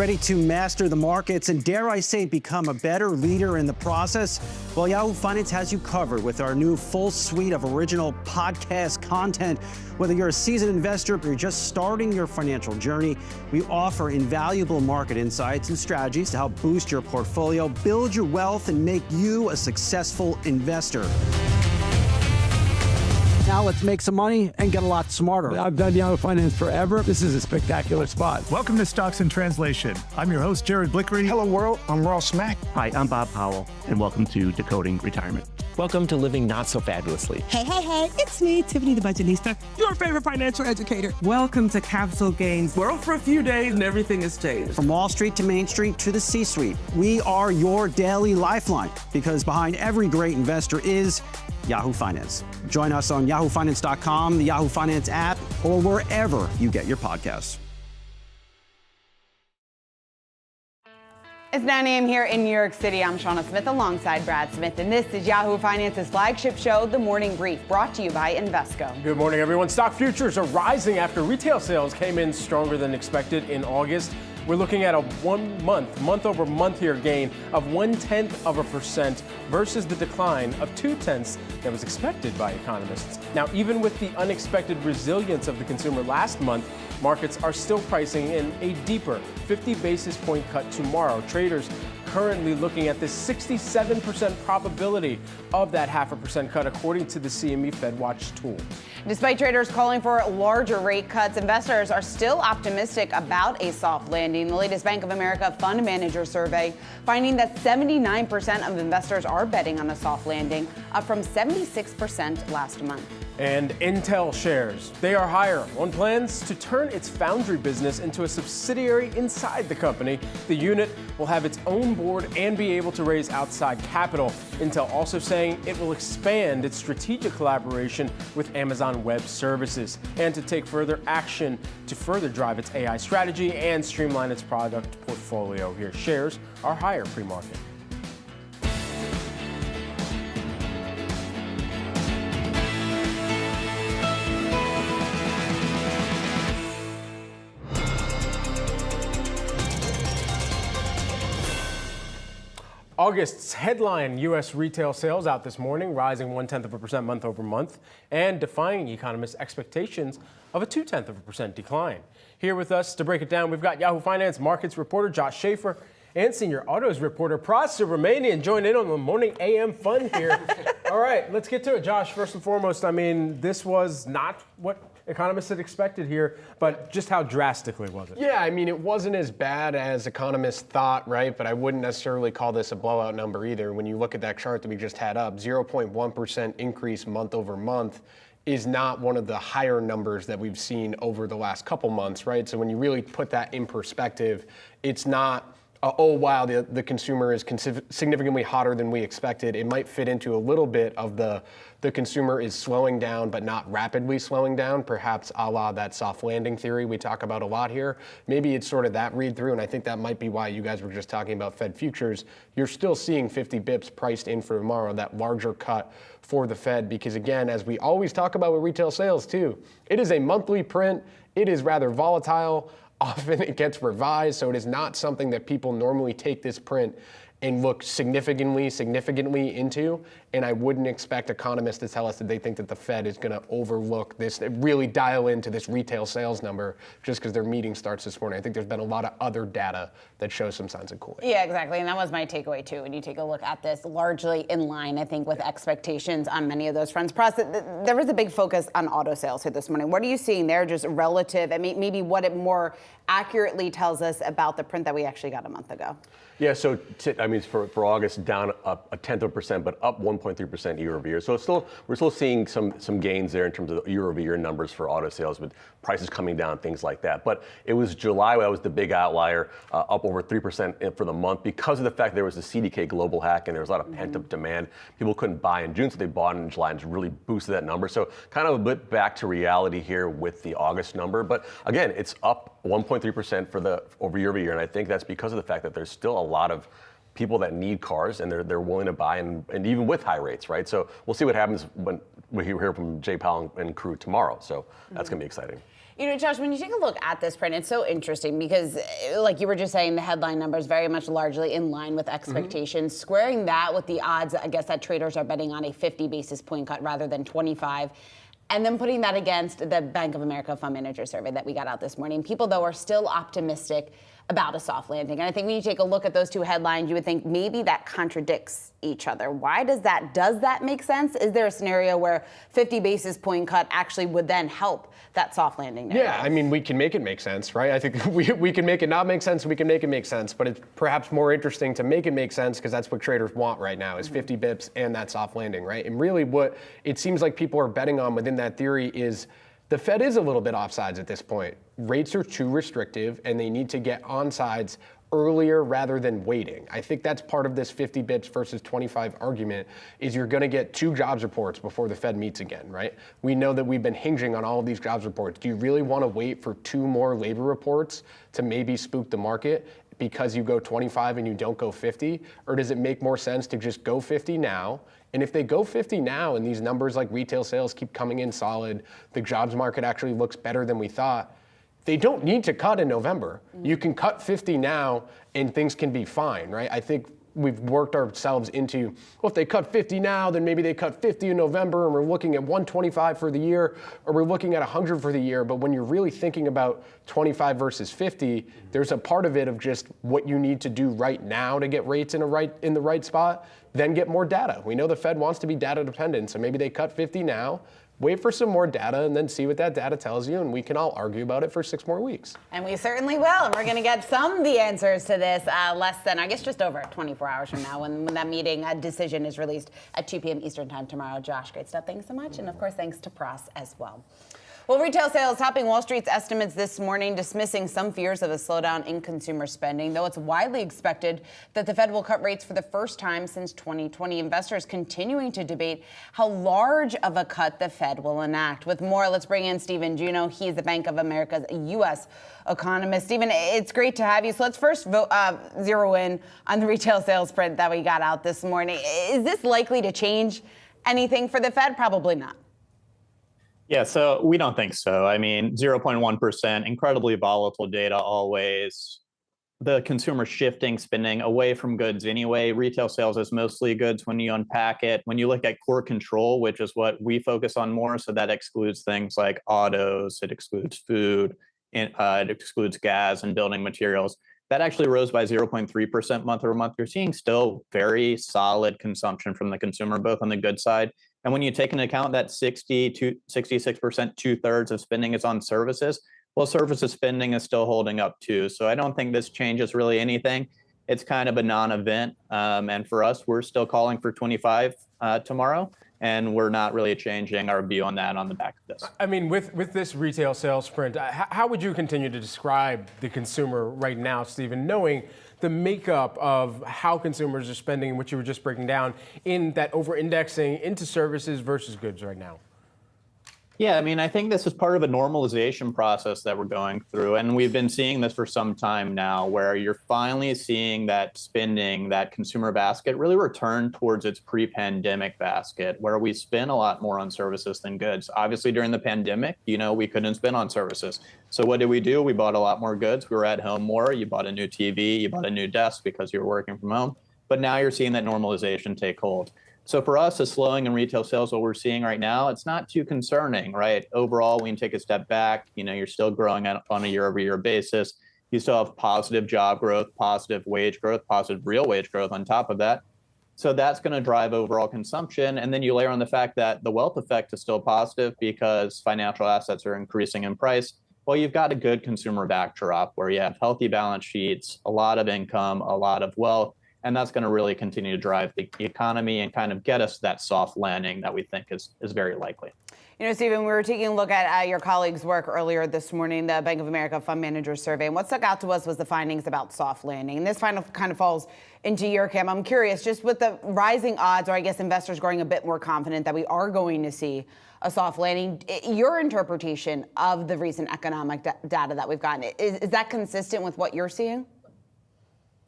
ready to master the markets and, dare I say, become a better leader in the process? Well, Yahoo Finance has you covered with our new full suite of original podcast content. Whether you're a seasoned investor or you're just starting your financial journey, we offer invaluable market insights and strategies to help boost your portfolio, build your wealth, and make you a successful investor. Now let's make some money and get a lot smarter. I've done Yahoo Finance forever. This is a spectacular spot. Welcome to Stocks in Translation. I'm your host, Jared Blickery. Hello, world. I'm Ross Mack. Hi, I'm Bob Powell, and welcome to Decoding Retirement. Welcome to Living Not So Fabulously. Hey, it's me, Tiffany the Budgetista, your favorite financial educator. Welcome to Capital Gains. We're for a few days and everything has changed. From Wall Street to Main Street to the C-suite, we are your daily lifeline because behind every great investor is Yahoo Finance. Join us on yahoofinance.com, the Yahoo Finance app, or wherever you get your podcasts. It's 9 a.m. here in New York City. I'm Shauna Smith alongside Brad Smith, and this is Yahoo Finance's flagship show, The Morning Brief, brought to you by Invesco. Good morning, everyone. Stock futures are rising after retail sales came in stronger than expected in August. We're looking at a month-over-month here gain of 0.1% versus the decline of 0.2 that was expected by economists. Now, even with the unexpected resilience of the consumer last month, markets are still pricing in a deeper 50 basis point cut tomorrow. Traders currently looking at this 67% probability of that 0.5% cut, according to the CME FedWatch tool. Despite traders calling for larger rate cuts, investors are still optimistic about a soft landing. The latest Bank of America Fund Manager survey finding that 79% of investors are betting on a soft landing, up from 76% last month. And Intel shares, they are higher on plans to turn its foundry business into a subsidiary inside the company. The unit will have its own board and be able to raise outside capital. Intel also saying it will expand its strategic collaboration with Amazon Web Services and to take further action to further drive its AI strategy and streamline its product portfolio. Here, shares are higher pre-market. August's headline U.S. retail sales out this morning, rising 0.1% month over month and defying economists' expectations of a 0.2% decline. Here with us to break it down, we've got Yahoo Finance markets reporter Josh Schaefer and senior autos reporter Pras Subramanian join in on the morning AM fun here. All right, let's get to it, Josh. First and foremost, I mean, this was not what economists had expected here, but just how drastically was it? Yeah, I mean, it wasn't as bad as economists thought, right? But I wouldn't necessarily call this a blowout number either. When you look at that chart that we just had up, 0.1% increase month over month is not one of the higher numbers that we've seen over the last couple months, right? So when you really put that in perspective, it's not, oh, wow, the consumer is significantly hotter than we expected. It might fit into a little bit of the consumer is slowing down, but not rapidly slowing down, perhaps a la that soft landing theory we talk about a lot here. Maybe it's sort of that read through, and I think that might be why you guys were just talking about Fed futures. You're still seeing 50 bips priced in for tomorrow, that larger cut for the Fed, because again, as we always talk about with retail sales too, it is a monthly print. It is rather volatile. Often it gets revised, so it is not something that people normally take this print and look significantly into. And I wouldn't expect economists to tell us that they think that the Fed is going to overlook this, really dial into this retail sales number just because their meeting starts this morning. I think there's been a lot of other data that shows some signs of cooling. Yeah, exactly. And that was my takeaway, too. When you take a look at this, largely in line, I think, with expectations on many of those fronts. There was a big focus on auto sales here this morning. What are you seeing there, just relative? I mean, maybe what it more accurately tells us about the print that we actually got a month ago. Yeah, so I mean, for August, down a 0.1%, but up 1.3% year over year. So we're still seeing some gains there in terms of the year over year numbers for auto sales, with prices coming down, things like that. But it was July that was the big outlier, up over 3% for the month because of the fact there was the CDK global hack and there was a lot of pent up demand. People couldn't buy in June, so they bought in July and really boosted that number. So kind of a bit back to reality here with the August number. But again, it's up 1.3% for the over year, and I think that's because of the fact that there's still a lot of people that need cars and they're willing to buy, and even with high rates, right? So we'll see what happens when we hear from Jay Powell and crew tomorrow. So that's going to be exciting. You know, Josh, when you take a look at this print, it's so interesting because, like you were just saying, the headline numbers very much largely in line with expectations. Squaring that with the odds, I guess, that traders are betting on a 50 basis point cut rather than 25. And then putting that against the Bank of America Fund Manager survey that we got out this morning. People, though, are still optimistic about a soft landing. And I think when you take a look at those two headlines, you would think maybe that contradicts each other. Why does that make sense? Is there a scenario where 50 basis point cut actually would then help that soft landing narrative? Yeah, I mean, we can make it make sense, right? I think we can make it not make sense, we can make it make sense, but it's perhaps more interesting to make it make sense because that's what traders want right now is 50 bips and that soft landing, right? And really what it seems like people are betting on within that theory is the Fed is a little bit offsides at this point. Rates are too restrictive and they need to get onsides earlier rather than waiting. I think that's part of this 50 bips versus 25 argument is you're going to get 2 jobs reports before the Fed meets again, right? We know that we've been hinging on all of these jobs reports. Do you really want to wait for 2 more labor reports to maybe spook the market because you go 25 and you don't go 50? Or does it make more sense to just go 50 now? And if they go 50 now and these numbers like retail sales keep coming in solid, the jobs market actually looks better than we thought, they don't need to cut in November. You can cut 50 now and things can be fine, right? I think we've worked ourselves into, well, if they cut 50 now, then maybe they cut 50 in November and we're looking at 125 for the year, or we're looking at 100 for the year. But when you're really thinking about 25 versus 50, there's a part of it of just what you need to do right now to get rates in the right spot, then get more data. We know the Fed wants to be data dependent, so maybe they cut 50 now, wait for some more data, and then see what that data tells you, and we can all argue about it for 6 more weeks. And we certainly will, and we're going to get some of the answers to this less than, I guess, just over 24 hours from now when that meeting decision is released at 2 p.m. Eastern time tomorrow. Josh, great stuff. Thanks so much, and of course, thanks to Pras as well. Well, retail sales topping Wall Street's estimates this morning, dismissing some fears of a slowdown in consumer spending, though it's widely expected that the Fed will cut rates for the first time since 2020. Investors continuing to debate how large of a cut the Fed will enact. With more, let's bring in Stephen Juneau. He is the Bank of America's U.S. economist. Stephen, it's great to have you. So let's first zero in on the retail sales print that we got out this morning. Is this likely to change anything for the Fed? Probably not. Yeah, so we don't think so. I mean, 0.1%, incredibly volatile data always. The consumer shifting spending away from goods anyway. Retail sales is mostly goods when you unpack it. When you look at core control, which is what we focus on more, so that excludes things like autos, it excludes food, it excludes gas and building materials. That actually rose by 0.3% month over month. You're seeing still very solid consumption from the consumer, both on the good side. And when you take into account that 60 to 66%, 2/3 of spending is on services, well, services spending is still holding up too. So I don't think this changes really anything. It's kind of a non-event. And for us, we're still calling for 25 tomorrow. And we're not really changing our view on that on the back of this. I mean, with this retail sales print, how would you continue to describe the consumer right now, Stephen, knowing the makeup of how consumers are spending, which you were just breaking down, in that over-indexing into services versus goods right now? Yeah, I mean, I think this is part of a normalization process that we're going through. And we've been seeing this for some time now, where you're finally seeing that spending, that consumer basket really return towards its pre-pandemic basket, where we spend a lot more on services than goods. Obviously, during the pandemic, we couldn't spend on services. So what did we do? We bought a lot more goods. We were at home more. You bought a new TV, you bought a new desk because you were working from home. But now you're seeing that normalization take hold. So for us, a slowing in retail sales, what we're seeing right now, it's not too concerning, right? Overall, when you take a step back, you're still growing on a year-over-year basis. You still have positive job growth, positive wage growth, positive real wage growth on top of that. So that's going to drive overall consumption. And then you layer on the fact that the wealth effect is still positive because financial assets are increasing in price. Well, you've got a good consumer backdrop where you have healthy balance sheets, a lot of income, a lot of wealth. And that's going to really continue to drive the economy and kind of get us that soft landing that we think is very likely. Stephen, we were taking a look at your colleagues' work earlier this morning, the Bank of America Fund Manager Survey. And what stuck out to us was the findings about soft landing. And this kind of falls into your camp. I'm curious, just with the rising odds, or I guess investors growing a bit more confident that we are going to see a soft landing, your interpretation of the recent economic data that we've gotten, is that consistent with what you're seeing?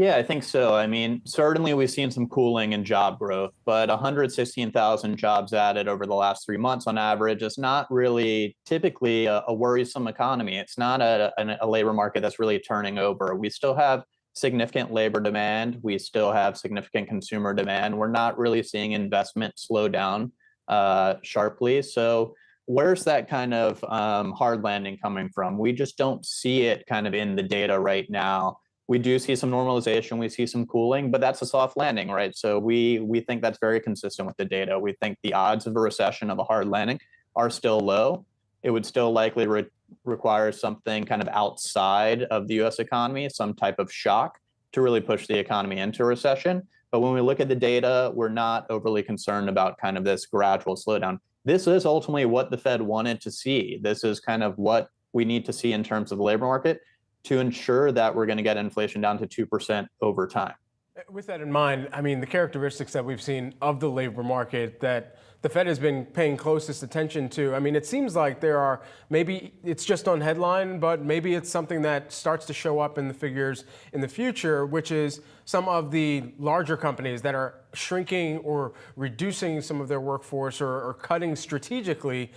Yeah, I think so. I mean, certainly we've seen some cooling in job growth, but 116,000 jobs added over the last 3 months on average is not really typically a worrisome economy. It's not a labor market that's really turning over. We still have significant labor demand. We still have significant consumer demand. We're not really seeing investment slow down sharply. So where's that kind of hard landing coming from? We just don't see it kind of in the data right now. We do see some normalization, we see some cooling, but that's a soft landing, right? So we think that's very consistent with the data. We think the odds of a recession, of a hard landing, are still low. It would still likely require something kind of outside of the US economy, some type of shock to really push the economy into a recession. But when we look at the data, we're not overly concerned about kind of this gradual slowdown. This is ultimately what the Fed wanted to see. This is kind of what we need to see in terms of the labor market to ensure that we're going to get inflation down to 2% over time. With that in mind, I mean, the characteristics that we've seen of the labor market that the Fed has been paying closest attention to, I mean, it seems like there are, maybe it's just on headline, but maybe it's something that starts to show up in the figures in the future, which is some of the larger companies that are shrinking or reducing some of their workforce or cutting strategically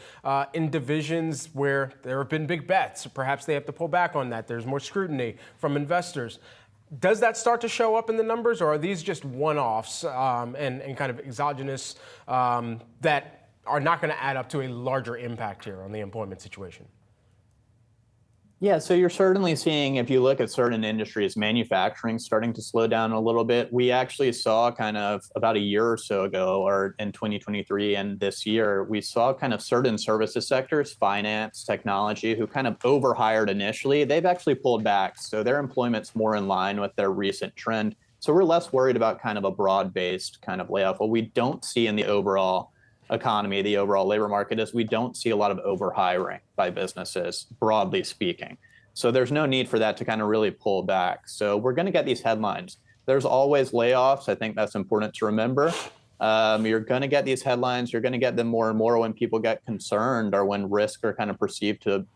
in divisions where there have been big bets. Perhaps they have to pull back on that. There's more scrutiny from investors. Does that start to show up in the numbers, or are these just one-offs and kind of exogenous that are not going to add up to a larger impact here on the employment situation? Yeah, so you're certainly seeing, if you look at certain industries, manufacturing starting to slow down a little bit. We actually saw kind of about a year or so ago, or in 2023 and this year, we saw kind of certain services sectors, finance, technology, who kind of overhired initially. They've actually pulled back. So their employment's more in line with their recent trend. So we're less worried about kind of a broad-based kind of layoff. What we don't see in the overall economy, the overall labor market, is we don't see a lot of overhiring by businesses, broadly speaking. So there's no need for that to kind of really pull back. So we're going to get these headlines. There's always layoffs. I think that's important to remember. You're going to get these headlines. You're going to get them more and more when people get concerned or when risks are kind of perceived to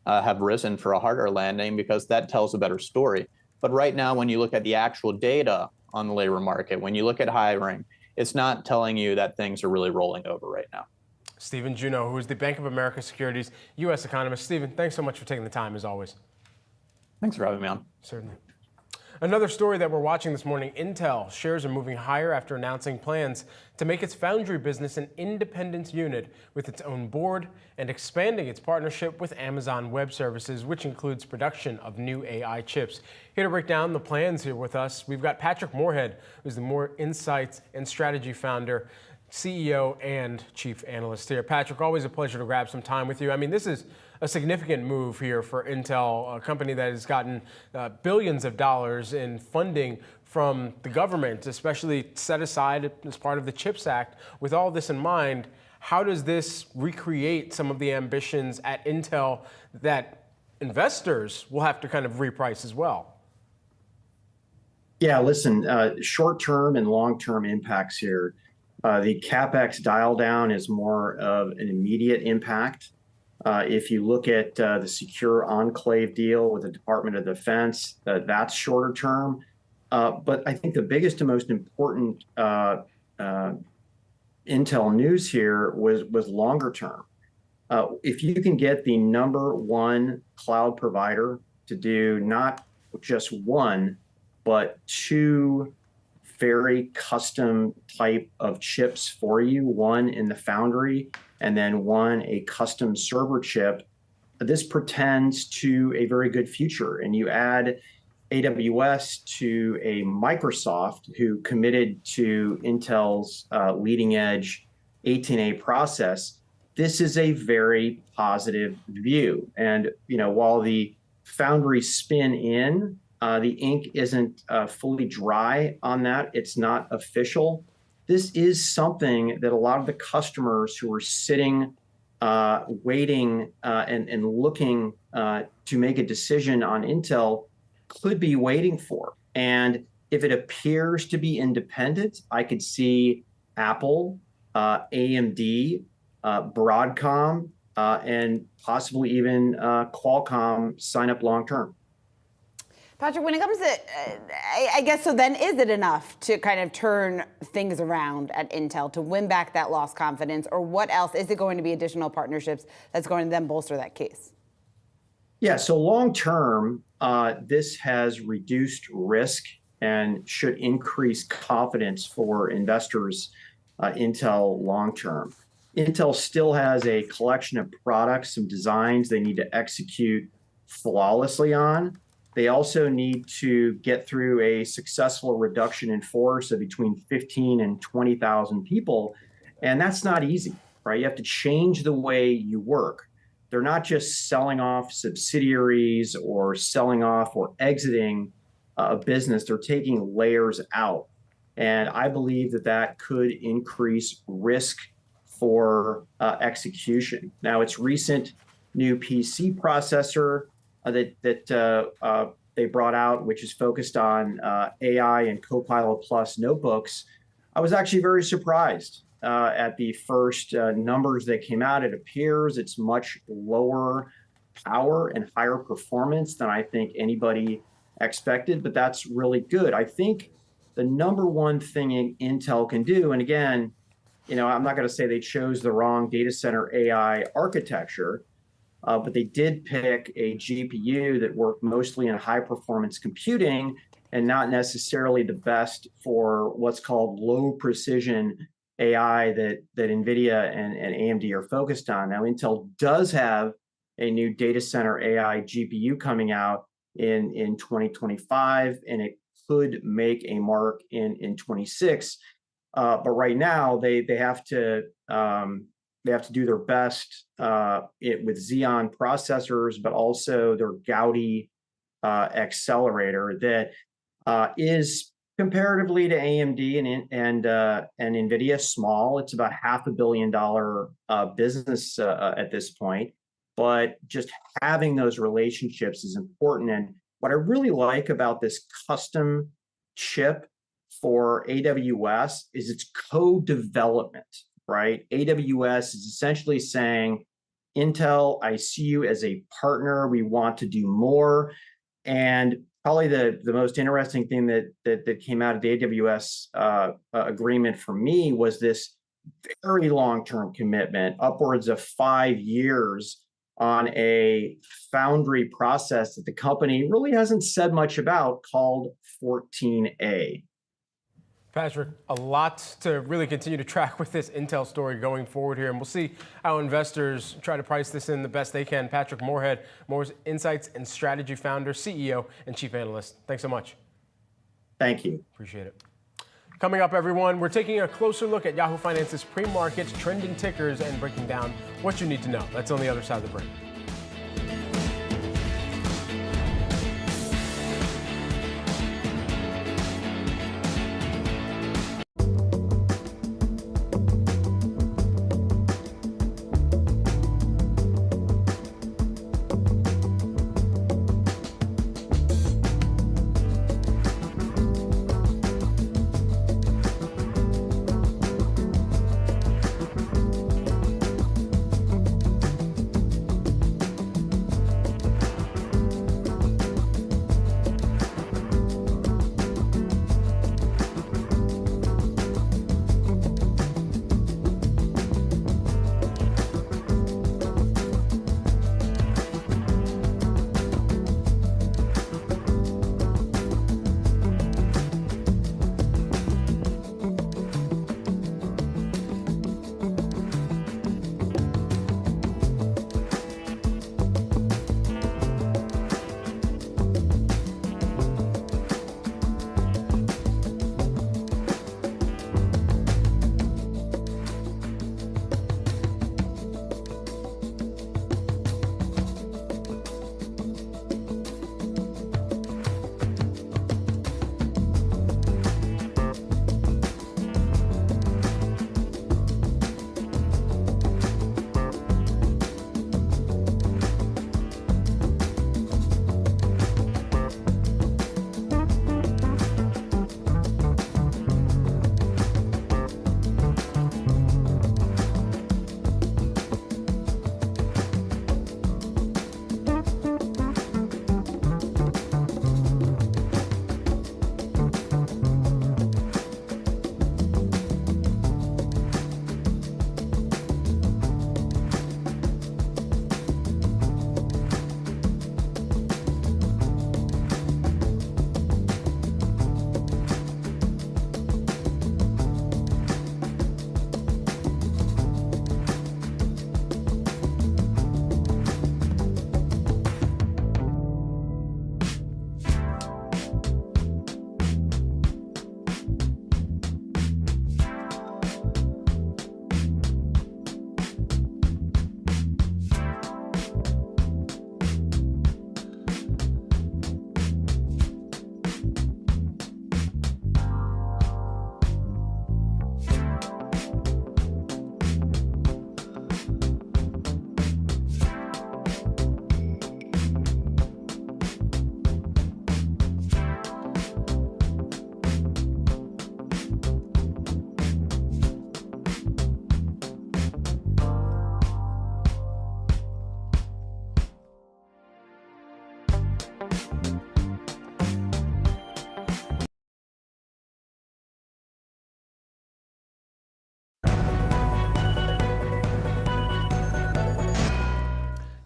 have risen for a harder landing, because that tells a better story. But right now, when you look at the actual data on the labor market, when you look at hiring, it's not telling you that things are really rolling over right now. Stephen Juneau, who is the Bank of America Securities U.S. economist. Stephen, thanks so much for taking the time, as always. Thanks for having me on. Certainly. Another story that we're watching this morning, Intel shares are moving higher after announcing plans to make its foundry business an independent unit with its own board and expanding its partnership with Amazon Web Services, which includes production of new AI chips. Here to break down the plans here with us, we've got Patrick Moorhead, who's the More Insights and Strategy founder, CEO and chief analyst here. Patrick, always a pleasure to grab some time with you. I mean, this is a significant move here for Intel, a company that has gotten billions of dollars in funding from the government, especially set aside as part of the CHIPS Act. With all this in mind, how does this recreate some of the ambitions at Intel that investors will have to kind of reprice as well? Yeah, listen, short-term and long-term impacts here. The CapEx dial down is more of an immediate impact. If you look at the secure enclave deal with the Department of Defense, that's shorter term. But I think the biggest and most important Intel news here was longer term. If you can get the #1 cloud provider to do not just one, but two very custom type of chips for you, one in the foundry and then one a custom server chip, this portends to a very good future. And you add AWS to a Microsoft who committed to Intel's leading edge 18A process. This is a very positive view. And while the foundry spin in, the ink isn't fully dry on that. It's not official. This is something that a lot of the customers who are sitting, waiting, and looking to make a decision on Intel could be waiting for. And if it appears to be independent, I could see Apple, AMD, Broadcom, and possibly even Qualcomm sign up long term. Patrick, when it comes to, I guess, so then is it enough to kind of turn things around at Intel to win back that lost confidence? Or what else? Is it going to be additional partnerships that's going to then bolster that case? Yeah, so long term, this has reduced risk and should increase confidence for investors, Intel long term. Intel still has a collection of products, some designs they need to execute flawlessly on. They also need to get through a successful reduction in force of between 15 and 20,000 people. And that's not easy, right? You have to change the way you work. They're not just selling off subsidiaries or selling off or exiting a business. They're taking layers out. And I believe that that could increase risk for execution. Now, its recent new PC processor that they brought out, which is focused on AI and Copilot Plus notebooks, I was actually very surprised at the first numbers that came out. It appears it's much lower power and higher performance than I think anybody expected, but that's really good. I think the number one thing Intel can do, and again, I'm not going to say they chose the wrong data center AI architecture, but they did pick a GPU that worked mostly in high performance computing and not necessarily the best for what's called low precision AI that NVIDIA and AMD are focused on. Now, Intel does have a new data center AI GPU coming out in 2025, and it could make a mark in 26. But right now, they have to do their best with Xeon processors, but also their Gaudi accelerator that is comparatively to AMD and NVIDIA small. It's about $500 million business at this point. But just having those relationships is important. And what I really like about this custom chip for AWS is its co-development, right? AWS is essentially saying, Intel, I see you as a partner. We want to do more. And probably the most interesting thing that came out of the AWS agreement for me was this very long-term commitment, upwards of 5 years, on a foundry process that the company really hasn't said much about, called 14A. Patrick, a lot to really continue to track with this Intel story going forward here, and we'll see how investors try to price this in the best they can. Patrick Moorhead, Moore's Insights and Strategy founder, CEO, and chief analyst. Thanks so much. Thank you. Appreciate it. Coming up, everyone, we're taking a closer look at Yahoo Finance's pre-market trending tickers and breaking down what you need to know. That's on the other side of the break.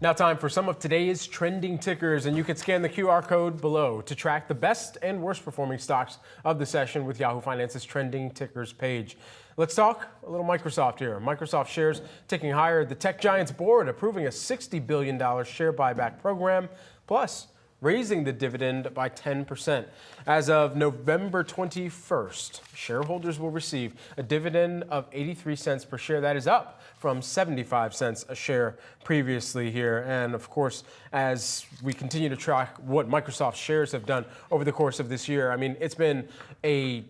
Now time for some of today's trending tickers, and you can scan the QR code below to track the best and worst performing stocks of the session with Yahoo Finance's trending tickers page. Let's talk a little Microsoft here. Microsoft shares ticking higher. The tech giant's board approving a $60 billion share buyback program, plus raising the dividend by 10%. As of November 21st, shareholders will receive a dividend of 83 cents per share. That is up from 75 cents a share previously here. And of course, as we continue to track what Microsoft shares have done over the course of this year, I mean, it's been a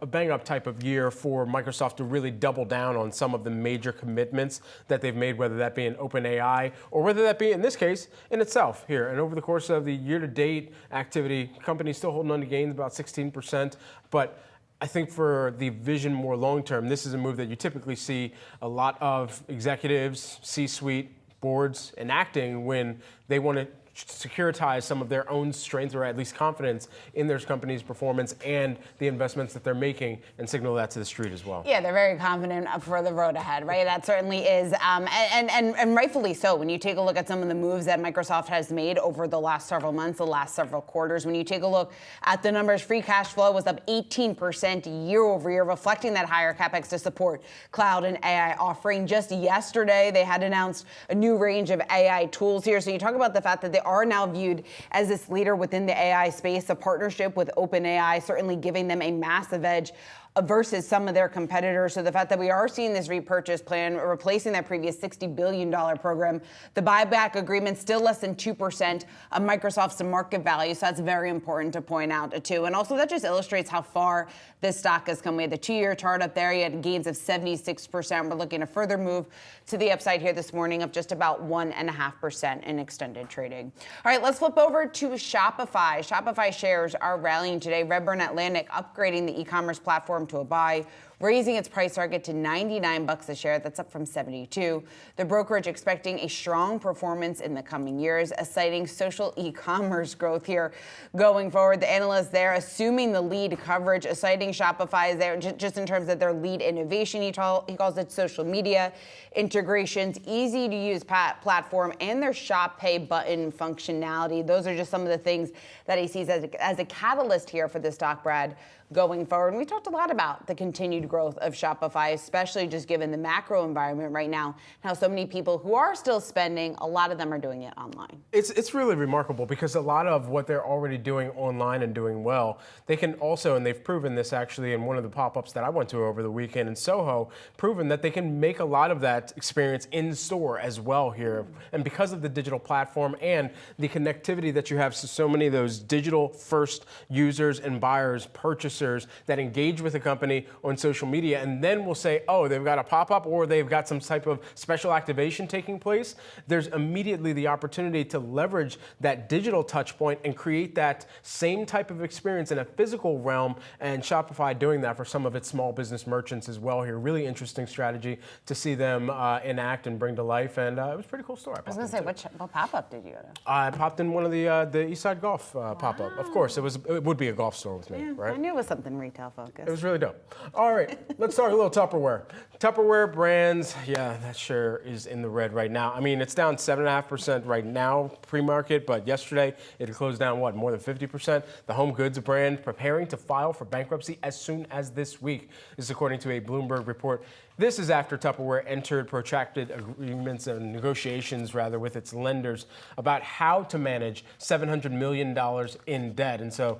bang-up type of year for Microsoft to really double down on some of the major commitments that they've made, whether that be in OpenAI or whether that be, in this case, in itself here. And over the course of the year-to-date activity, companies still holding on to gains about 16%. But I think for the vision more long-term, this is a move that you typically see a lot of executives, C-suite, boards enacting when they want to securitize some of their own strength or at least confidence in their company's performance and the investments that they're making, and signal that to the street as well. Yeah, they're very confident for the road ahead, right? That certainly is, and rightfully so. When you take a look at some of the moves that Microsoft has made over the last several months, the last several quarters, when you take a look at the numbers, free cash flow was up 18% year over year, reflecting that higher capex to support cloud and AI offering. Just yesterday, they had announced a new range of AI tools here. So you talk about the fact that they are now viewed as this leader within the AI space. A partnership with OpenAI certainly giving them a massive edge versus some of their competitors. So the fact that we are seeing this repurchase plan replacing that previous $60 billion program, the buyback agreement still less than 2% of Microsoft's market value. So that's very important to point out too. And also that just illustrates how far this stock has come. We had the 2-year chart up there. You had gains of 76%. We're looking at a further move to the upside here this morning of just about 1.5% in extended trading. All right, let's flip over to Shopify. Shopify shares are rallying today. Redburn Atlantic upgrading the e-commerce platform to a buy, raising its price target to $99 a share. That's up from $72. The brokerage expecting a strong performance in the coming years, citing social e-commerce growth here going forward. The analyst there assuming the lead coverage, citing Shopify is there just in terms of their lead innovation. He calls it social media integrations, easy to use platform, and their shop pay button functionality. Those are just some of the things that he sees as a catalyst here for the stock, Brad, going forward. And we talked a lot about the continued growth of Shopify, especially just given the macro environment right now, how so many people who are still spending, a lot of them are doing it online. It's really remarkable because a lot of what they're already doing online and doing well, they can also, and they've proven this actually in one of the pop-ups that I went to over the weekend in Soho, proven that they can make a lot of that experience in store as well here. And because of the digital platform and the connectivity that you have to so many of those digital first users and buyers, purchasers that engage with a company on social media and then will say, oh, they've got a pop-up or they've got some type of special activation taking place, there's immediately the opportunity to leverage that digital touch point and create that same type of experience in a physical realm, and Shopify doing that for some of its small business merchants as well here. Really interesting strategy to see them enact and bring to life, and it was a pretty cool story. I was going to say, what pop-up did you go to? I popped in one of the Eastside Golf pop-up. Of course, it would be a golf store with me, yeah, right? I knew it was something retail focused. It was really dope. All right, let's talk a little Tupperware. Tupperware brands, yeah, that share is in the red right now. I mean, it's down 7.5% right now, pre-market, but yesterday it closed down, more than 50%. The home goods brand preparing to file for bankruptcy as soon as this week. This is according to a Bloomberg report. This is after Tupperware entered protracted agreements and negotiations, with its lenders about how to manage $700 million in debt. And so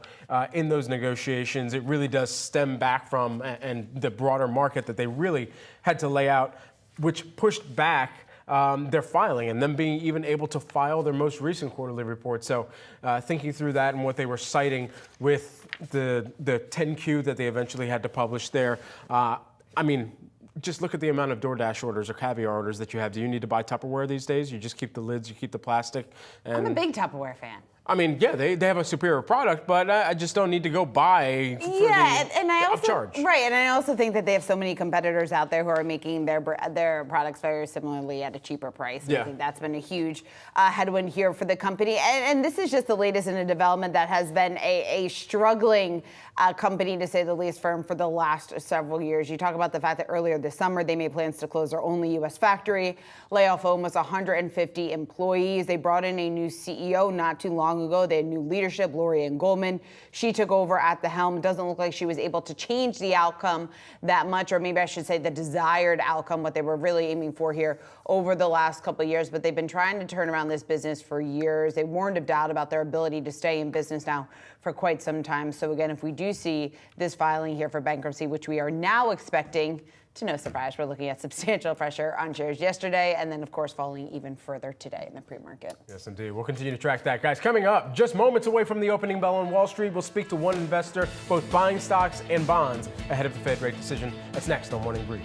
in those negotiations, it really does stem back from and the broader market that they really had to lay out, which pushed back their filing and them being even able to file their most recent quarterly report. So thinking through that and what they were citing with the 10Q that they eventually had to publish there, I mean, just look at the amount of DoorDash orders or caviar orders that you have. Do you need to buy Tupperware these days? You just keep the lids, you keep the plastic. And I'm a big Tupperware fan. I mean, yeah, they have a superior product, but I just don't need to go buy for the upcharge. Right, and I also think that they have so many competitors out there who are making their products very similarly at a cheaper price. And I think that's been a huge headwind here for the company. And this is just the latest in a development that has been a struggling company, to say the least, firm for the last several years. You talk about the fact that earlier this summer they made plans to close their only U.S. factory, lay off almost 150 employees. They brought in a new CEO not too long ago. They had new leadership, Lori Ann Goldman. She took over at the helm. It doesn't look like she was able to change the outcome that much, or maybe I should say the desired outcome, what they were really aiming for here over the last couple of years. But they've been trying to turn around this business for years. They warned of doubt about their ability to stay in business now for quite some time. So again, if we do see this filing here for bankruptcy, which we are now expecting, to no surprise, we're looking at substantial pressure on shares yesterday, and then, of course, falling even further today in the pre-market. Yes, indeed. We'll continue to track that, guys. Coming up, just moments away from the opening bell on Wall Street, we'll speak to one investor, both buying stocks and bonds ahead of the Fed rate decision. That's next on Morning Brief.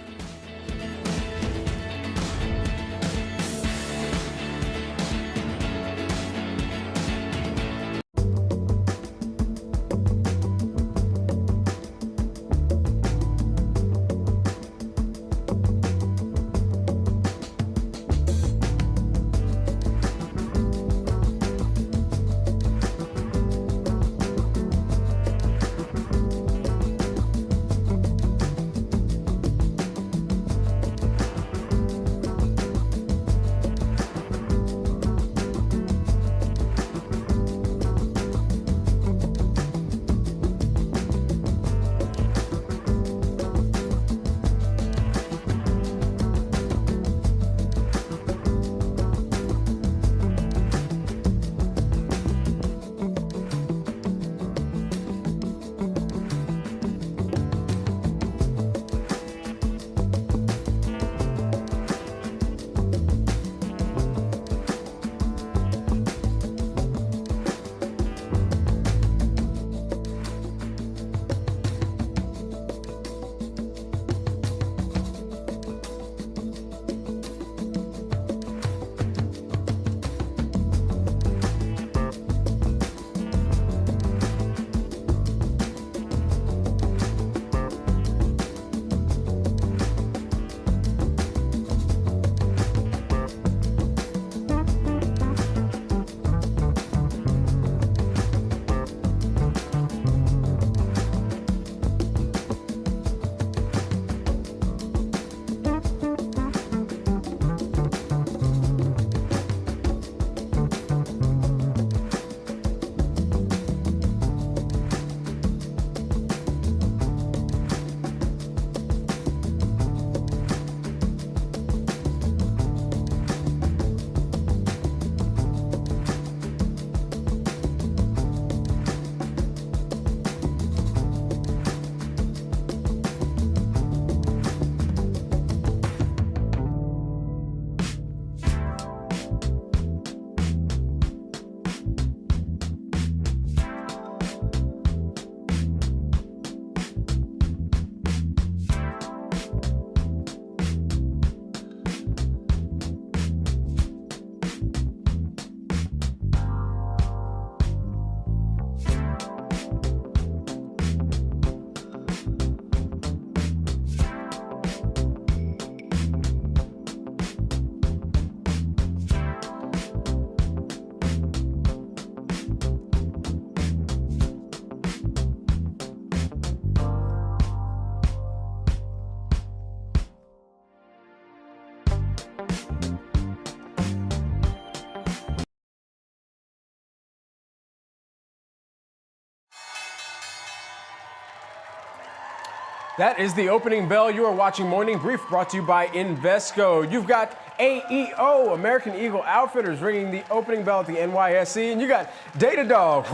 That is the opening bell. You are watching Morning Brief, brought to you by Invesco. You've got AEO, American Eagle Outfitters, ringing the opening bell at the NYSE, and you got Datadog,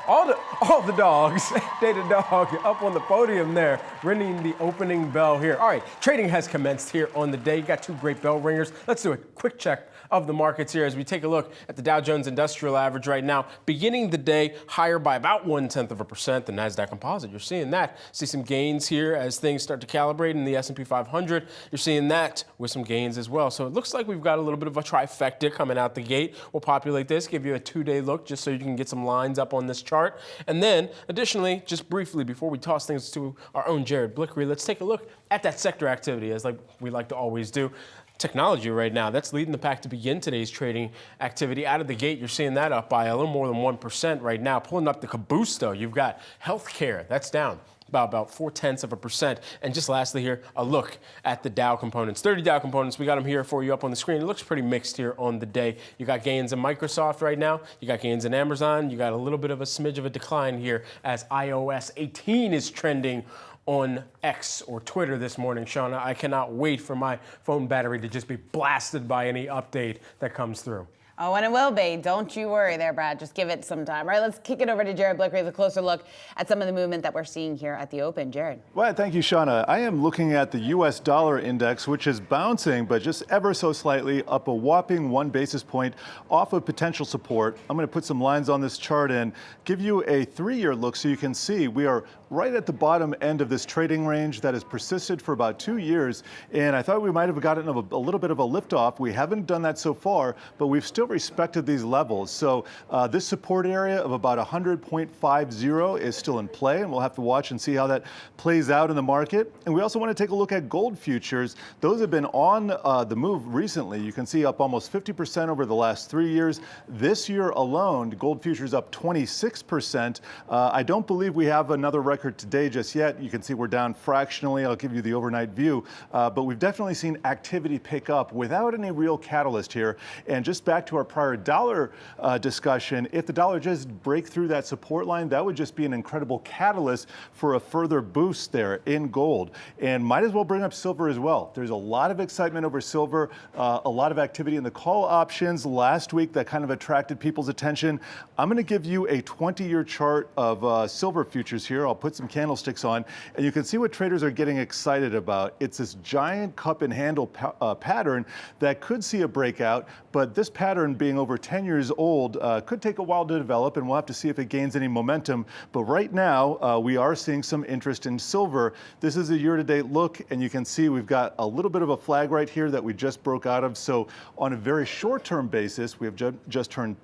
all the dogs, Datadog up on the podium there, ringing the opening bell here. All right, trading has commenced here on the day. You got two great bell ringers. Let's do a quick check of the markets here as we take a look at the Dow Jones Industrial Average right now, beginning the day higher by about 0.1%. The Nasdaq Composite, you're seeing that. See some gains here as things start to calibrate in the S&P 500. You're seeing that with some gains as well. So it looks like we've got a little bit of a trifecta coming out the gate. We'll populate this, give you a 2-day look just so you can get some lines up on this chart. And then additionally, just briefly before we toss things to our own Jared Blickery, let's take a look at that sector activity as like we like to always do. Technology right now, that's leading the pack to begin today's trading activity. Out of the gate, you're seeing that up by a little more than 1% right now. Pulling up the caboose, though, you've got healthcare. That's down about 0.4%. And just lastly here, a look at the Dow components. 30 Dow components, we got them here for you up on the screen. It looks pretty mixed here on the day. You got gains in Microsoft right now. You got gains in Amazon. You got a little bit of a smidge of a decline here as iOS 18 is trending on X or Twitter this morning, Shauna. I cannot wait for my phone battery to just be blasted by any update that comes through. Oh, and it will be. Don't you worry there, Brad. Just give it some time. All right, let's kick it over to Jared Blickery with a closer look at some of the movement that we're seeing here at the open. Jared. Well, thank you, Shauna. I am looking at the U.S. dollar index, which is bouncing, but just ever so slightly up a whopping 1 basis point off of potential support. I'm going to put some lines on this chart and give you a 3-year look so you can see we are right at the bottom end of this trading range that has persisted for about 2 years. And I thought we might have gotten a little bit of a liftoff. We haven't done that so far, but we've still respected these levels. So this support area of about 100.50 is still in play, and we'll have to watch and see how that plays out in the market. And we also want to take a look at gold futures. Those have been on the move recently. You can see up almost 50% over the last 3 years. This year alone, gold futures up 26%. I don't believe we have another record today just yet. You can see we're down fractionally. I'll give you the overnight view. But we've definitely seen activity pick up without any real catalyst here. And just back to our prior dollar discussion, if the dollar just break through that support line, that would just be an incredible catalyst for a further boost there in gold. And might as well bring up silver as well. There's a lot of excitement over silver, a lot of activity in the call options last week that kind of attracted people's attention. I'm going to give you a 20-year chart of silver futures here. I'll put some candlesticks on, and you can see what traders are getting excited about. It's this giant cup and handle pattern that could see a breakout, but this pattern being over 10 years old could take a while to develop, and we'll have to see if it gains any momentum. But right now, we are seeing some interest in silver. This is a year-to-date look, and you can see we've got a little bit of a flag right here that we just broke out of. So on a very short-term basis, we have just turned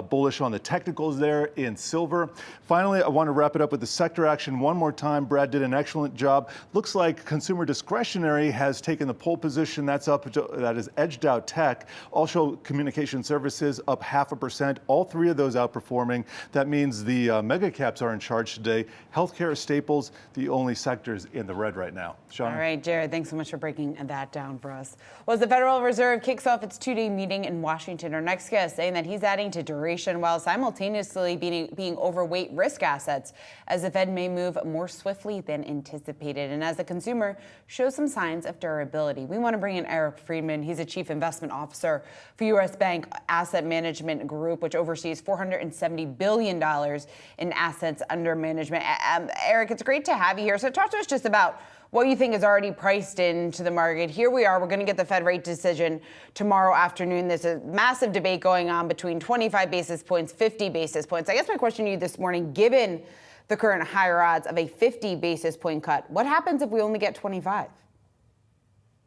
bullish on the technicals there in silver. Finally, I want to wrap it up with the sector action one more time. Brad did an excellent job. Looks like consumer discretionary has taken the pole position. That is edged out tech. Also, communication services up 0.5%. All three of those outperforming. That means the mega caps are in charge today. Healthcare, staples, the only sectors in the red right now. Shauna? All right, Jared, thanks so much for breaking that down for us. Well, as the Federal Reserve kicks off its 2-day meeting in Washington, our next guest saying that he's adding to duration while simultaneously being overweight risk assets as the Fed may move more swiftly than anticipated. And as the consumer shows some signs of durability, we want to bring in Eric Friedman. He's a chief investment officer for U.S. Bank Asset Management Group, which oversees $470 billion in assets under management. Eric, it's great to have you here. So talk to us just about what you think is already priced into the market. Here we are. We're going to get the Fed rate decision tomorrow afternoon. There's a massive debate going on between 25 basis points, 50 basis points. I guess my question to you this morning, given the current higher odds of a 50 basis point cut, what happens if we only get 25?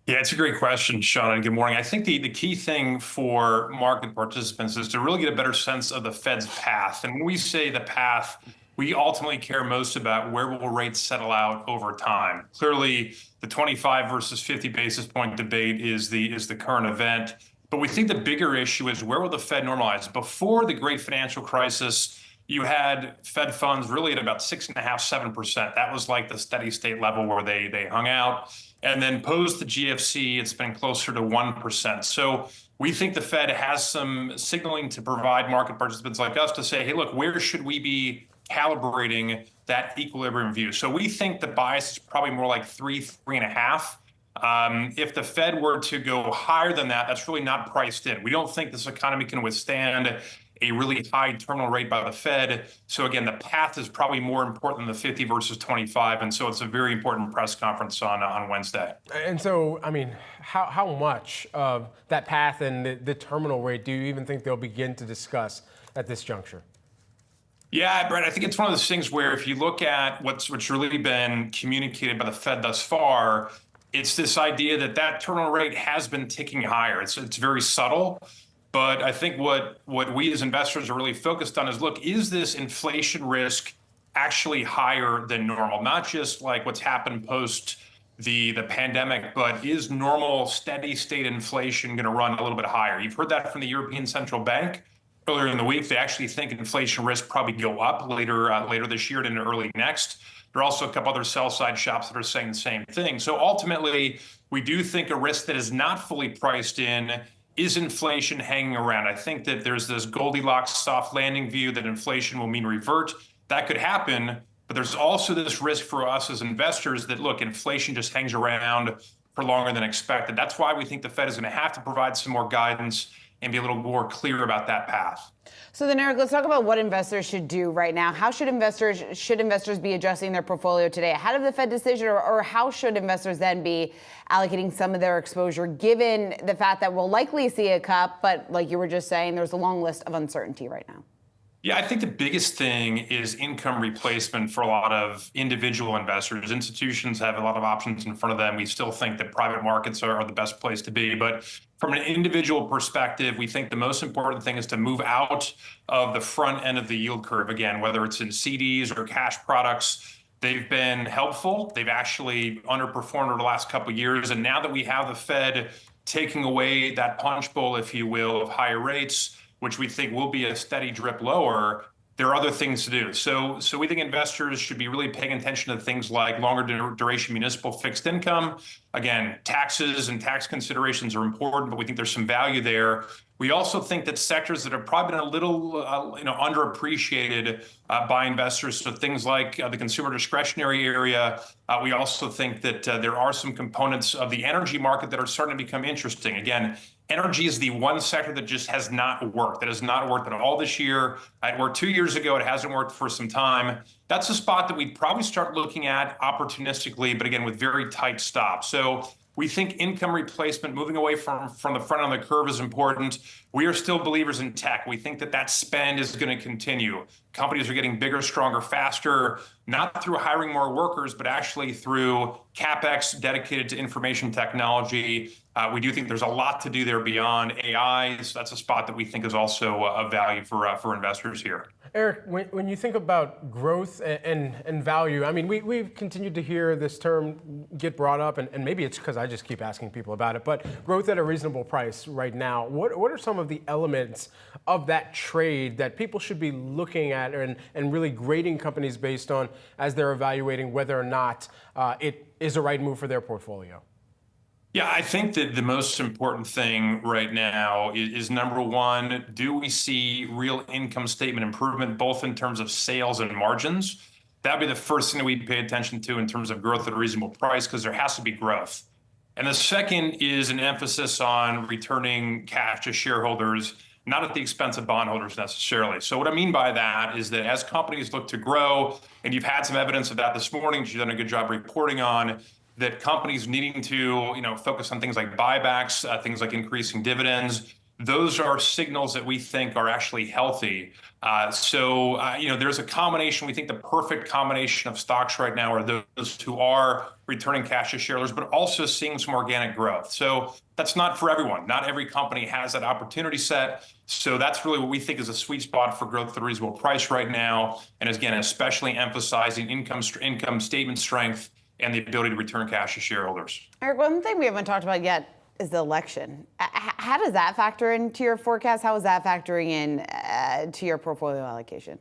Yeah, it's a great question, Sean, and good morning. I think the key thing for market participants is to really get a better sense of the Fed's path. And when we say the path, we ultimately care most about where will rates settle out over time. Clearly, the 25 versus 50 basis point debate is the current event. But we think the bigger issue is where will the Fed normalize? Before the great financial crisis, you had Fed funds really at about 6.5%, 7%. That was like the steady state level where they hung out. And then post the GFC, it's been closer to 1%. So we think the Fed has some signaling to provide market participants like us to say, hey, look, where should we be calibrating that equilibrium view? So we think the bias is probably more like 3.5. If the Fed were to go higher than that, that's really not priced in. We don't think this economy can withstand a really high terminal rate by the Fed. So again, the path is probably more important than the 50 versus 25. And so it's a very important press conference on Wednesday. And so, I mean, how much of that path and the terminal rate do you even think they'll begin to discuss at this juncture? Yeah, Brett, I think it's one of those things where if you look at what's really been communicated by the Fed thus far, it's this idea that terminal rate has been ticking higher. It's very subtle, but I think what we as investors are really focused on is, look, is this inflation risk actually higher than normal? Not just like what's happened post the pandemic, but is normal steady state inflation going to run a little bit higher? You've heard that from the European Central Bank. Earlier in the week, they actually think inflation risk probably go up later this year and into early next. There are also a couple other sell-side shops that are saying the same thing. So ultimately, we do think a risk that is not fully priced in is inflation hanging around. I think that there's this Goldilocks soft landing view that inflation will mean revert. That could happen, but there's also this risk for us as investors that, look, inflation just hangs around for longer than expected. That's why we think the Fed is going to have to provide some more guidance and be a little more clear about that path. So then, Eric, let's talk about what investors should do right now. How should investors be adjusting their portfolio today ahead of the Fed decision, or how should investors then be allocating some of their exposure, given the fact that we'll likely see a cut, but like you were just saying, there's a long list of uncertainty right now? Yeah, I think the biggest thing is income replacement for a lot of individual investors. Institutions have a lot of options in front of them. We still think that private markets are the best place to be. But from an individual perspective, we think the most important thing is to move out of the front end of the yield curve. Again, whether it's in CDs or cash products, they've been helpful. They've actually underperformed over the last couple of years. And now that we have the Fed taking away that punch bowl, if you will, of higher rates, which we think will be a steady drip lower, there are other things to do. So we think investors should be really paying attention to things like longer duration municipal fixed income. Again, taxes and tax considerations are important, but we think there's some value there. We also think that sectors that have probably been a little underappreciated by investors, so things like the consumer discretionary area. We also think that there are some components of the energy market that are starting to become interesting. Again, energy is the one sector that just has not worked. That has not worked at all this year. It worked 2 years ago. It hasn't worked for some time. That's a spot that we'd probably start looking at opportunistically, but again, with very tight stops. So we think income replacement, moving away from the front on the curve, is important. We are still believers in tech. We think that spend is going to continue. Companies are getting bigger, stronger, faster, not through hiring more workers, but actually through CapEx dedicated to information technology. We do think there's a lot to do there beyond AI. So that's a spot that we think is also of value for investors here. Eric, when you think about growth and value, I mean, we've continued to hear this term get brought up, and maybe it's because I just keep asking people about it, but growth at a reasonable price right now. What are some of the elements of that trade that people should be looking at and really grading companies based on as they're evaluating whether or not it is a right move for their portfolio? Yeah, I think that the most important thing right now is number one, do we see real income statement improvement, both in terms of sales and margins? That'd be the first thing that we'd pay attention to in terms of growth at a reasonable price, because there has to be growth. And the second is an emphasis on returning cash to shareholders, not at the expense of bondholders necessarily. So what I mean by that is that as companies look to grow, and you've had some evidence of that this morning, you've done a good job reporting on, that companies needing to focus on things like buybacks, things like increasing dividends. Those are signals that we think are actually healthy. There's a combination. We think the perfect combination of stocks right now are those who are returning cash to shareholders, but also seeing some organic growth. So that's not for everyone. Not every company has that opportunity set. So that's really what we think is a sweet spot for growth at a reasonable price right now. And again, especially emphasizing income statement strength and the ability to return cash to shareholders. Eric, one thing we haven't talked about yet is the election. How does that factor into your forecast? How is that factoring in to your portfolio allocation?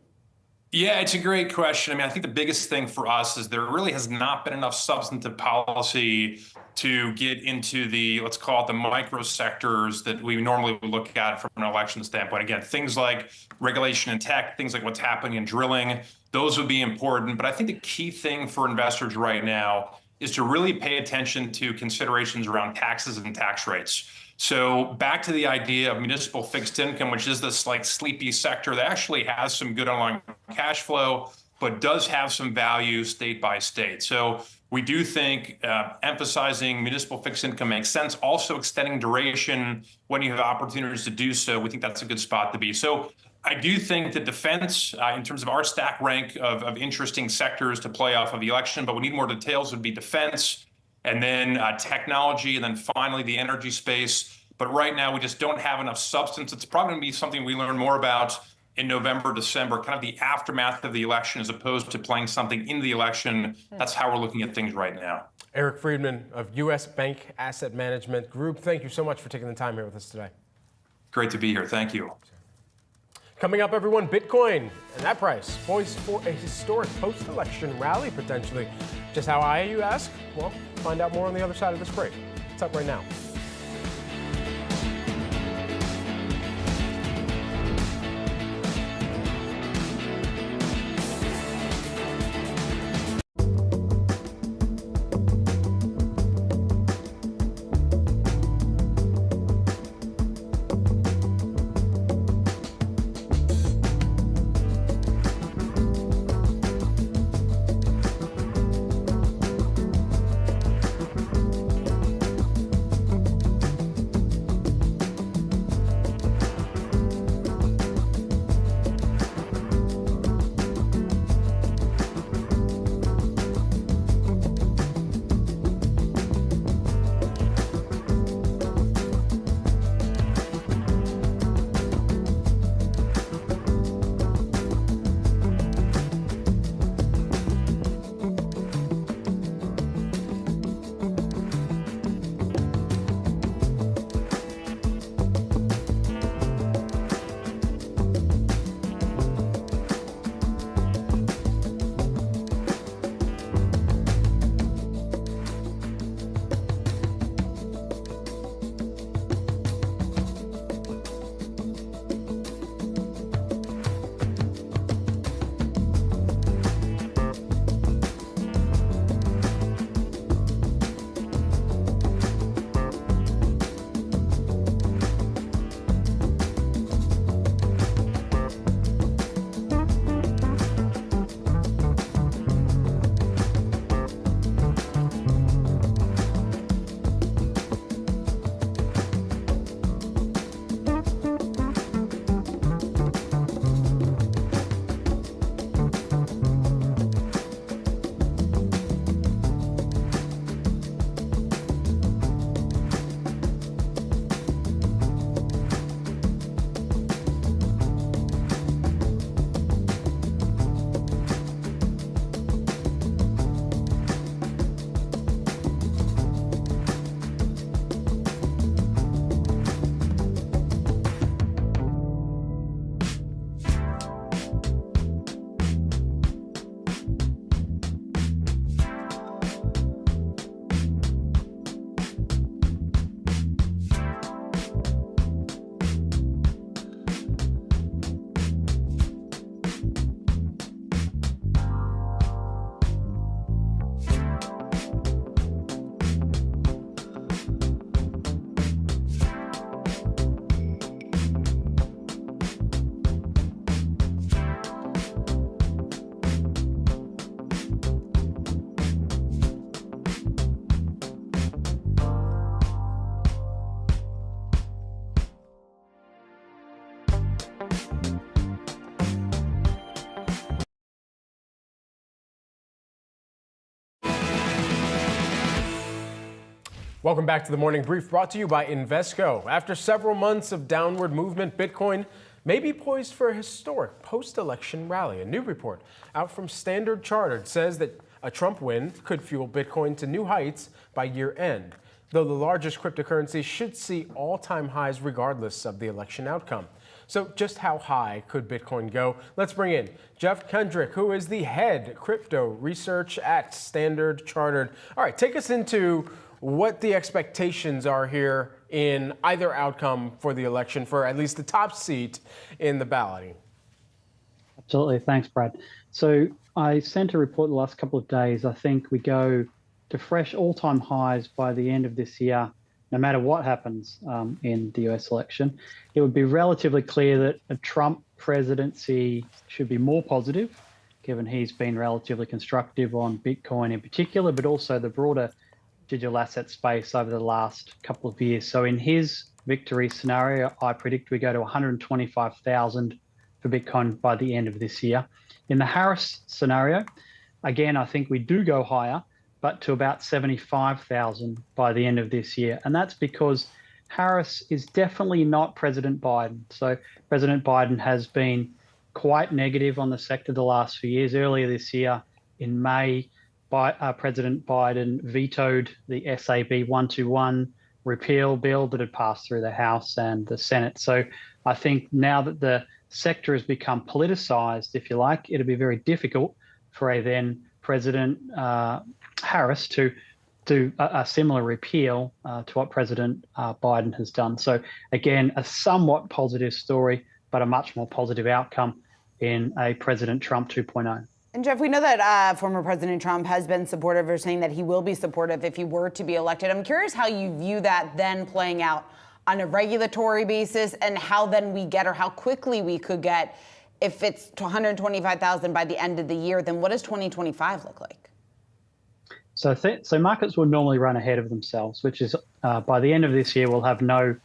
Yeah, it's a great question. I mean, I think the biggest thing for us is there really has not been enough substantive policy to get into the, let's call it the micro sectors that we normally would look at from an election standpoint. Again, things like regulation in tech, things like what's happening in drilling, those would be important. But I think the key thing for investors right now is to really pay attention to considerations around taxes and tax rates. So back to the idea of municipal fixed income, which is this like sleepy sector that actually has some good underlying cash flow, but does have some value state by state. So we do think emphasizing municipal fixed income makes sense. Also extending duration when you have opportunities to do so, we think that's a good spot to be. So I do think that defense, in terms of our stack rank of interesting sectors to play off of the election, but we need more details, would be defense, and then technology, and then finally the energy space. But right now, we just don't have enough substance. It's probably going to be something we learn more about in November, December, kind of the aftermath of the election, as opposed to playing something in the election. That's how we're looking at things right now. Eric Friedman of U.S. Bank Asset Management Group, thank you so much for taking the time here with us today. Great to be here. Thank you. Coming up, everyone, Bitcoin and that price poised for a historic post-election rally, potentially. Just how high, you ask? Well, find out more on the other side of this break. It's up right now. Welcome back to the Morning Brief, brought to you by Invesco. After several months of downward movement, Bitcoin may be poised for a historic post-election rally. A new report out from Standard Chartered says that a Trump win could fuel Bitcoin to new heights by year end, though the largest cryptocurrency should see all-time highs regardless of the election outcome. So just how high could Bitcoin go? Let's bring in Jeff Kendrick, who is the head crypto research at Standard Chartered. All right, take us into what the expectations are here in either outcome for the election, for at least the top seat in the balloting. Absolutely. Thanks, Brad. So I sent a report the last couple of days. I think we go to fresh all-time highs by the end of this year, no matter what happens in the US election, it would be relatively clear that a Trump presidency should be more positive, given he's been relatively constructive on Bitcoin in particular, but also the broader digital asset space over the last couple of years. So in his victory scenario, I predict we go to 125,000 for Bitcoin by the end of this year. In the Harris scenario, again, I think we do go higher, but to about 75,000 by the end of this year. And that's because Harris is definitely not President Biden. So President Biden has been quite negative on the sector the last few years. Earlier this year, in May, President Biden vetoed the SAB 121 repeal bill that had passed through the House and the Senate. So I think now that the sector has become politicized, if you like, it'll be very difficult for a then President Harris to do a similar repeal to what President Biden has done. So again, a somewhat positive story, but a much more positive outcome in a President Trump 2.0. And Jeff, we know that former President Trump has been supportive, or saying that he will be supportive if he were to be elected. I'm curious how you view that then playing out on a regulatory basis, and how then we get, or how quickly we could get, if it's to 125,000 by the end of the year, then what does 2025 look like? So markets will normally run ahead of themselves, which is by the end of this year, we'll have no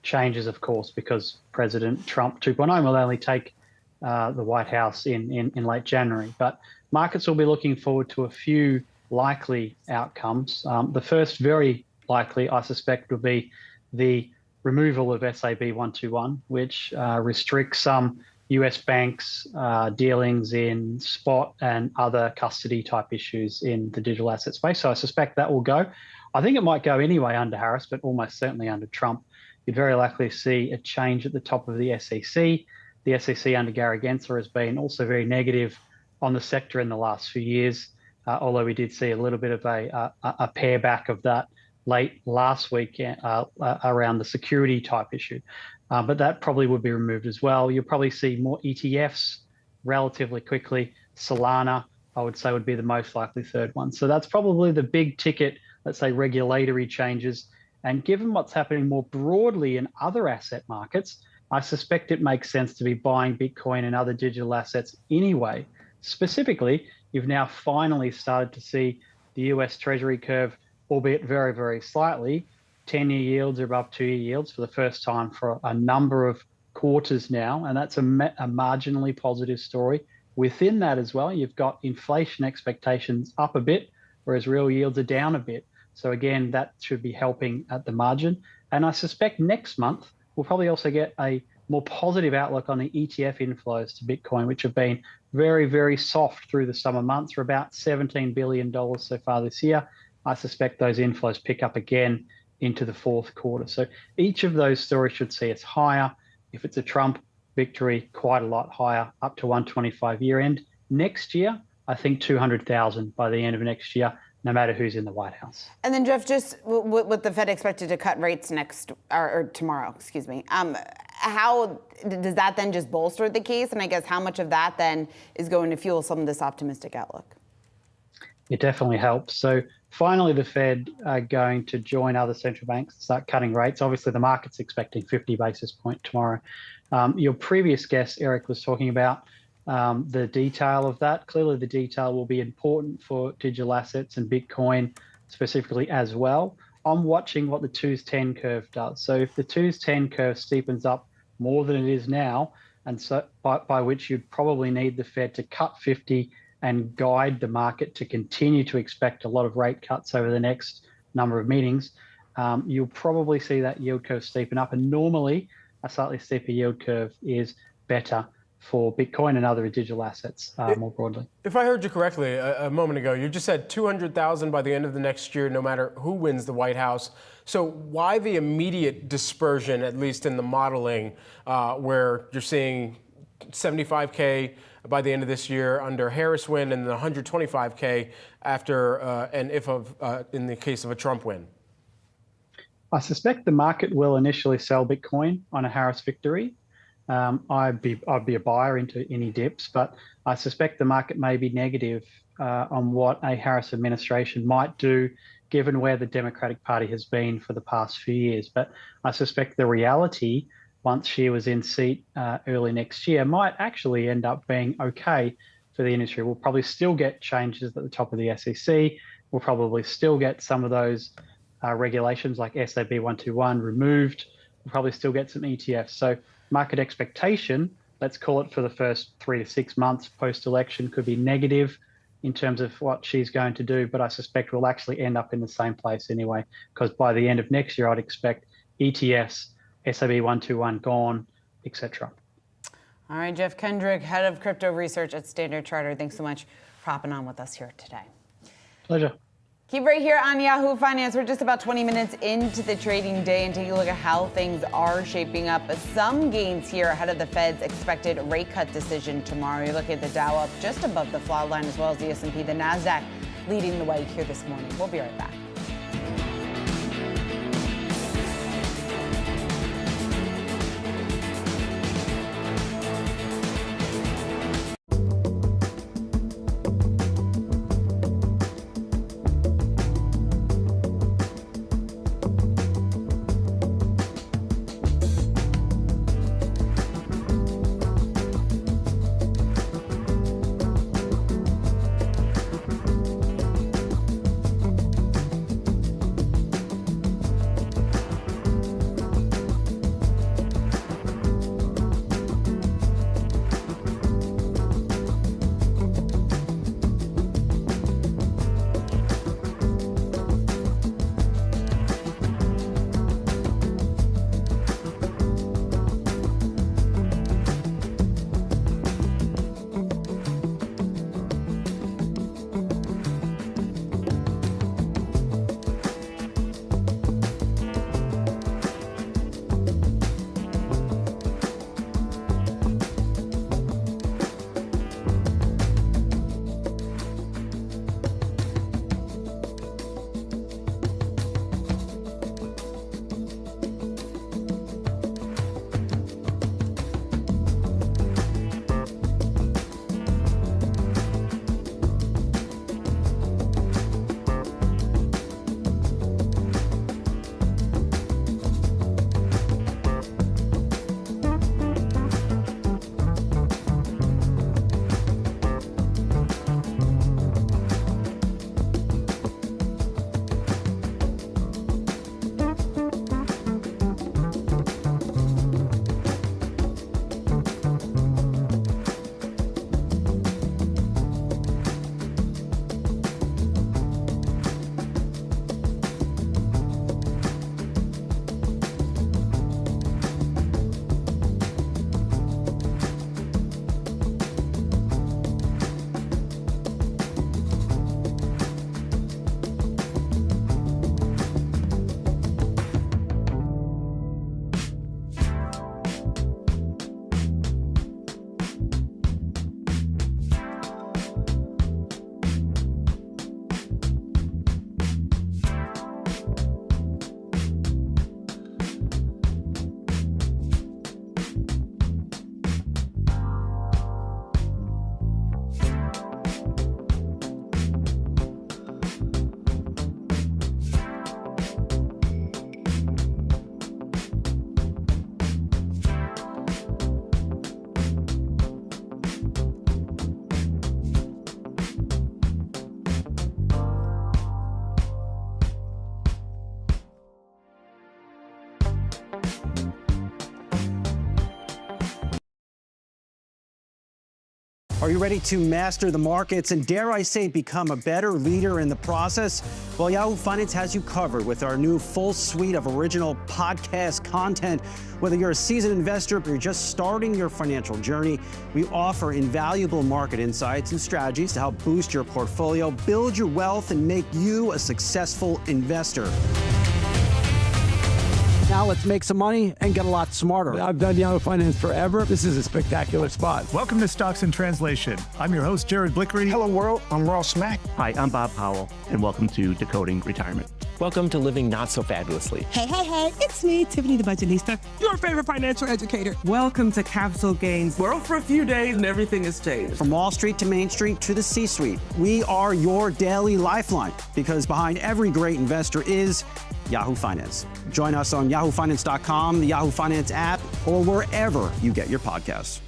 changes, of course, because President Trump 2.0 will only take the White House in late January. But markets will be looking forward to a few likely outcomes. The first very likely, I suspect, will be the removal of SAB 121, which restricts some US banks' dealings in spot and other custody type issues in the digital asset space. So I suspect that will go. I think it might go anyway under Harris, but almost certainly under Trump. You'd very likely see a change at the top of the SEC. The SEC under Gary Gensler has been also very negative on the sector in the last few years, although we did see a little bit of a pare back of that late last week around the security type issue. But that probably would be removed as well. You'll probably see more ETFs relatively quickly. Solana, I would say, would be the most likely third one. So that's probably the big ticket, let's say, regulatory changes. And given what's happening more broadly in other asset markets, I suspect it makes sense to be buying Bitcoin and other digital assets anyway. Specifically, you've now finally started to see the US Treasury curve, albeit very, very slightly, 10-year yields are above 2-year yields for the first time for a number of quarters now, and that's a marginally positive story. Within that as well, you've got inflation expectations up a bit, whereas real yields are down a bit. So again, that should be helping at the margin. And I suspect next month, we'll probably also get a more positive outlook on the ETF inflows to Bitcoin, which have been very, very soft through the summer months. We're about $17 billion so far this year. I suspect those inflows pick up again into the fourth quarter. So each of those stories should see us higher. If it's a Trump victory, quite a lot higher, up to 125 year end. Next year, I think 200,000 by the end of next year, no matter who's in the White House. And then, Jeff, just with the Fed expected to cut rates or tomorrow, excuse me, how does that then just bolster the case? And I guess how much of that then is going to fuel some of this optimistic outlook? It definitely helps. So finally, the Fed are going to join other central banks and start cutting rates. Obviously, the market's expecting 50 basis point tomorrow. Your previous guest, Eric, was talking about the detail of that. Clearly, the detail will be important for digital assets and Bitcoin specifically as well. I'm watching what the 2's10 curve does. So if the 2's10 curve steepens up more than it is now, and so by which you'd probably need the Fed to cut 50 and guide the market to continue to expect a lot of rate cuts over the next number of meetings, you'll probably see that yield curve steepen up. And normally, a slightly steeper yield curve is better for Bitcoin and other digital assets more broadly. If I heard you correctly a moment ago, you just said 200,000 by the end of the next year, no matter who wins the White House. So why the immediate dispersion, at least in the modeling, where you're seeing 75K by the end of this year under Harris win, and then 125K after in the case of a Trump win? I suspect the market will initially sell Bitcoin on a Harris victory. I'd be a buyer into any dips, but I suspect the market may be negative on what a Harris administration might do, given where the Democratic Party has been for the past few years. But I suspect the reality, once she was in seat early next year, might actually end up being okay for the industry. We'll probably still get changes at the top of the SEC. We'll probably still get some of those regulations like SAB 121 removed. We'll probably still get some ETFs. So market expectation, let's call it for the first 3 to 6 months post-election, could be negative in terms of what she's going to do, but I suspect we'll actually end up in the same place anyway, because by the end of next year, I'd expect ETFs, SAB 121 gone, etc. All right, Jeff Kendrick, head of crypto research at Standard Chartered. Thanks so much for hopping on with us here today. Pleasure. Keep right here on Yahoo Finance. We're just about 20 minutes into the trading day and taking a look at how things are shaping up. Some gains here ahead of the Fed's expected rate cut decision tomorrow. You look at the Dow up just above the flat line, as well as the S&P, the Nasdaq leading the way here this morning. We'll be right back. Are you ready to master the markets and, dare I say, become a better leader in the process? Well, Yahoo Finance has you covered with our new full suite of original podcast content. Whether you're a seasoned investor or you're just starting your financial journey, we offer invaluable market insights and strategies to help boost your portfolio, build your wealth, and make you a successful investor. Now let's make some money and get a lot smarter. I've done Yahoo Finance forever. This is a spectacular spot. Welcome to Stocks in Translation. I'm your host, Jared Blickery. Hello, world. I'm Ross Mack. Hi, I'm Bob Powell, and welcome to Decoding Retirement. Welcome to Living Not So Fabulously. Hey, it's me, Tiffany the Budgetista, your favorite financial educator. Welcome to Capital Gains. We're off for a few days and everything has changed. From Wall Street to Main Street to the C-suite, we are your daily lifeline because behind every great investor is Yahoo Finance. Join us on yahoofinance.com, the Yahoo Finance app, or wherever you get your podcasts.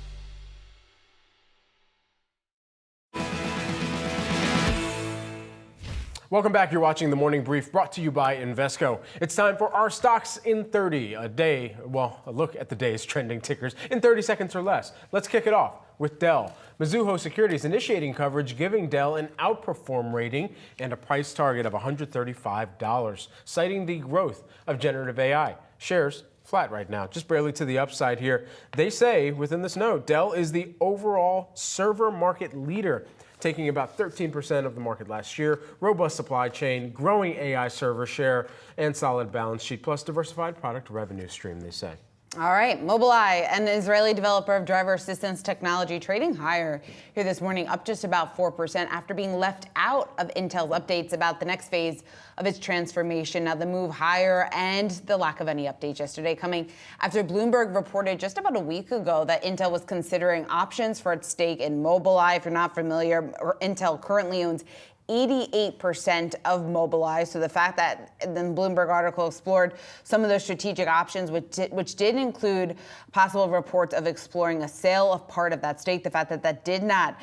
Welcome back. You're watching The Morning Brief brought to you by Invesco. It's time for our stocks in 30, a look at the day's trending tickers in 30 seconds or less. Let's kick it off with Dell. Mizuho Securities initiating coverage, giving Dell an outperform rating and a price target of $135, citing the growth of generative AI. Shares flat right now, just barely to the upside here. They say within this note, Dell is the overall server market leader, taking about 13% of the market last year, robust supply chain, growing AI server share, and solid balance sheet, plus diversified product revenue stream, they say. All right, Mobileye, an Israeli developer of driver assistance technology, trading higher here this morning, up just about 4% after being left out of Intel's updates about the next phase of its transformation. Now, the move higher and the lack of any updates yesterday coming after Bloomberg reported just about a week ago that Intel was considering options for its stake in Mobileye. If you're not familiar, Intel currently owns 88% of Mobileye. So the fact that the Bloomberg article explored some of those strategic options, which did include possible reports of exploring a sale of part of that stake, the fact that that did not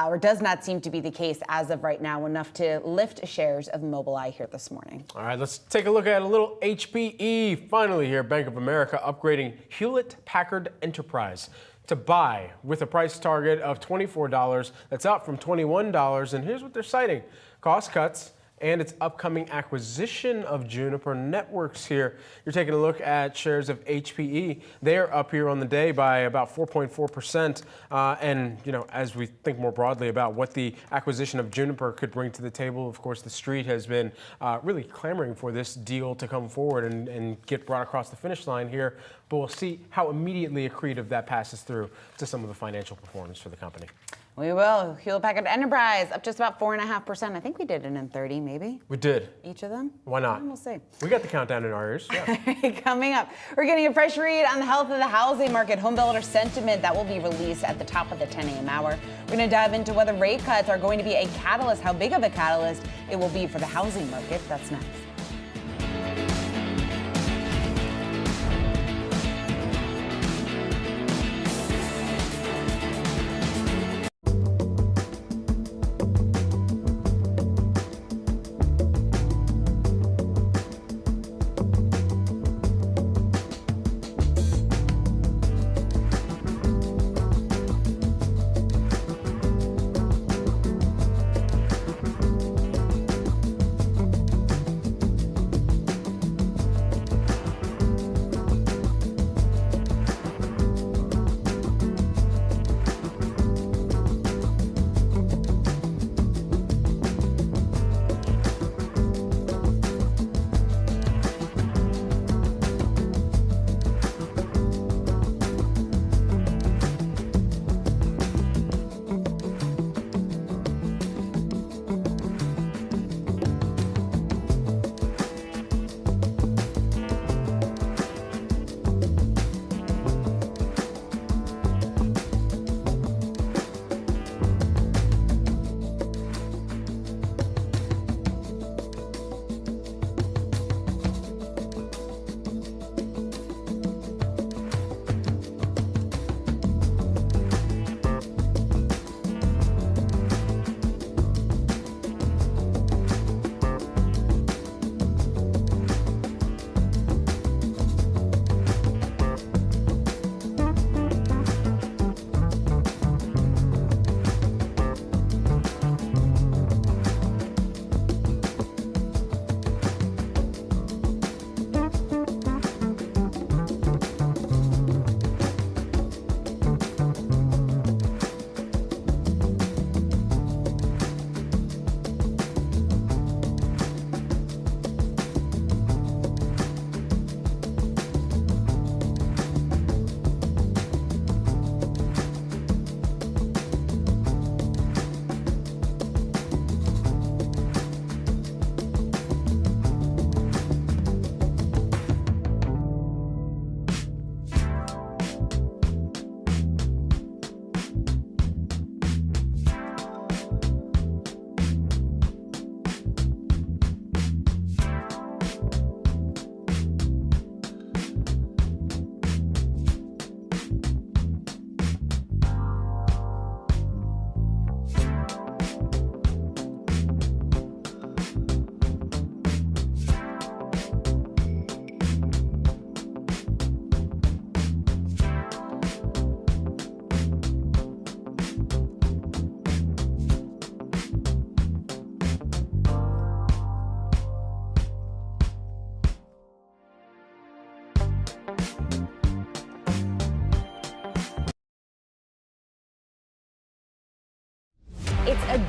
or does not seem to be the case as of right now, enough to lift shares of Mobileye here this morning. All right, let's take a look at a little HPE. Finally here, Bank of America upgrading Hewlett-Packard Enterprise to buy with a price target of $24. That's up from $21. And here's what they're citing: cost cuts and its upcoming acquisition of Juniper Networks here. You're taking a look at shares of HPE. They're up here on the day by about 4.4%. And, as we think more broadly about what the acquisition of Juniper could bring to the table, of course, the street has been really clamoring for this deal to come forward and get brought across the finish line here. But we'll see how immediately accretive that passes through to some of the financial performance for the company. We will. Hewlett-Packard Enterprise up just about 4.5%. I think we did it in 30, maybe. We did. Each of them? Why not? We'll see. We got the countdown in our ears. Yeah. Coming up, we're getting a fresh read on the health of the housing market, home builder sentiment. That will be released at the top of the 10 a.m. hour. We're going to dive into whether rate cuts are going to be a catalyst, how big of a catalyst it will be for the housing market. That's next.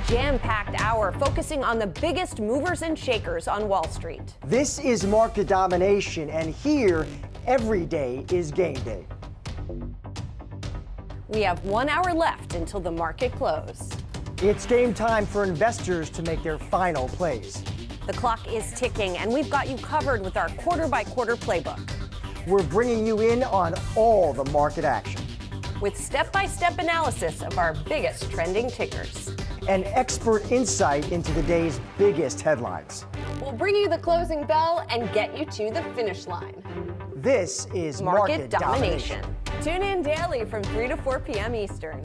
jam-packed hour focusing on the biggest movers and shakers on Wall Street. This is market domination, and here, every day is game day. We have 1 hour left until the market close. It's game time for investors to make their final plays. The clock is ticking, and we've got you covered with our quarter-by-quarter playbook. We're bringing you in on all the market action. With step-by-step analysis of our biggest trending tickers. And expert insight into the day's biggest headlines. We'll bring you the closing bell and get you to the finish line. This is Market Domination. Tune in daily from 3 to 4 p.m. Eastern.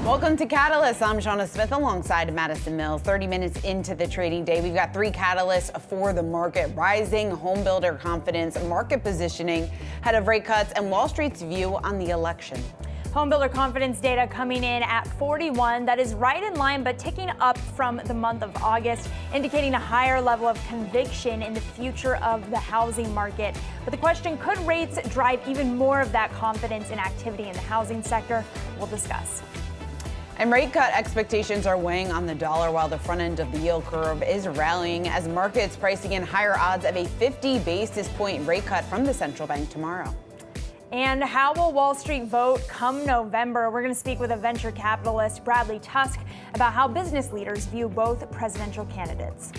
Welcome to Catalyst. I'm Shauna Smith alongside Madison Mills. 30 minutes into the trading day, we've got three catalysts for the market: rising home builder confidence, market positioning ahead of rate cuts, and Wall Street's view on the election. Home builder confidence data coming in at 41. That is right in line, but ticking up from the month of August, indicating a higher level of conviction in the future of the housing market. But the question, could rates drive even more of that confidence and activity in the housing sector? We'll discuss. And rate cut expectations are weighing on the dollar while the front end of the yield curve is rallying as markets pricing in higher odds of a 50 basis point rate cut from the central bank tomorrow. And how will Wall Street vote come November? We're going to speak with a venture capitalist, Bradley Tusk, about how business leaders view both presidential candidates.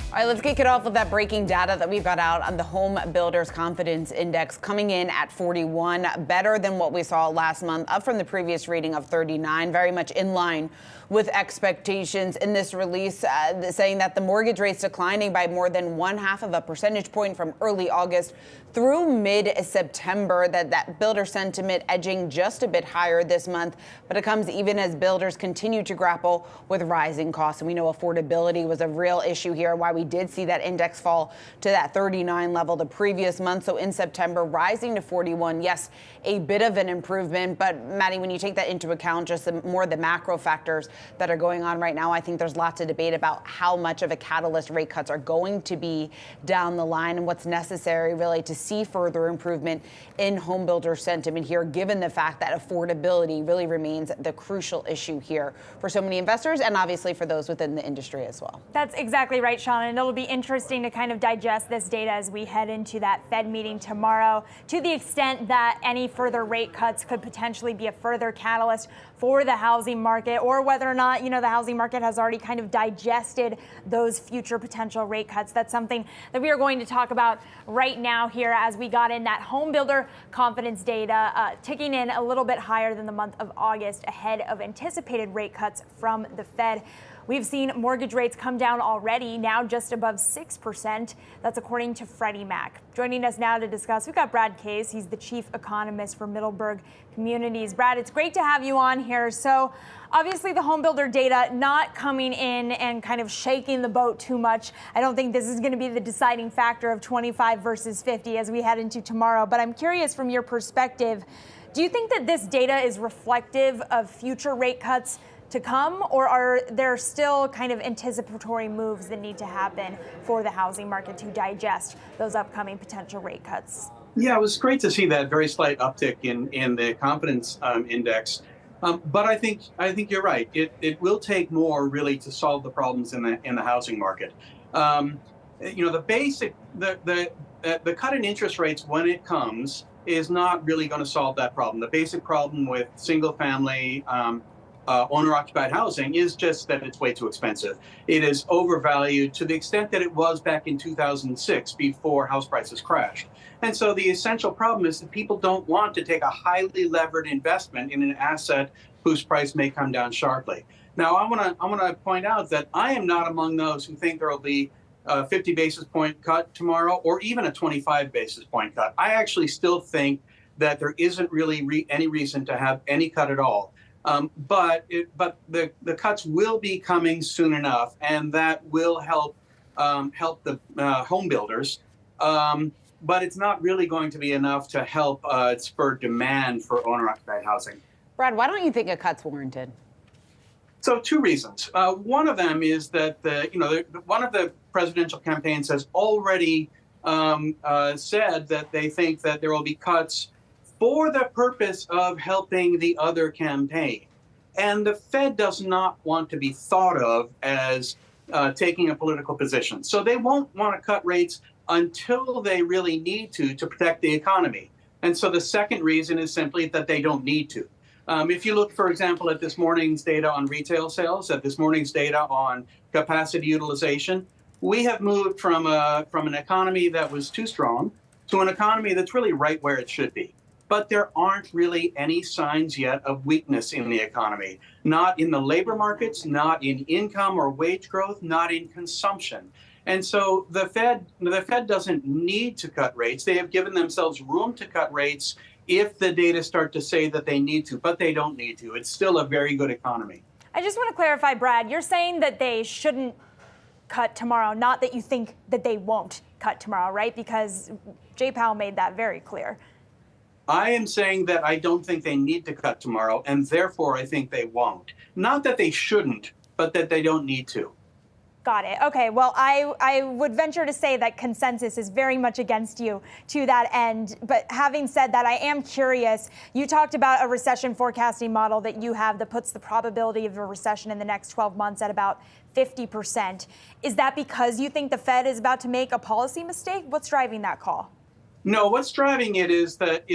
All right, let's kick it off with that breaking data that we've got out on the Home Builders Confidence Index, coming in at 41, better than what we saw last month, up from the previous reading of 39, very much in line with expectations in this release, saying that the mortgage rates declining by more than 0.5 percentage point from early August through mid-September, that builder sentiment edging just a bit higher this month, but it comes even as builders continue to grapple with rising costs. And we know affordability was a real issue here, why we did see that index fall to that 39 level the previous month. So in September, rising to 41, yes, a bit of an improvement. But Maddie, when you take that into account, just more of the macro factors that are going on right now, I think there's lots of debate about how much of a catalyst rate cuts are going to be down the line and what's necessary really to see further improvement in home builder sentiment here, given the fact that affordability really remains the crucial issue here for so many investors and obviously for those within the industry as well. That's exactly right, Sean, and it'll be interesting to kind of digest this data as we head into that Fed meeting tomorrow, to the extent that any further rate cuts could potentially be a further catalyst for the housing market, or whether or not, the housing market has already kind of digested those future potential rate cuts. That's something that we are going to talk about right now here as we got in that home builder confidence data, ticking in a little bit higher than the month of August ahead of anticipated rate cuts from the Fed. We've seen mortgage rates come down already, now just above 6%. That's according to Freddie Mac. Joining us now to discuss, we've got Brad Case. He's the chief economist for Middleburg Communities. Brad, it's great to have you on here. So obviously the home builder data not coming in and kind of shaking the boat too much. I don't think this is going to be the deciding factor of 25 versus 50 as we head into tomorrow. But I'm curious from your perspective, do you think that this data is reflective of future rate cuts to come, or are there still kind of anticipatory moves that need to happen for the housing market to digest those upcoming potential rate cuts? Yeah, it was great to see that very slight uptick in the confidence index. But I think you're right. It will take more really to solve the problems in the housing market. The cut in interest rates when it comes is not really going to solve that problem. The basic problem with single family owner-occupied housing is just that it's way too expensive. It is overvalued to the extent that it was back in 2006 before house prices crashed. And so the essential problem is that people don't want to take a highly levered investment in an asset whose price may come down sharply. Now, I want to point out that I am not among those who think there will be a 50 basis point cut tomorrow or even a 25 basis point cut. I actually still think that there isn't really any reason to have any cut at all. But the cuts will be coming soon enough, and that will help the home builders. But it's not really going to be enough to help spur demand for owner-occupied housing. Brad, why don't you think a cut's warranted? So two reasons. One of them is that one of the presidential campaigns has already said that they think that there will be cuts for the purpose of helping the other campaign. And the Fed does not want to be thought of as taking a political position. So they won't want to cut rates until they really need to protect the economy. And so the second reason is simply that they don't need to. If you look, for example, at this morning's data on retail sales, at this morning's data on capacity utilization, we have moved from an economy that was too strong to an economy that's really right where it should be. But there aren't really any signs yet of weakness in the economy, not in the labor markets, not in income or wage growth, not in consumption. And so the Fed doesn't need to cut rates. They have given themselves room to cut rates if the data start to say that they need to, but they don't need to. It's still a very good economy. I just want to clarify, Brad, you're saying that they shouldn't cut tomorrow, not that you think that they won't cut tomorrow, right? Because Jay Powell made that very clear. I am saying that I don't think they need to cut tomorrow, and therefore I think they won't. Not that they shouldn't, but that they don't need to. Got it. Okay, well, I would venture to say that consensus is very much against you to that end. But having said that, I am curious. You talked about a recession forecasting model that you have that puts the probability of a recession in the next 12 months at about 50%. Is that because you think the Fed is about to make a policy mistake? What's driving that call? No, what's driving it is that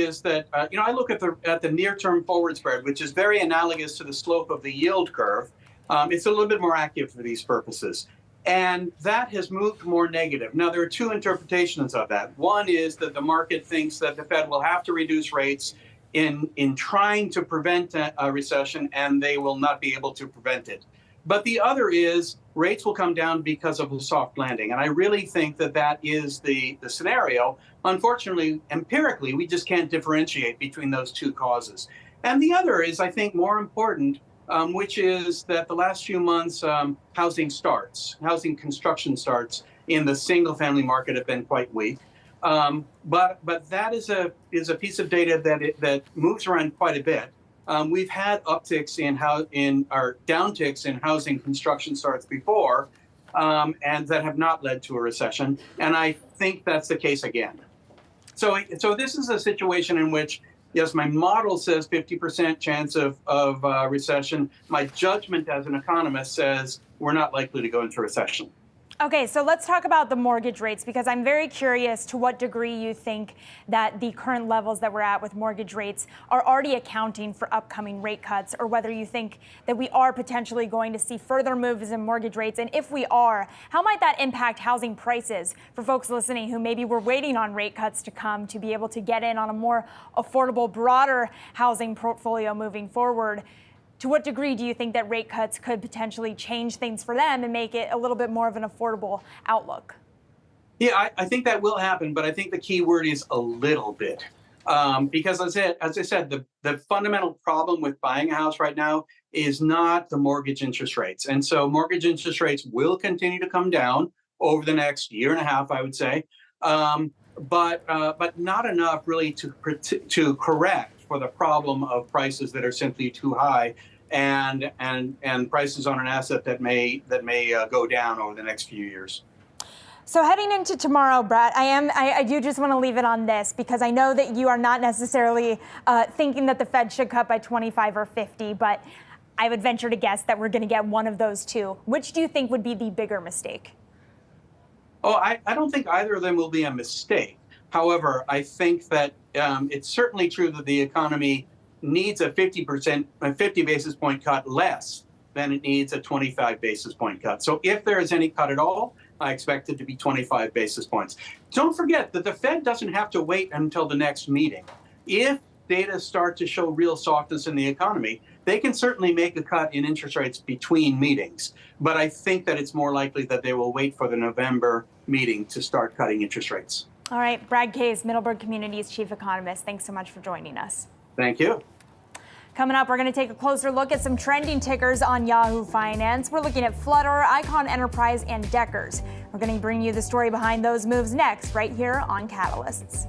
I look at the near-term forward spread, which is very analogous to the slope of the yield curve. It's a little bit more active for these purposes. And that has moved more negative. Now, there are two interpretations of that. One is that the market thinks that the Fed will have to reduce rates in trying to prevent a recession, and they will not be able to prevent it. But the other is rates will come down because of a soft landing. And I really think that that is the scenario. Unfortunately, empirically, we just can't differentiate between those two causes. And the other is, I think, more important, which is that the last few months, housing construction starts in the single-family market have been quite weak. But that is a piece of data that moves around quite a bit. We've had upticks or downticks in housing construction starts before, and that have not led to a recession. And I think that's the case again. So this is a situation in which, yes, my model says 50% chance of recession. My judgment as an economist says we're not likely to go into recession. Okay, so let's talk about the mortgage rates, because I'm very curious to what degree you think that the current levels that we're at with mortgage rates are already accounting for upcoming rate cuts, or whether you think that we are potentially going to see further moves in mortgage rates. And if we are, how might that impact housing prices for folks listening who maybe were waiting on rate cuts to come to be able to get in on a more affordable, broader housing portfolio moving forward? To what degree do you think that rate cuts could potentially change things for them and make it a little bit more of an affordable outlook? Yeah, I think that will happen, but I think the key word is a little bit. Because as I said, the fundamental problem with buying a house right now is not the mortgage interest rates. And so mortgage interest rates will continue to come down over the next year and a half, I would say, but not enough really to correct for the problem of prices that are simply too high and prices on an asset that may go down over the next few years. So heading into tomorrow, Brad, I do just want to leave it on this, because I know that you are not necessarily thinking that the Fed should cut by 25 or 50, but I would venture to guess that we're going to get one of those two. Which do you think would be the bigger mistake? Oh, I don't think either of them will be a mistake. However, I think that it's certainly true that the economy needs a 50 basis point cut less than it needs a 25 basis point cut. So if there is any cut at all, I expect it to be 25 basis points. Don't forget that the Fed doesn't have to wait until the next meeting. If data start to show real softness in the economy, they can certainly make a cut in interest rates between meetings. But I think that it's more likely that they will wait for the November meeting to start cutting interest rates. All right, Brad Case, Middleburg Community's chief economist. Thanks so much for joining us. Thank you. Coming up, we're going to take a closer look at some trending tickers on Yahoo Finance. We're looking at Flutter, Icon Enterprise, and Deckers. We're going to bring you the story behind those moves next, right here on Catalysts.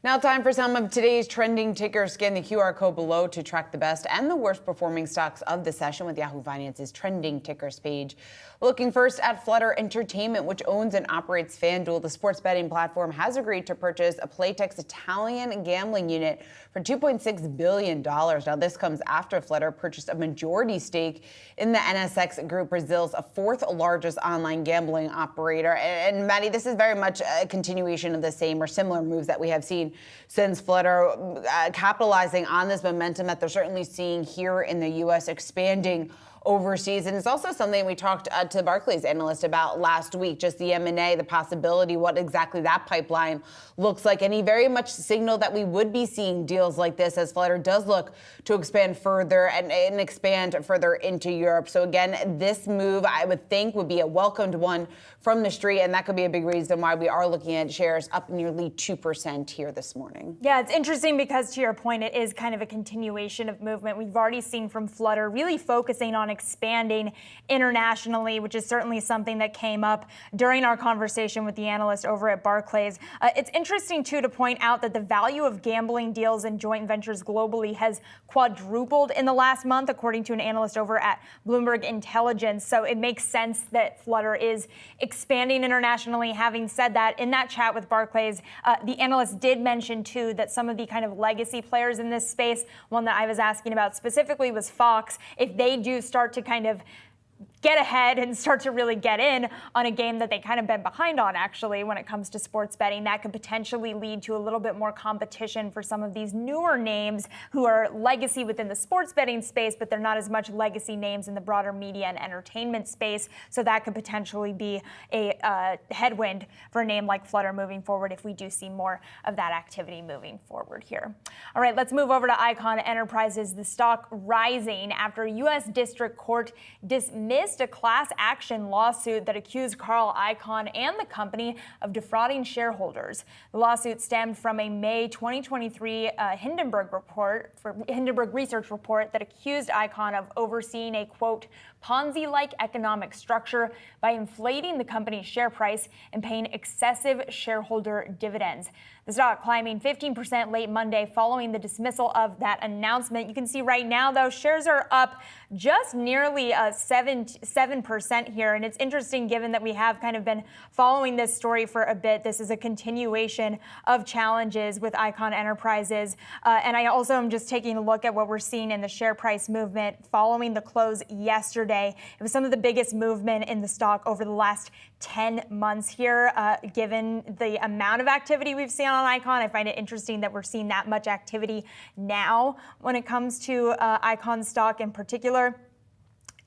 Now time for some of today's trending tickers. Scan the QR code below to track the best and the worst performing stocks of the session with Yahoo Finance's trending tickers page. Looking first at Flutter Entertainment, which owns and operates FanDuel. The sports betting platform has agreed to purchase a Playtex Italian gambling unit for $2.6 billion. Now this comes after Flutter purchased a majority stake in the NSX Group, Brazil's fourth largest online gambling operator. And Maddie, this is very much a continuation of the same or similar moves that we have seen since Flutter, capitalizing on this momentum that they're certainly seeing here in the U.S., expanding overseas. And it's also something we talked to Barclays analyst about last week, just the M&A, the possibility, what exactly that pipeline looks like. And he very much signaled that we would be seeing deals like this as Flutter does look to expand further and expand further into Europe. So again, this move, I would think, would be a welcomed one from the street. And that could be a big reason why we are looking at shares up nearly 2% here this morning. Yeah, it's interesting because to your point, it is kind of a continuation of movement we've already seen from Flutter, really focusing on expanding internationally, which is certainly something that came up during our conversation with the analyst over at Barclays. It's interesting, too, to point out that the value of gambling deals and joint ventures globally has quadrupled in the last month, according to an analyst over at Bloomberg Intelligence. So it makes sense that Flutter is expanding internationally. Having said that, in that chat with Barclays, the analyst did mention, too, that some of the kind of legacy players in this space, one that I was asking about specifically was Fox, if they do start to kind of get ahead and start to really get in on a game that they kind of been behind on, actually, when it comes to sports betting. That could potentially lead to a little bit more competition for some of these newer names who are legacy within the sports betting space, but they're not as much legacy names in the broader media and entertainment space. So that could potentially be a headwind for a name like Flutter moving forward if we do see more of that activity moving forward here. All right, let's move over to Icon Enterprises. The stock rising after a U.S. District Court dismissed a class action lawsuit that accused Carl Icahn and the company of defrauding shareholders. The lawsuit stemmed from a May 2023 Hindenburg research report that accused Icahn of overseeing a, quote, Ponzi-like economic structure by inflating the company's share price and paying excessive shareholder dividends. The stock climbing 15% late Monday following the dismissal of that announcement. You can see right now, though, shares are up just nearly 7% here. And it's interesting given that we have kind of been following this story for a bit. This is a continuation of challenges with Icon Enterprises. And I also am just taking a look at what we're seeing in the share price movement following the close yesterday. It was some of the biggest movement in the stock over the last 10 months here, given the amount of activity we've seen on Icon. I find it interesting that we're seeing that much activity now when it comes to Icon stock in particular.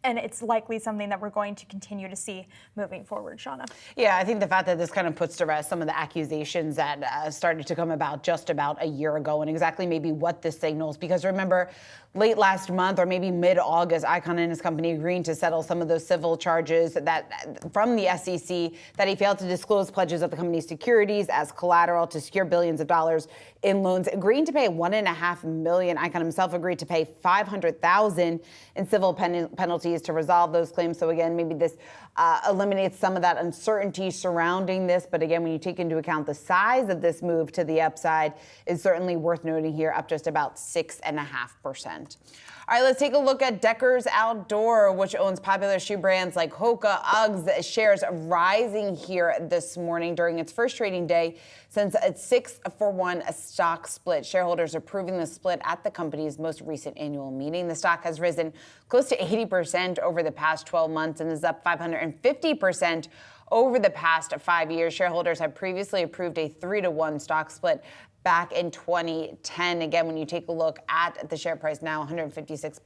And it's likely something that we're going to continue to see moving forward, Shauna. Yeah, I think the fact that this kind of puts to rest some of the accusations that started to come about just about a year ago and exactly maybe what this signals. Because remember, late last month or maybe mid-August, Icahn and his company agreeing to settle some of those civil charges that from the SEC that he failed to disclose pledges of the company's securities as collateral to secure billions of dollars in loans, agreeing to pay $1.5 million. Icahn himself agreed to pay $500,000 in civil penalties to resolve those claims. So again, maybe this eliminates some of that uncertainty surrounding this. But again, when you take into account the size of this move to the upside, it's certainly worth noting here, up just about 6.5%. All right, let's take a look at Deckers Outdoor, which owns popular shoe brands like Hoka, Uggs. Shares rising here this morning during its first trading day since a 6-for-1 stock split. Shareholders approving the split at the company's most recent annual meeting. The stock has risen close to 80% over the past 12 months and is up 550% over the past 5 years. Shareholders have previously approved a 3-to-1 stock split back in 2010. Again, when you take a look at the share price now, $156,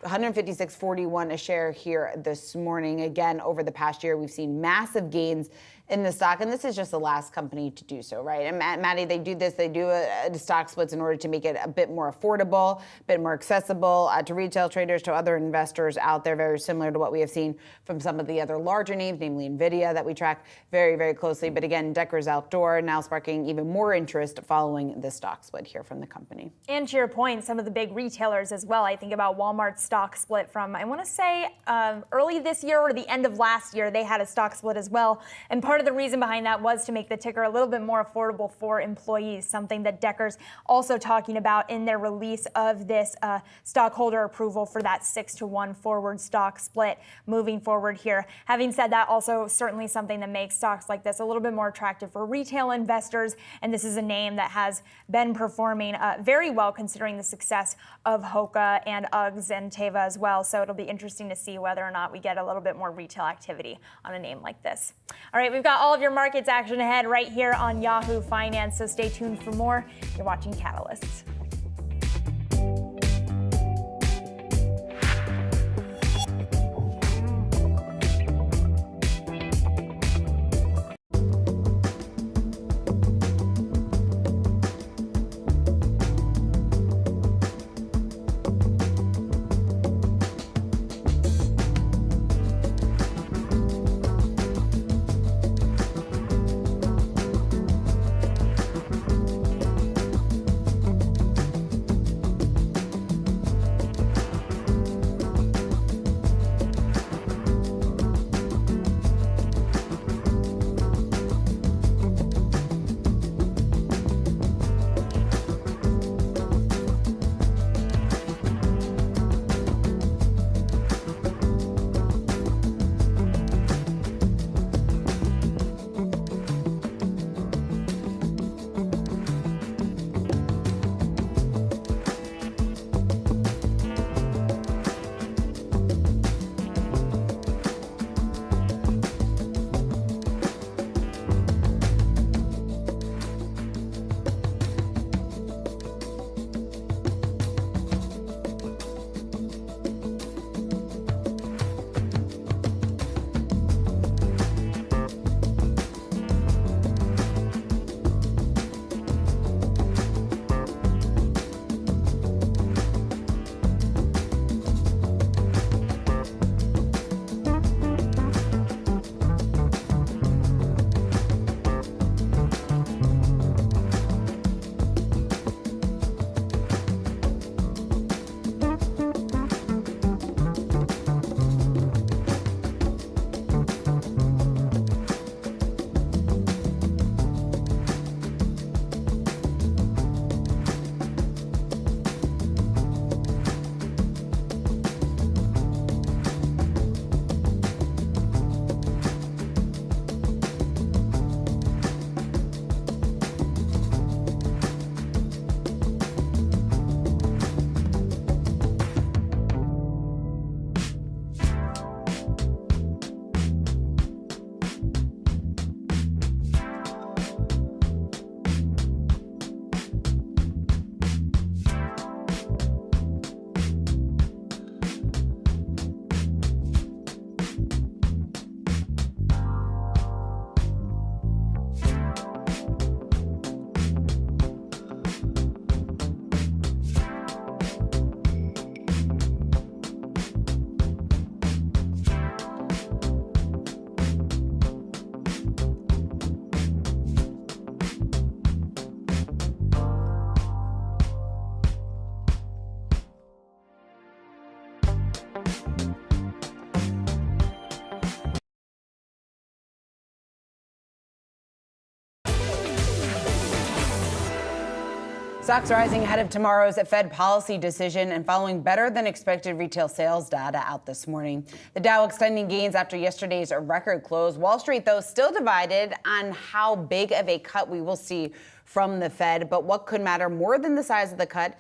$156.41 a share here this morning. Again, over the past year, we've seen massive gains in the stock, and this is just the last company to do so, right? And Maddie, they do this, they do a stock splits in order to make it a bit more affordable, a bit more accessible to retail traders, to other investors out there, very similar to what we have seen from some of the other larger names, namely NVIDIA, that we track very, very closely. But again, Deckers Outdoor now sparking even more interest following this stock split here from the company. And to your point, some of the big retailers as well. I think about Walmart's stock split from, I want to say, early this year or the end of last year, they had a stock split as well. And part part of the reason behind that was to make the ticker a little bit more affordable for employees, something that Decker's also talking about in their release of this stockholder approval for that 6-to-1 forward stock split moving forward here. Having said that, also certainly something that makes stocks like this a little bit more attractive for retail investors. And this is a name that has been performing very well considering the success of Hoka and Uggs and Teva as well. So it'll be interesting to see whether or not we get a little bit more retail activity on a name like this. All right, we've got all of your markets action ahead right here on Yahoo Finance. So stay tuned for more. You're watching Catalysts. Stocks rising ahead of tomorrow's Fed policy decision and following better than expected retail sales data out this morning. The Dow extending gains after yesterday's record close. Wall Street, though, still divided on how big of a cut we will see from the Fed. But what could matter more than the size of the cut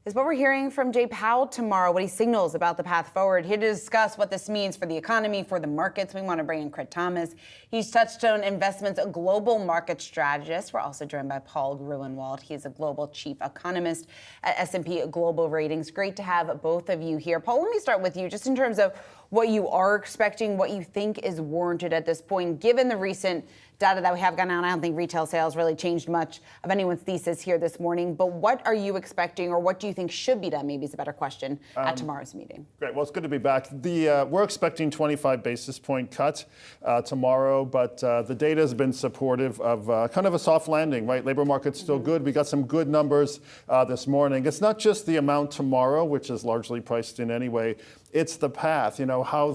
is what we're hearing from Jay Powell tomorrow, what he signals about the path forward. Here to discuss what this means for the economy, for the markets, we want to bring in Craig Thomas. He's Touchstone Investments, a global market strategist. We're also joined by Paul Gruenwald. He's a global chief economist at S&P Global Ratings. Great to have both of you here. Paul, let me start with you, just in terms of what you are expecting, what you think is warranted at this point, given the recent data that we have gone out. I don't think retail sales really changed much of anyone's thesis here this morning. But what are you expecting, or what do you think should be done? Maybe is a better question at tomorrow's meeting. Great. Well, it's good to be back. We're expecting 25 basis point cut tomorrow, but the data has been supportive of kind of a soft landing, right? Labor market's still good. We got some good numbers this morning. It's not just the amount tomorrow, which is largely priced in anyway. it's the path. How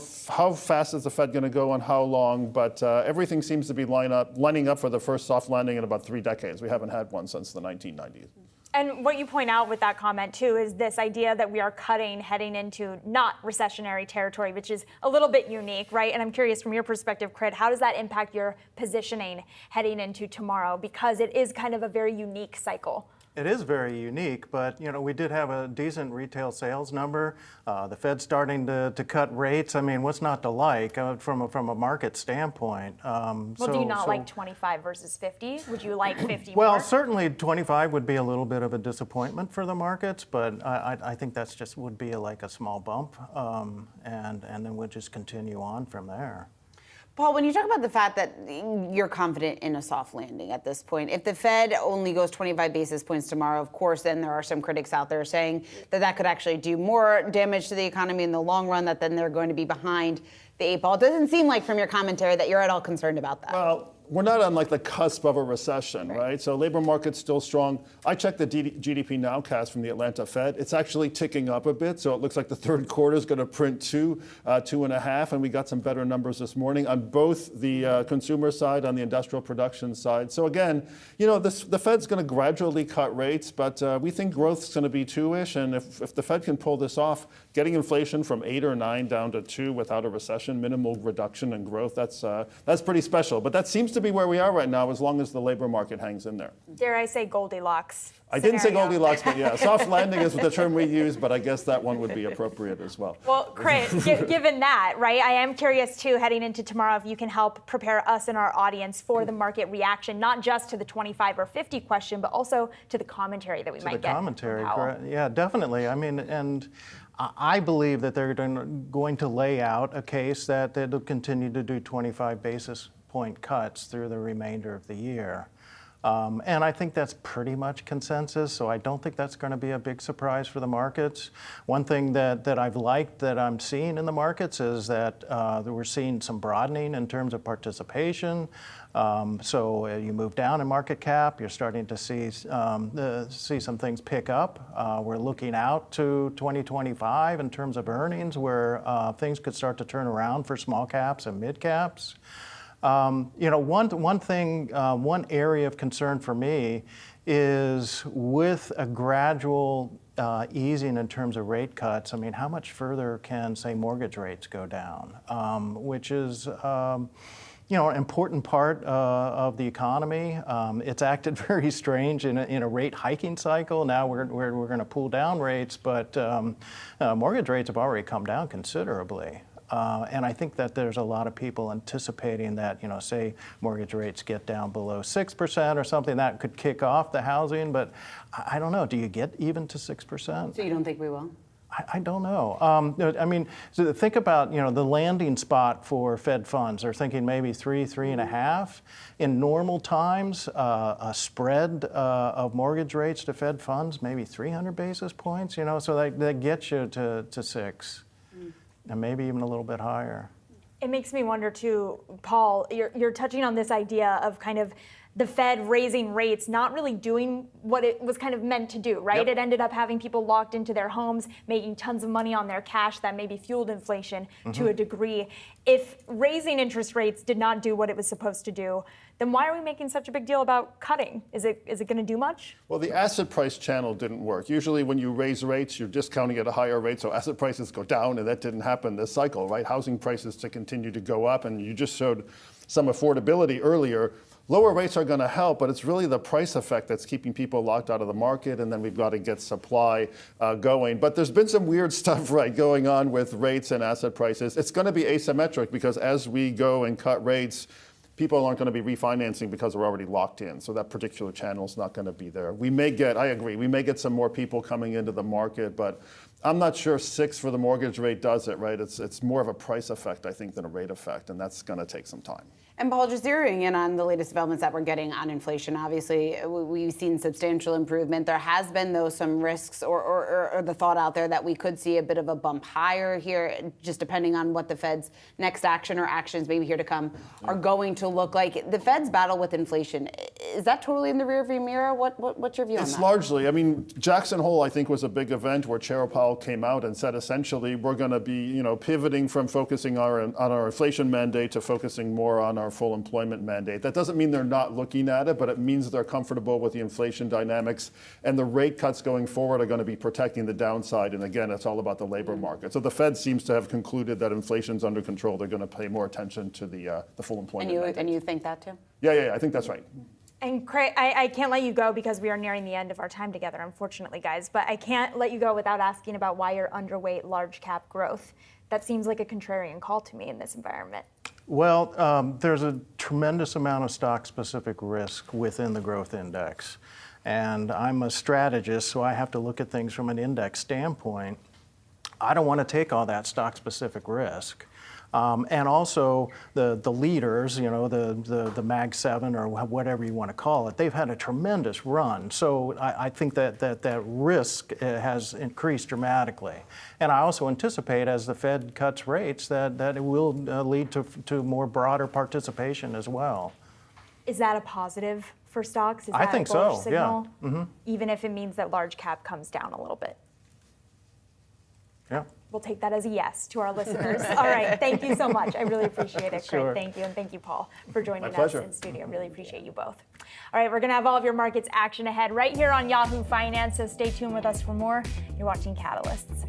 fast is the Fed going to go and how long? But everything seems to be lining up for the first soft landing in about 3 decades. We haven't had one since the 1990s. And what you point out with that comment, too, is this idea that we are heading into not recessionary territory, which is a little bit unique, right? And I'm curious, from your perspective, Crit, how does that impact your positioning heading into tomorrow? Because it is kind of a very unique cycle. It is very unique, but we did have a decent retail sales number. The Fed's starting to cut rates. I mean, what's not to like from a market standpoint? Do you not like 25 versus 50? Would you like 50 Well, more? certainly 25 would be a little bit of a disappointment for the markets, but I think that's just would be like a small bump, and then we'll just continue on from there. Paul, when you talk about the fact that you're confident in a soft landing at this point, if the Fed only goes 25 basis points tomorrow, of course, then there are some critics out there saying that could actually do more damage to the economy in the long run, that then they're going to be behind the 8 ball. It doesn't seem like from your commentary that you're at all concerned about that. Well, we're not on the cusp of a recession, right? So labor market's still strong. I checked the GDP nowcast from the Atlanta Fed. It's actually ticking up a bit. So it looks like the third quarter is going to print 2.5, and we got some better numbers this morning on both the consumer side, on the industrial production side. So again, the Fed's going to gradually cut rates, but we think growth's going to be 2-ish. And if the Fed can pull this off, getting inflation from 8 or 9 down to 2 without a recession, minimal reduction in growth, that's pretty special. But that seems to be where we are right now, as long as the labor market hangs in there. Dare I say Goldilocks? I didn't say Goldilocks, but yeah, soft landing is the term we use, but I guess that one would be appropriate as well. Well, Chris, given that, right, I am curious too, heading into tomorrow, if you can help prepare us and our audience for the market reaction, not just to the 25 or 50 question, but also to the commentary that we might get. The commentary, yeah, definitely. I mean, and I believe that they're going to lay out a case that they'll continue to do 25 basis point cuts through the remainder of the year. And I think that's pretty much consensus, so I don't think that's going to be a big surprise for the markets. One thing that I've liked that I'm seeing in the markets is that we're seeing some broadening in terms of participation. So you move down in market cap, you're starting to see some things pick up. We're looking out to 2025 in terms of earnings, where things could start to turn around for small caps and mid caps. One area of concern for me is with a gradual easing in terms of rate cuts. I mean, how much further can, say, mortgage rates go down, which is an important part of the economy. It's acted very strange in a rate hiking cycle. Now we're going to pull down rates, but mortgage rates have already come down considerably. And I think that there's a lot of people anticipating that, say mortgage rates get down below 6% or something, that could kick off the housing. But I don't know. Do you get even to 6%? So you don't think we will? I don't know. I mean, so think about, the landing spot for Fed funds. They're thinking maybe 3.5. In normal times, a spread of mortgage rates to Fed funds, maybe 300 basis points, so that gets you to 6. And maybe even a little bit higher. It makes me wonder too, Paul, you're touching on this idea of kind of the Fed raising rates, not really doing what it was kind of meant to do, right? Yep. It ended up having people locked into their homes, making tons of money on their cash that maybe fueled inflation to a degree. If raising interest rates did not do what it was supposed to do, then why are we making such a big deal about cutting? Is it going to do much? Well, the asset price channel didn't work. Usually when you raise rates, you're discounting at a higher rate, so asset prices go down, and that didn't happen this cycle, right? Housing prices to continue to go up, and you just showed some affordability earlier. Lower rates are going to help, but it's really the price effect that's keeping people locked out of the market, and then we've got to get supply going. But there's been some weird stuff, right, going on with rates and asset prices. It's going to be asymmetric because as we go and cut rates, people aren't going to be refinancing because they're already locked in. So that particular channel is not going to be there. I agree, we may get some more people coming into the market, but I'm not sure 6 for the mortgage rate does it, right? It's more of a price effect, I think, than a rate effect, and that's going to take some time. And Paul, just zeroing in on the latest developments that we're getting on inflation, obviously we've seen substantial improvement. There has been, though, some risks or the thought out there that we could see a bit of a bump higher here, just depending on what the Fed's next action or actions maybe here to come are going to look like. The Fed's battle with inflation, is that totally in the rearview mirror? What's your view on that? It's largely, I mean, Jackson Hole, I think, was a big event where Chair Powell came out and said, essentially, we're going to be, pivoting from focusing on our inflation mandate to focusing more on our full employment mandate. That doesn't mean they're not looking at it, but it means they're comfortable with the inflation dynamics, and the rate cuts going forward are going to be protecting the downside. And again, it's all about the labor market. So the Fed seems to have concluded that inflation's under control. They're going to pay more attention to the full employment mandate. And you think that too? Yeah, I think that's right. And Craig, I can't let you go because we are nearing the end of our time together, unfortunately, guys. But I can't let you go without asking about why you're underweight large cap growth. That seems like a contrarian call to me in this environment. Well, there's a tremendous amount of stock-specific risk within the growth index. And I'm a strategist, so I have to look at things from an index standpoint. I don't want to take all that stock-specific risk. And also the leaders, the Mag 7 or whatever you want to call it, they've had a tremendous run. So I think that risk has increased dramatically. And I also anticipate as the Fed cuts rates that it will lead to more broader participation as well. Is that a positive for stocks? Is I that think a bullish so, signal? yeah. Mm-hmm. Even if it means that large cap comes down a little bit? Yeah. We'll take that as a yes to our listeners. All right, thank you so much. I really appreciate it, Craig. Sure. Thank you, and thank you, Paul, for joining us pleasure. in studio. Really appreciate you both. All right, we're going to have all of your markets action ahead right here on Yahoo Finance, so stay tuned with us for more. You're watching Catalysts.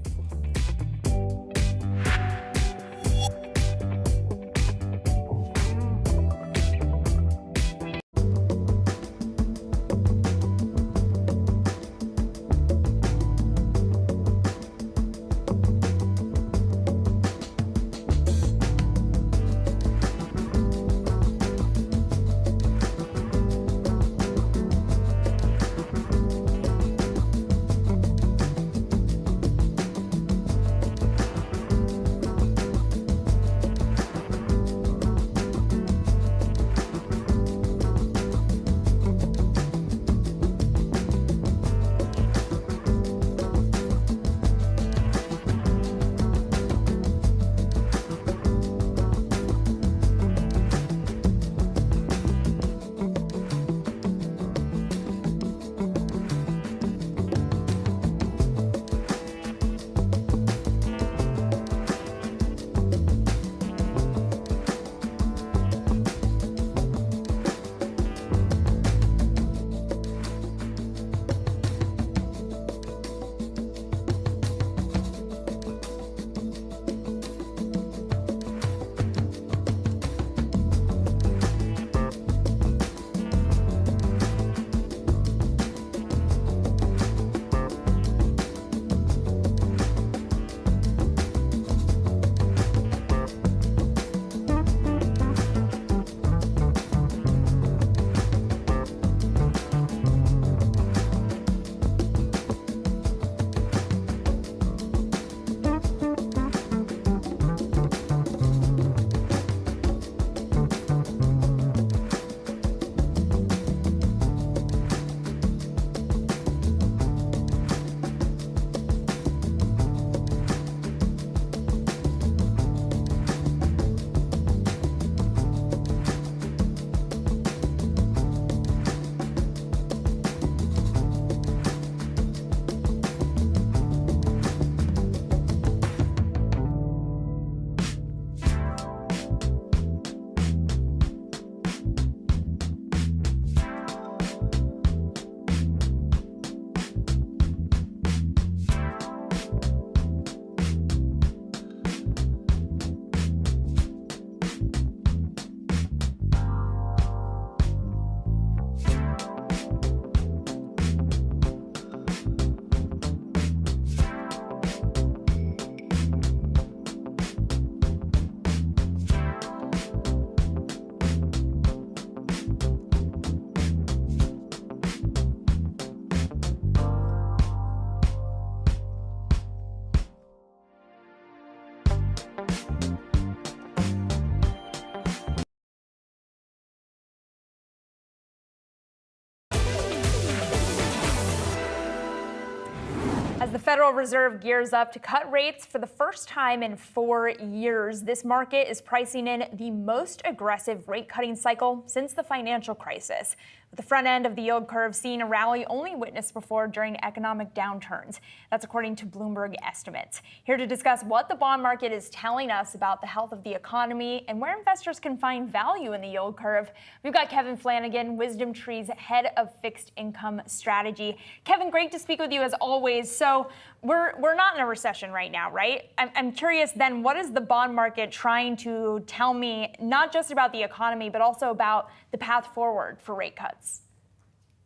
As the Federal Reserve gears up to cut rates for the first time in 4 years, this market is pricing in the most aggressive rate cutting cycle since the financial crisis, with the front end of the yield curve seeing a rally only witnessed before during economic downturns. That's according to Bloomberg estimates. Here to discuss what the bond market is telling us about the health of the economy and where investors can find value in the yield curve, we've got Kevin Flanagan, Wisdom Tree's head of fixed income strategy. Kevin, great to speak with you as always. So we're not in a recession right now, right? I'm curious then, what is the bond market trying to tell me, not just about the economy, but also about the path forward for rate cuts?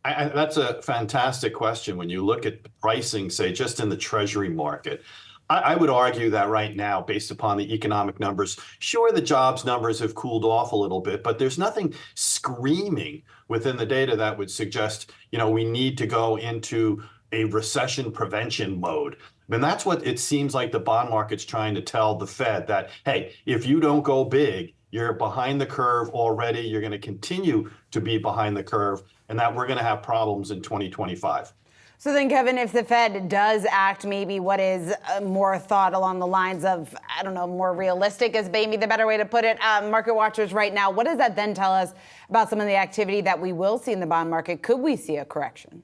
That's a fantastic question. When you look at pricing, say, just in the Treasury market, I would argue that right now, based upon the economic numbers, sure, the jobs numbers have cooled off a little bit, but there's nothing screaming within the data that would suggest, we need to go into a recession prevention mode. And that's what it seems like the bond market's trying to tell the Fed, that, hey, if you don't go big, you're behind the curve already, you're going to continue to be behind the curve, and that we're going to have problems in 2025. So then, Kevin, if the Fed does act, maybe what is more thought along the lines of, I don't know, more realistic is maybe the better way to put it, market watchers right now, what does that then tell us about some of the activity that we will see in the bond market? Could we see a correction?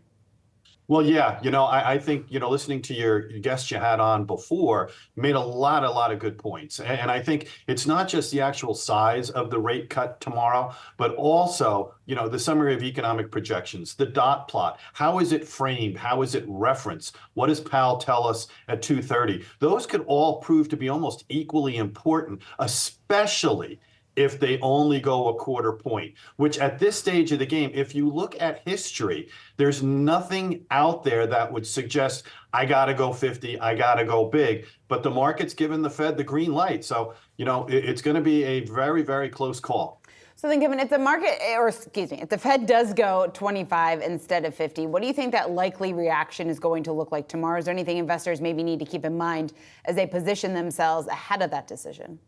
Well, yeah, I think, listening to your guests you had on before made a lot of good points. And I think it's not just the actual size of the rate cut tomorrow, but also, the summary of economic projections, the dot plot. How is it framed? How is it referenced? What does Powell tell us at 2:30? Those could all prove to be almost equally important, especially if they only go a quarter point, which at this stage of the game, if you look at history, there's nothing out there that would suggest, I got to go 50, I got to go big. But the market's given the Fed the green light. So, it's going to be a very, very close call. So then, Kevin, if the Fed does go 25 instead of 50, what do you think that likely reaction is going to look like tomorrow? Is there anything investors maybe need to keep in mind as they position themselves ahead of that decision?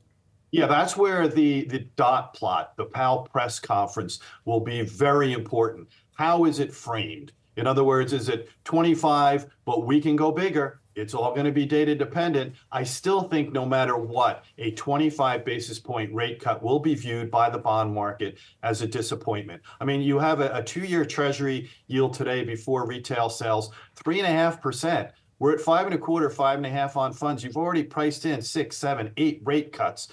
Yeah, that's where the dot plot, the Powell press conference, will be very important. How is it framed? In other words, is it 25, but we can go bigger? It's all going to be data dependent. I still think no matter what, a 25 basis point rate cut will be viewed by the bond market as a disappointment. I mean, you have a 2-year Treasury yield today before retail sales, 3.5%. We're at 5.25, 5.5 on funds. You've already priced in 6, 7, 8 rate cuts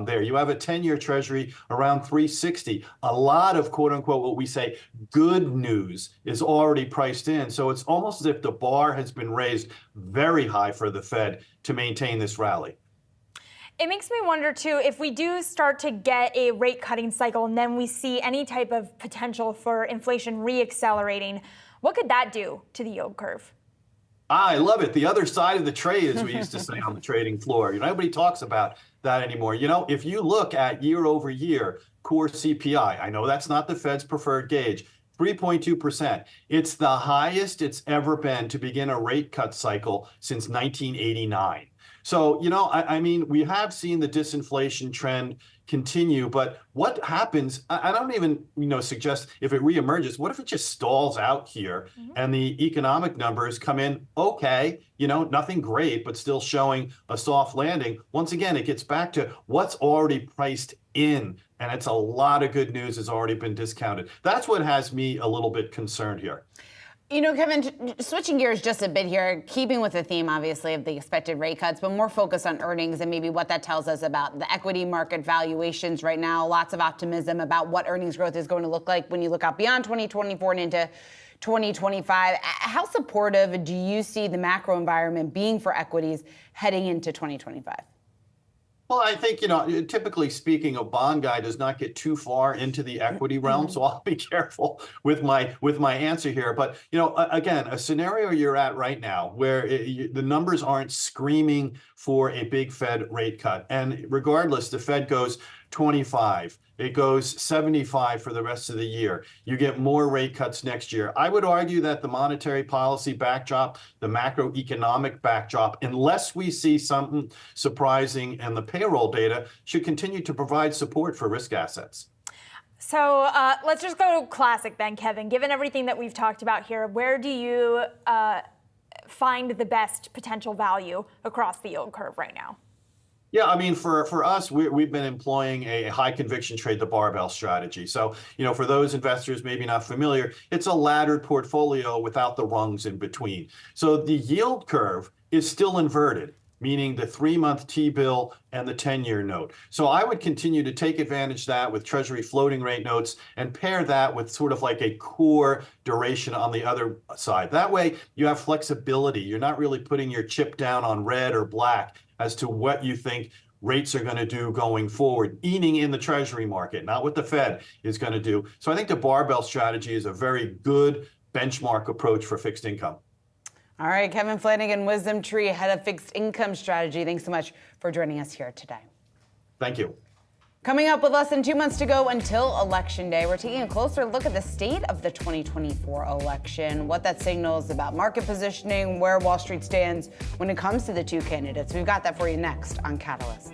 there. You have a 10-year Treasury around 360. A lot of quote unquote, what we say, good news is already priced in. So it's almost as if the bar has been raised very high for the Fed to maintain this rally. It makes me wonder, too, if we do start to get a rate cutting cycle and then we see any type of potential for inflation reaccelerating, what could that do to the yield curve? I love it. The other side of the trade, as we used to say on the trading floor. Nobody talks about that anymore. If you look at year over year core CPI, I know that's not the Fed's preferred gauge, 3.2%. It's the highest it's ever been to begin a rate cut cycle since 1989. So, we have seen the disinflation trend continue, but what happens, I don't even, suggest if it reemerges, what if it just stalls out here and the economic numbers come in okay, nothing great, but still showing a soft landing. Once again, it gets back to what's already priced in, and it's a lot of good news has already been discounted. That's what has me a little bit concerned here. Kevin, switching gears just a bit here, keeping with the theme, obviously, of the expected rate cuts, but more focused on earnings and maybe what that tells us about the equity market valuations right now. Lots of optimism about what earnings growth is going to look like when you look out beyond 2024 and into 2025. How supportive do you see the macro environment being for equities heading into 2025? Well, I think, typically speaking, a bond guy does not get too far into the equity realm, so I'll be careful with my answer here. But, again, a scenario you're at right now where the numbers aren't screaming for a big Fed rate cut. And regardless, the Fed goes 25, it goes 75 for the rest of the year. You get more rate cuts next year. I would argue that the monetary policy backdrop, the macroeconomic backdrop, unless we see something surprising and the payroll data, should continue to provide support for risk assets. So let's just go classic then, Kevin. Given everything that we've talked about here, where do you find the best potential value across the yield curve right now? Yeah, I mean, for us, we've been employing a high conviction trade, the barbell strategy. So, for those investors maybe not familiar, it's a laddered portfolio without the rungs in between. So the yield curve is still inverted, meaning the 3-month T-bill and the 10-year note. So I would continue to take advantage of that with Treasury floating rate notes and pair that with sort of like a core duration on the other side. That way you have flexibility. You're not really putting your chip down on red or black as to what you think rates are going to do going forward, eating in the Treasury market, not what the Fed is going to do. So I think the barbell strategy is a very good benchmark approach for fixed income. All right, Kevin Flanagan, Wisdom Tree, head of fixed income strategy. Thanks so much for joining us here today. Thank you. Coming up with less than 2 months to go until Election Day, we're taking a closer look at the state of the 2024 election, what that signals about market positioning, where Wall Street stands when it comes to the two candidates. We've got that for you next on Catalysts.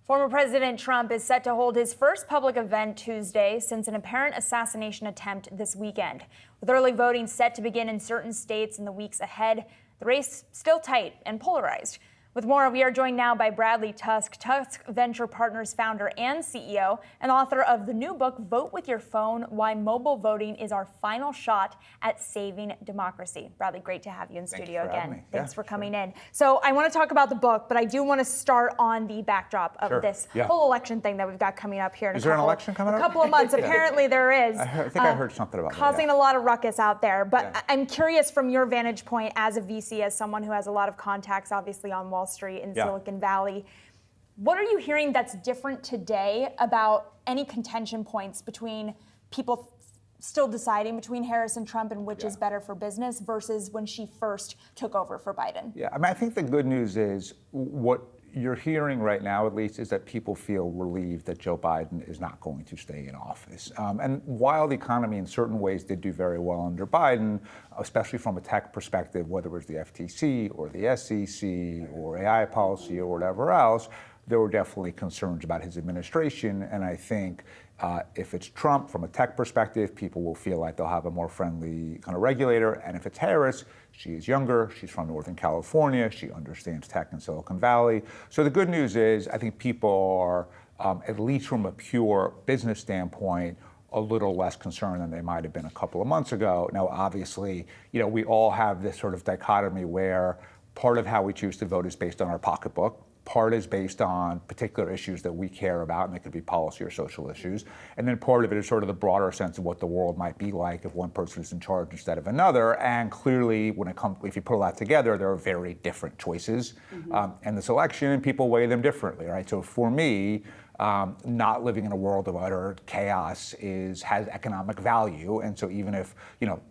Former President Trump is set to hold his first public event Tuesday since an apparent assassination attempt this weekend. With early voting set to begin in certain states in the weeks ahead, the race still tight and polarized. With more, we are joined now by Bradley Tusk, Tusk Venture Partners founder and CEO, and author of the new book, Vote with Your Phone, Why Mobile Voting is Our Final Shot at Saving Democracy. Bradley, great to have you in studio again. Thanks for coming in. So I want to talk about the book, but I do want to start on the backdrop of this whole election thing that we've got coming up here in Is there an election coming up? A couple of months. Apparently there is. I think I heard something about causing a lot of ruckus out there. But I'm curious from your vantage point as a VC, as someone who has a lot of contacts, obviously, on Wall Street and Silicon Valley. What are you hearing that's different today about any contention points between people still deciding between Harris and Trump and which is better for business versus when she first took over for Biden? Yeah, I mean, I think the good news is what you're hearing right now, at least, is that people feel relieved that Joe Biden is not going to stay in office. And while the economy in certain ways did do very well under Biden, especially from a tech perspective, whether it was the FTC or the SEC or AI policy or whatever else, there were definitely concerns about his administration. And I think if it's Trump, from a tech perspective, people will feel like they'll have a more friendly kind of regulator. And if it's Harris, she is younger, she's from Northern California, she understands tech in Silicon Valley. So the good news is I think people are, at least from a pure business standpoint, a little less concerned than they might have been a couple of months ago. Now, obviously, we all have this sort of dichotomy where part of how we choose to vote is based on our pocketbook. Part is based on particular issues that we care about, and they could be policy or social issues. And then part of it is sort of the broader sense of what the world might be like if one person is in charge instead of another. And clearly, if you put all that together, there are very different choices in this election, and people weigh them differently, right? So for me, not living in a world of utter chaos has economic value. And so even if,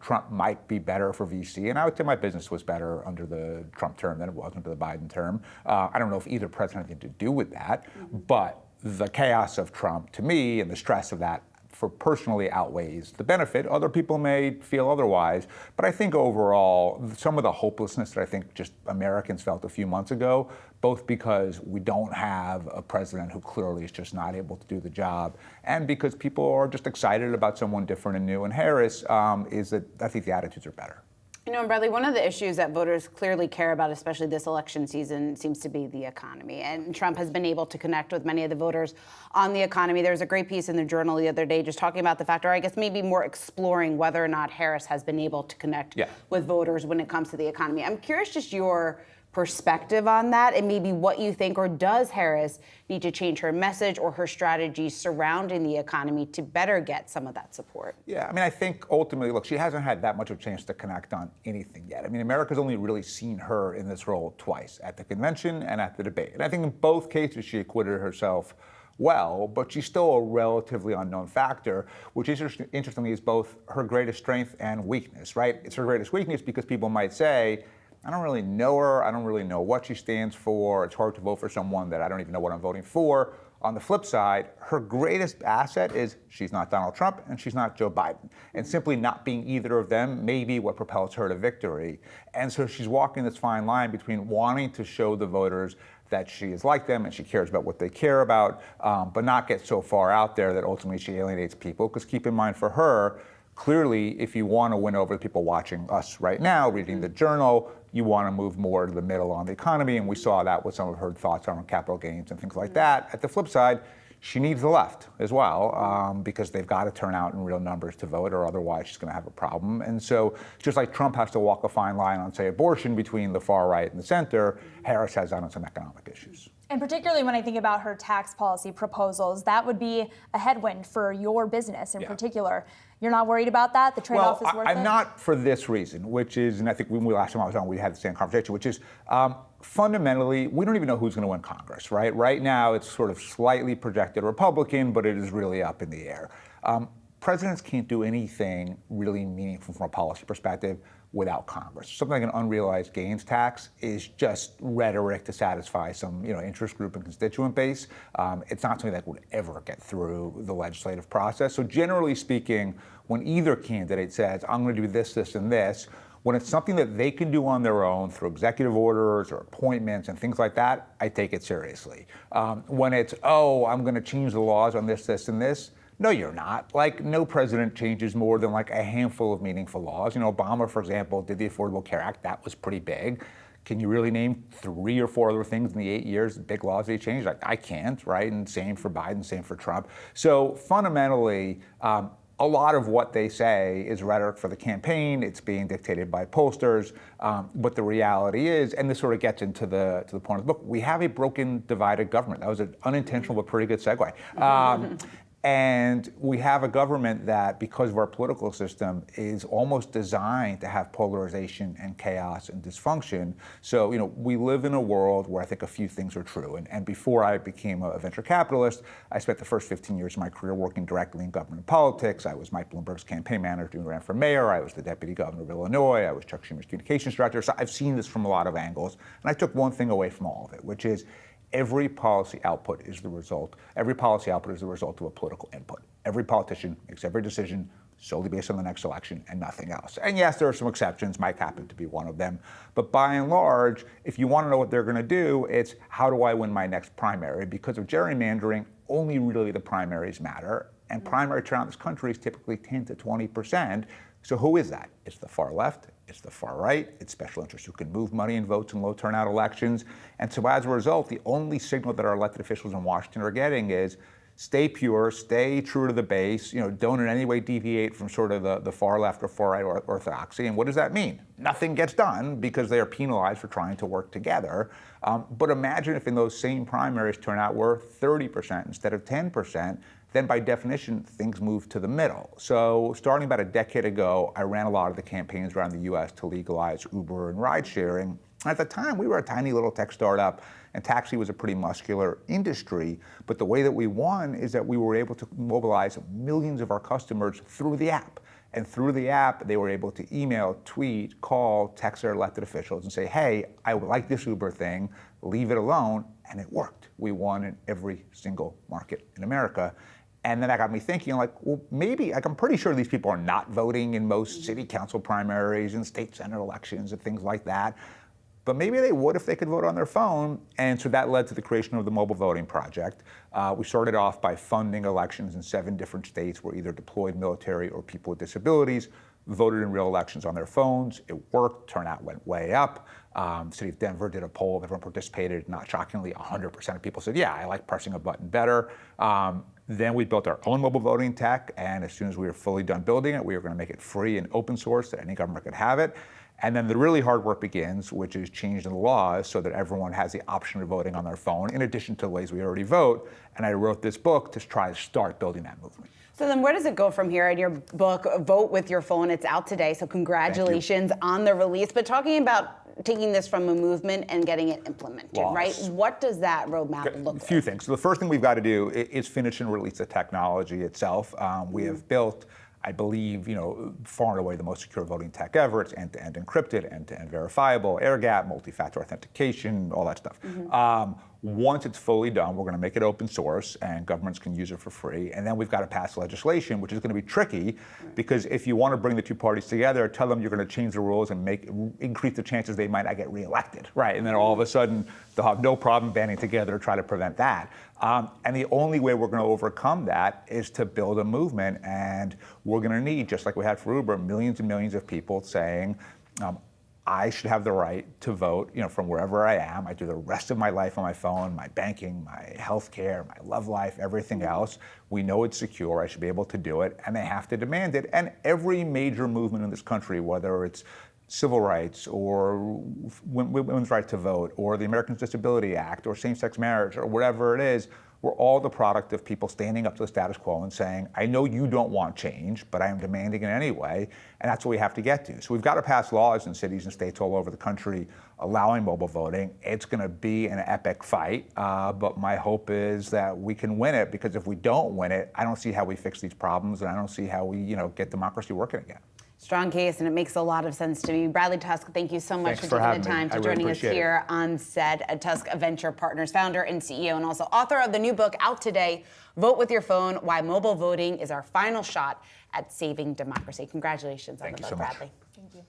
Trump might be better for VC, and I would say my business was better under the Trump term than it was under the Biden term. I don't know if either president had anything to do with that, but the chaos of Trump, to me, and the stress of that for personally outweighs the benefit. Other people may feel otherwise, but I think overall, some of the hopelessness that I think just Americans felt a few months ago, both because we don't have a president who clearly is just not able to do the job, and because people are just excited about someone different and new in Harris, is that I think the attitudes are better. And Bradley, one of the issues that voters clearly care about, especially this election season, seems to be the economy. And Trump has been able to connect with many of the voters on the economy. There was a great piece in the Journal the other day just talking about the fact, or I guess maybe more exploring whether or not Harris has been able to connect with voters when it comes to the economy. I'm curious just your perspective on that and maybe what you think, or does Harris need to change her message or her strategy surrounding the economy to better get some of that support? Yeah, I mean, I think ultimately, look, she hasn't had that much of a chance to connect on anything yet. I mean, America's only really seen her in this role twice, at the convention and at the debate. And I think in both cases, she acquitted herself well, but she's still a relatively unknown factor, which interestingly is both her greatest strength and weakness, right? It's her greatest weakness because people might say, I don't really know her. I don't really know what she stands for. It's hard to vote for someone that I don't even know what I'm voting for. On the flip side, her greatest asset is she's not Donald Trump and she's not Joe Biden. And simply not being either of them may be what propels her to victory. And so she's walking this fine line between wanting to show the voters that she is like them and she cares about what they care about, but not get so far out there that ultimately she alienates people. Because keep in mind, for her, clearly, if you want to win over the people watching us right now, reading the Journal, you want to move more to the middle on the economy, and we saw that with some of her thoughts on capital gains and things like that. At the flip side, she needs the left as well, because they've got to turn out in real numbers to vote, or otherwise she's going to have a problem. And so just like Trump has to walk a fine line on, say, abortion between the far right and the center, Harris has on some economic issues. And particularly when I think about her tax policy proposals, that would be a headwind for your business in particular. You're not worried about that? The trade-off is worth it? I'm not for this reason, which is, and I think when last time I was on, we had the same conversation, which is fundamentally, we don't even know who's going to win Congress, right? Right now, it's sort of slightly projected Republican, but it is really up in the air. Presidents can't do anything really meaningful from a policy perspective without Congress. Something like an unrealized gains tax is just rhetoric to satisfy some interest group and constituent base. It's not something that would ever get through the legislative process. So generally speaking, when either candidate says, I'm going to do this, this, and this, when it's something that they can do on their own through executive orders or appointments and things like that, I take it seriously. When it's, I'm going to change the laws on this, this, and this, no, you're not. Like, no president changes more than like a handful of meaningful laws. Obama, for example, did the Affordable Care Act. That was pretty big. Can you really name 3 or 4 other things in the 8 years, big laws they changed? Like, I can't, right? And same for Biden, same for Trump. So fundamentally, a lot of what they say is rhetoric for the campaign. It's being dictated by pollsters. But the reality is, and this sort of gets into the point of the book, we have a broken, divided government. That was an unintentional but pretty good segue. And we have a government that, because of our political system, is almost designed to have polarization and chaos and dysfunction. So, we live in a world where I think a few things are true. And before I became a venture capitalist, I spent the first 15 years of my career working directly in government politics. I was Mike Bloomberg's campaign manager when he ran for mayor. I was the deputy governor of Illinois. I was Chuck Schumer's communications director. So I've seen this from a lot of angles. And I took one thing away from all of it, which is every policy output is the result of a political input. Every politician makes every decision solely based on the next election and nothing else. And yes, there are some exceptions. Mike happened to be one of them. But by and large, if you want to know what they're going to do, it's how do I win my next primary? Because of gerrymandering, only really the primaries matter. And primary turnout in this country is typically 10 to 20%. So who is that? It's the far left, it's the far right, it's special interests who can move money and votes in low turnout elections. And so as a result, the only signal that our elected officials in Washington are getting is stay pure, stay true to the base, don't in any way deviate from sort of the far left or far right orthodoxy. And what does that mean? Nothing gets done because they are penalized for trying to work together. But imagine if in those same primaries turnout were 30% instead of 10%. Then by definition, things move to the middle. So starting about a decade ago, I ran a lot of the campaigns around the US to legalize Uber and ride sharing. At the time, we were a tiny little tech startup, and taxi was a pretty muscular industry. But the way that we won is that we were able to mobilize millions of our customers through the app. And through the app, they were able to email, tweet, call, text their elected officials and say, hey, I would like this Uber thing, leave it alone. And it worked. We won in every single market in America. And then that got me thinking, well, maybe, I'm pretty sure these people are not voting in most city council primaries and state senate elections and things like that. But maybe they would if they could vote on their phone. And so that led to the creation of the Mobile Voting Project. We started off by funding elections in 7 different states where either deployed military or people with disabilities voted in real elections on their phones. It worked. Turnout went way up. The city of Denver did a poll. Everyone participated. Not shockingly, 100% of people said, yeah, I like pressing a button better. Then we built our own mobile voting tech, and as soon as we were fully done building it, we were going to make it free and open source so any government could have it. And then the really hard work begins, which is changing the laws so that everyone has the option of voting on their phone, in addition to the ways we already vote. And I wrote this book to try to start building that movement. So then where does it go from here? In your book, Vote with Your Phone, it's out today, so congratulations on the release. But talking about taking this from a movement and getting it implemented, right? What does that roadmap look like? A few things. So the first thing we've got to do is finish and release the technology itself. We have built, I believe, far and away the most secure voting tech ever. It's end-to-end encrypted, end-to-end verifiable, air gap, multi-factor authentication, all that stuff. Once it's fully done, we're going to make it open source and governments can use it for free. And then we've got to pass legislation, which is going to be tricky because if you want to bring the two parties together, tell them you're going to change the rules and increase the chances they might not get reelected, right? And then all of a sudden, they'll have no problem banding together to try to prevent that. And the only way we're going to overcome that is to build a movement. And we're going to need, just like we had for Uber, millions and millions of people saying, I should have the right to vote, from wherever I am. I do the rest of my life on my phone, my banking, my healthcare, my love life, everything else. We know it's secure. I should be able to do it, and they have to demand it. And every major movement in this country, whether it's civil rights or women's right to vote or the Americans with Disability Act or same-sex marriage or whatever it is, we're all the product of people standing up to the status quo and saying, I know you don't want change, but I am demanding it anyway, and that's what we have to get to. So we've got to pass laws in cities and states all over the country allowing mobile voting. It's going to be an epic fight, but my hope is that we can win it, because if we don't win it, I don't see how we fix these problems, and I don't see how we get democracy working again. Strong case, and it makes a lot of sense to me. Bradley Tusk, thank you so much for taking the time to joining us here on set. Tusk Venture Partners founder and CEO, and also author of the new book out today, Vote with Your Phone, Why Mobile Voting is Our Final Shot at Saving Democracy. Congratulations on the book, Bradley. Thank you.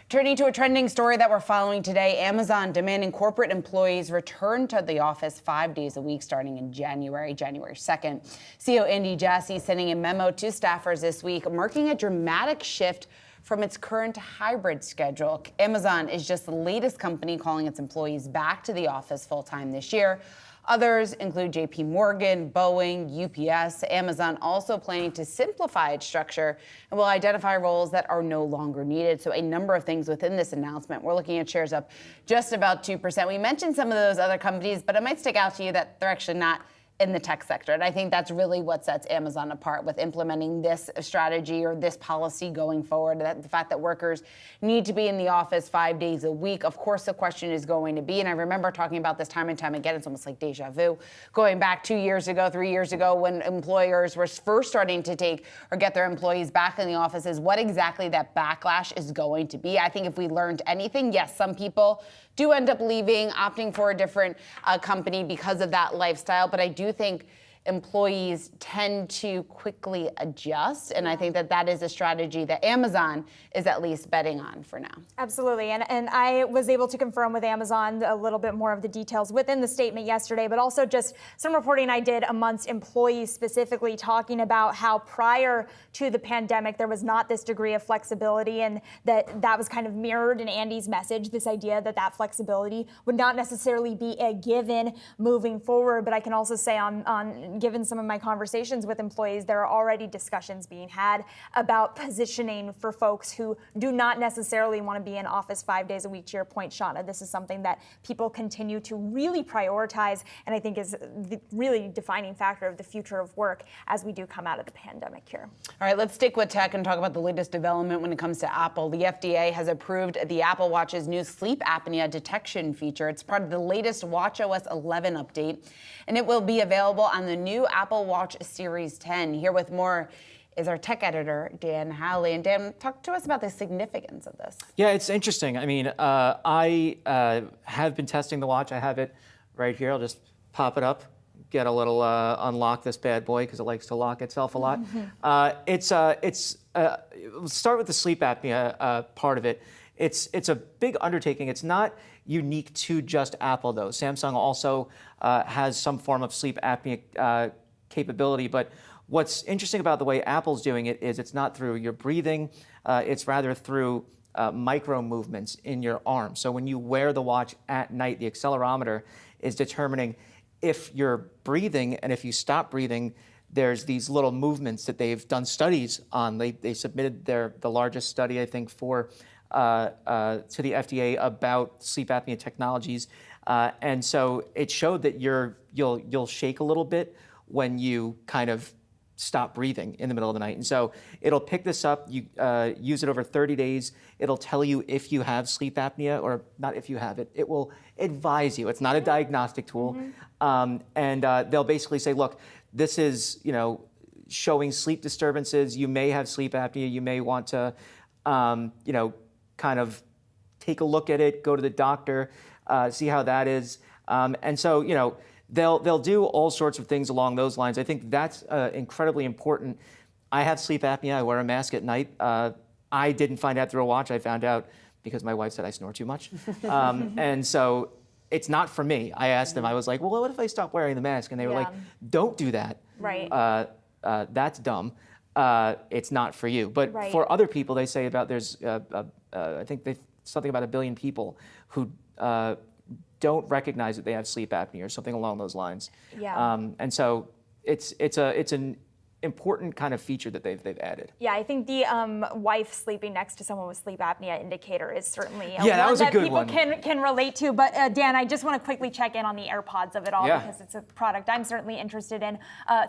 Turning to a trending story that we're following today, Amazon demanding corporate employees return to the office 5 days a week starting in January 2nd. CEO Andy Jassy sending a memo to staffers this week, marking a dramatic shift from its current hybrid schedule. Amazon is just the latest company calling its employees back to the office full-time this year. Others include JP Morgan, Boeing, UPS, Amazon also planning to simplify its structure and will identify roles that are no longer needed. So a number of things within this announcement. We're looking at shares up just about 2%. We mentioned some of those other companies, but it might stick out to you that they're actually not in the tech sector. And I think that's really what sets Amazon apart with implementing this strategy or this policy going forward. That the fact that workers need to be in the office 5 days a week. Of course, the question is going to be, and I remember talking about this time and time again, it's almost like deja vu, going back 2 years ago, 3 years ago, when employers were first starting to take or get their employees back in the offices, what exactly that backlash is going to be. I think if we learned anything, yes, some people do end up leaving, opting for a different company because of that lifestyle. But I do think employees tend to quickly adjust. And I think that that is a strategy that Amazon is at least betting on for now. Absolutely. And I was able to confirm with Amazon a little bit more of the details within the statement yesterday, but also just some reporting I did amongst employees specifically talking about how prior to the pandemic, there was not this degree of flexibility, and that was kind of mirrored in Andy's message, this idea that that flexibility would not necessarily be a given moving forward. But I can also say on given some of my conversations with employees, there are already discussions being had about positioning for folks who do not necessarily want to be in office 5 days a week. To your point, Shauna, this is something that people continue to really prioritize, and I think is the really defining factor of the future of work as we do come out of the pandemic here. All right, let's stick with tech and talk about the latest development when it comes to Apple. The FDA has approved the Apple Watch's new sleep apnea detection feature. It's part of the latest watchOS 11 update, and it will be available on the new Apple Watch Series 10. Here with more is our tech editor, Dan Howley. And Dan, talk to us about the significance of this. Yeah, it's interesting. I mean, I have been testing the watch. I have it right here. I'll just pop it up, get a little unlock this bad boy because it likes to lock itself a lot. Let's start with the sleep apnea part of it. It's a big undertaking. It's not unique to just Apple, though. Samsung also has some form of sleep apnea capability. But what's interesting about the way Apple's doing it is it's not through your breathing. It's rather through micro movements in your arm. So when you wear the watch at night, the accelerometer is determining if you're breathing, and if you stop breathing, there's these little movements that they've done studies on. They submitted the largest study, I think, to the FDA about sleep apnea technologies, and so it showed that you'll shake a little bit when you kind of stop breathing in the middle of the night. And so it'll pick this up. You use it over 30 days. It'll tell you if you have sleep apnea, or not if you have it. It will advise you. It's not a diagnostic tool, and they'll basically say, look, this is showing sleep disturbances. You may have sleep apnea. You may want to kind of take a look at it, go to the doctor, see how that is. And so, they'll do all sorts of things along those lines. I think that's incredibly important. I have sleep apnea. I wear a mask at night. I didn't find out through a watch. I found out because my wife said I snore too much. And so it's not for me. I asked them, I was like, well, what if I stop wearing the mask? And they were like, don't do that. Right. That's dumb. It's not for you. But for other people, they say about there's, I think something about 1 billion people who don't recognize that they have sleep apnea or something along those lines. Yeah. And so it's an important kind of feature that they've added. Yeah, I think the wife sleeping next to someone with sleep apnea indicator is certainly that was a good people one. can relate to. But Dan, I just want to quickly check in on the AirPods of it all because it's a product I'm certainly interested in.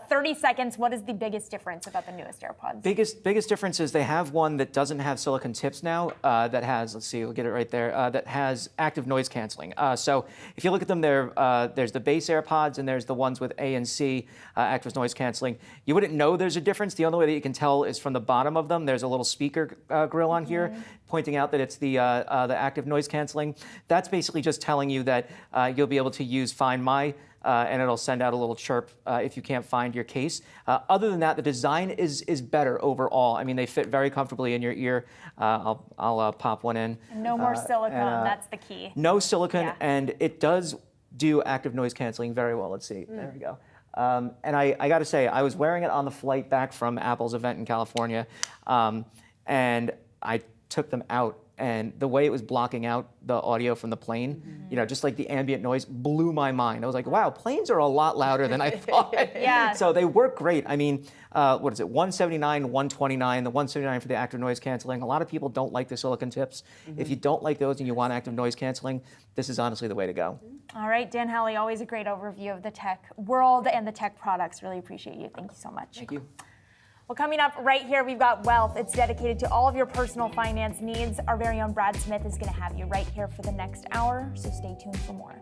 30 seconds, what is the biggest difference about the newest AirPods? Biggest difference is they have one that doesn't have silicone tips now that has, let's see, we'll get it right there, that has active noise canceling. So if you look at them, there's the base AirPods and there's the ones with A and C active noise canceling. You wouldn't know there's a difference. The only way that you can tell is from the bottom of them. There's a little speaker grill on here pointing out that it's the active noise canceling. That's basically just telling you that you'll be able to use Find My and it'll send out a little chirp if you can't find your case. Other than that, the design is better overall. I mean, they fit very comfortably in your ear. I'll pop one in. No more silicone, that's the key. No silicone, and it does do active noise canceling very well. Let's see, there we go. And I got to say, I was wearing it on the flight back from Apple's event in California, and I took them out, and the way it was blocking out the audio from the plane, just like the ambient noise, blew my mind. I was like, wow, planes are a lot louder than I thought. Yeah. So they work great. I mean, what is it, 179, 129, the 179 for the active noise canceling. A lot of people don't like the silicon tips. If you don't like those and you want active noise canceling, this is honestly the way to go. All right, Dan Howley, always a great overview of the tech world and the tech products. Really appreciate you. Thank you so much. Thank you. Well, coming up right here, we've got Wealth. It's dedicated to all of your personal finance needs. Our very own Brad Smith is going to have you right here for the next hour, so stay tuned for more.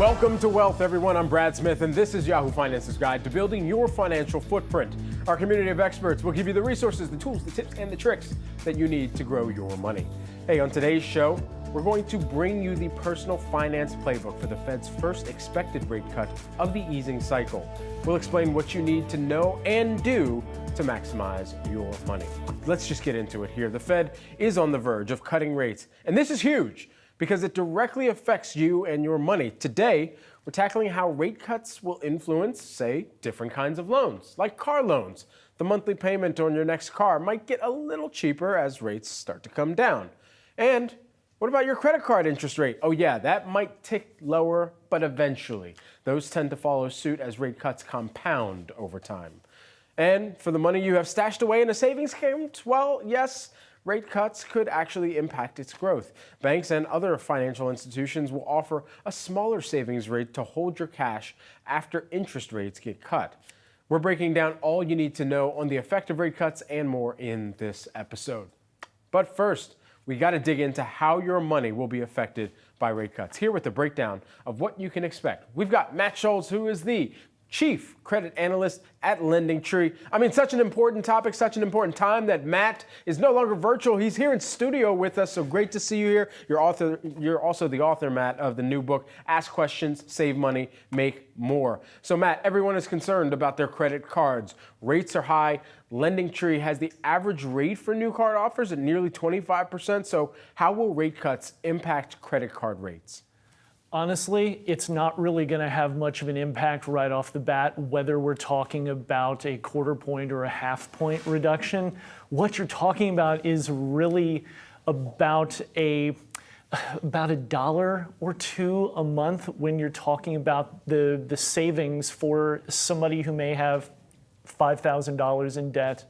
Welcome to Wealth, everyone. I'm Brad Smith, and this is Yahoo Finance's guide to building your financial footprint. Our community of experts will give you the resources, the tools, the tips, and the tricks that you need to grow your money. Hey, on today's show, we're going to bring you the personal finance playbook for the Fed's first expected rate cut of the easing cycle. We'll explain what you need to know and do to maximize your money. Let's just get into it here. The Fed is on the verge of cutting rates, and this is huge because it directly affects you and your money. Today, we're tackling how rate cuts will influence, say, different kinds of loans, like car loans. The monthly payment on your next car might get a little cheaper as rates start to come down. And what about your credit card interest rate? Oh yeah, that might tick lower, but eventually. Those tend to follow suit as rate cuts compound over time. And for the money you have stashed away in a savings account, well, yes, rate cuts could actually impact its growth. Banks and other financial institutions will offer a smaller savings rate to hold your cash after interest rates get cut. We're breaking down all you need to know on the effect of rate cuts and more in this episode. But first, we got to dig into how your money will be affected by rate cuts. Here with the breakdown of what you can expect, we've got Matt Schultz, who is the Chief Credit Analyst at LendingTree. I mean, such an important topic, such an important time that Matt is no longer virtual. He's here in studio with us, so great to see you here. You're also the author, Matt, of the new book, Ask Questions, Save Money, Make More. So, Matt, everyone is concerned about their credit cards. Rates are high. LendingTree has the average rate for new card offers at nearly 25%. So how will rate cuts impact credit card rates? Honestly, it's not really going to have much of an impact right off the bat, whether we're talking about a quarter point or a half point reduction. What you're talking about is really about a $1 or $2 a month when you're talking about the savings for somebody who may have $5,000 in debt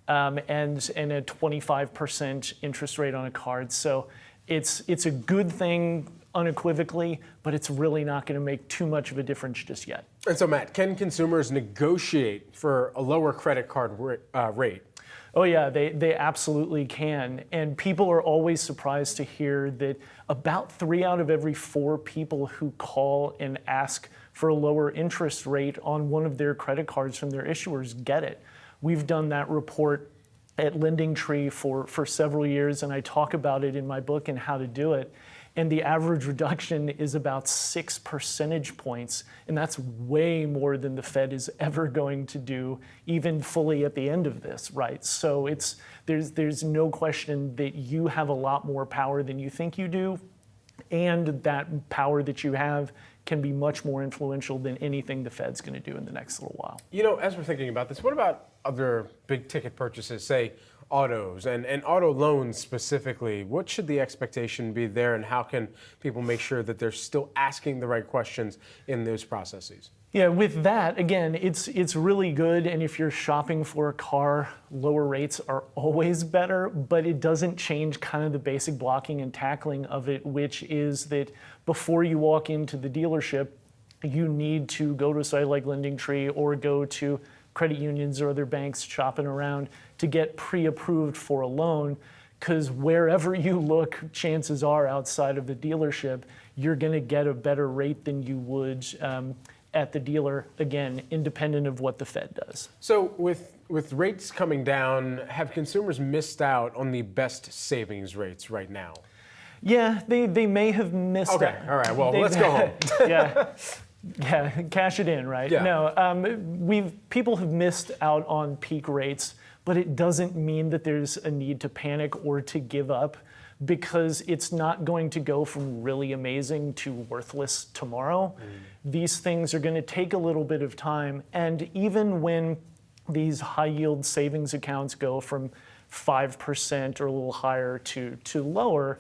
and a 25% interest rate on a card. So it's a good thing unequivocally, but it's really not going to make too much of a difference just yet. And so, Matt, can consumers negotiate for a lower credit card rate? Oh yeah, they absolutely can. And people are always surprised to hear that about 3 out of every 4 people who call and ask for a lower interest rate on one of their credit cards from their issuers get it. We've done that report at LendingTree for several years, and I talk about it in my book and how to do it. And the average reduction is about 6 percentage points, and that's way more than the Fed is ever going to do, even fully at the end of this, right? So there's no question that you have a lot more power than you think you do, and that power that you have can be much more influential than anything the Fed's going to do in the next little while. You know, as we're thinking about this, what about other big ticket purchases, say autos and auto loans specifically? What should the expectation be there, and how can people make sure that they're still asking the right questions in those processes? Yeah, with that, again, it's really good, and if you're shopping for a car, lower rates are always better, but it doesn't change kind of the basic blocking and tackling of it, which is that before you walk into the dealership, you need to go to a site like LendingTree or go to credit unions or other banks shopping around to get pre-approved for a loan, because wherever you look, chances are outside of the dealership, you're going to get a better rate than you would at the dealer, again, independent of what the Fed does. So with rates coming down, have consumers missed out on the best savings rates right now? Yeah, they may have missed Okay, out. all right, well, let's go home. Yeah, cash it in, right? Yeah. No, people have missed out on peak rates, but it doesn't mean that there's a need to panic or to give up, because it's not going to go from really amazing to worthless tomorrow. These things are going to take a little bit of time, and even when these high yield savings accounts go from 5% or a little higher to lower,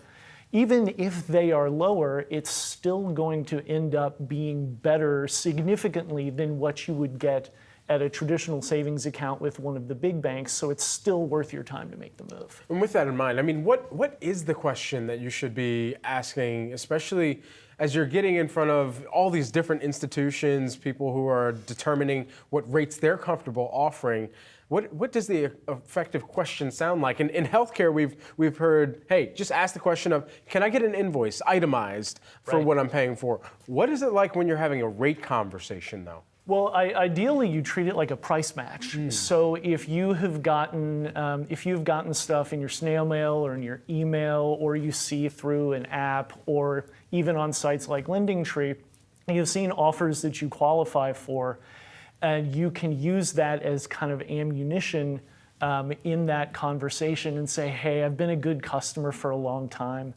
even if they are lower, it's still going to end up being better significantly than what you would get at a traditional savings account with one of the big banks, so it's still worth your time to make the move. And with that in mind, I mean, what is the question that you should be asking, especially as you're getting in front of all these different institutions, people who are determining what rates they're comfortable offering? What does the effective question sound like? In healthcare, we've heard, hey, just ask the question of, can I get an invoice itemized for what I'm paying for? What is it like when you're having a rate conversation, though? Well, ideally, you treat it like a price match. So if you have gotten stuff in your snail mail or in your email, or you see through an app, or even on sites like LendingTree, you've seen offers that you qualify for, and you can use that as kind of ammunition in that conversation and say, hey, I've been a good customer for a long time,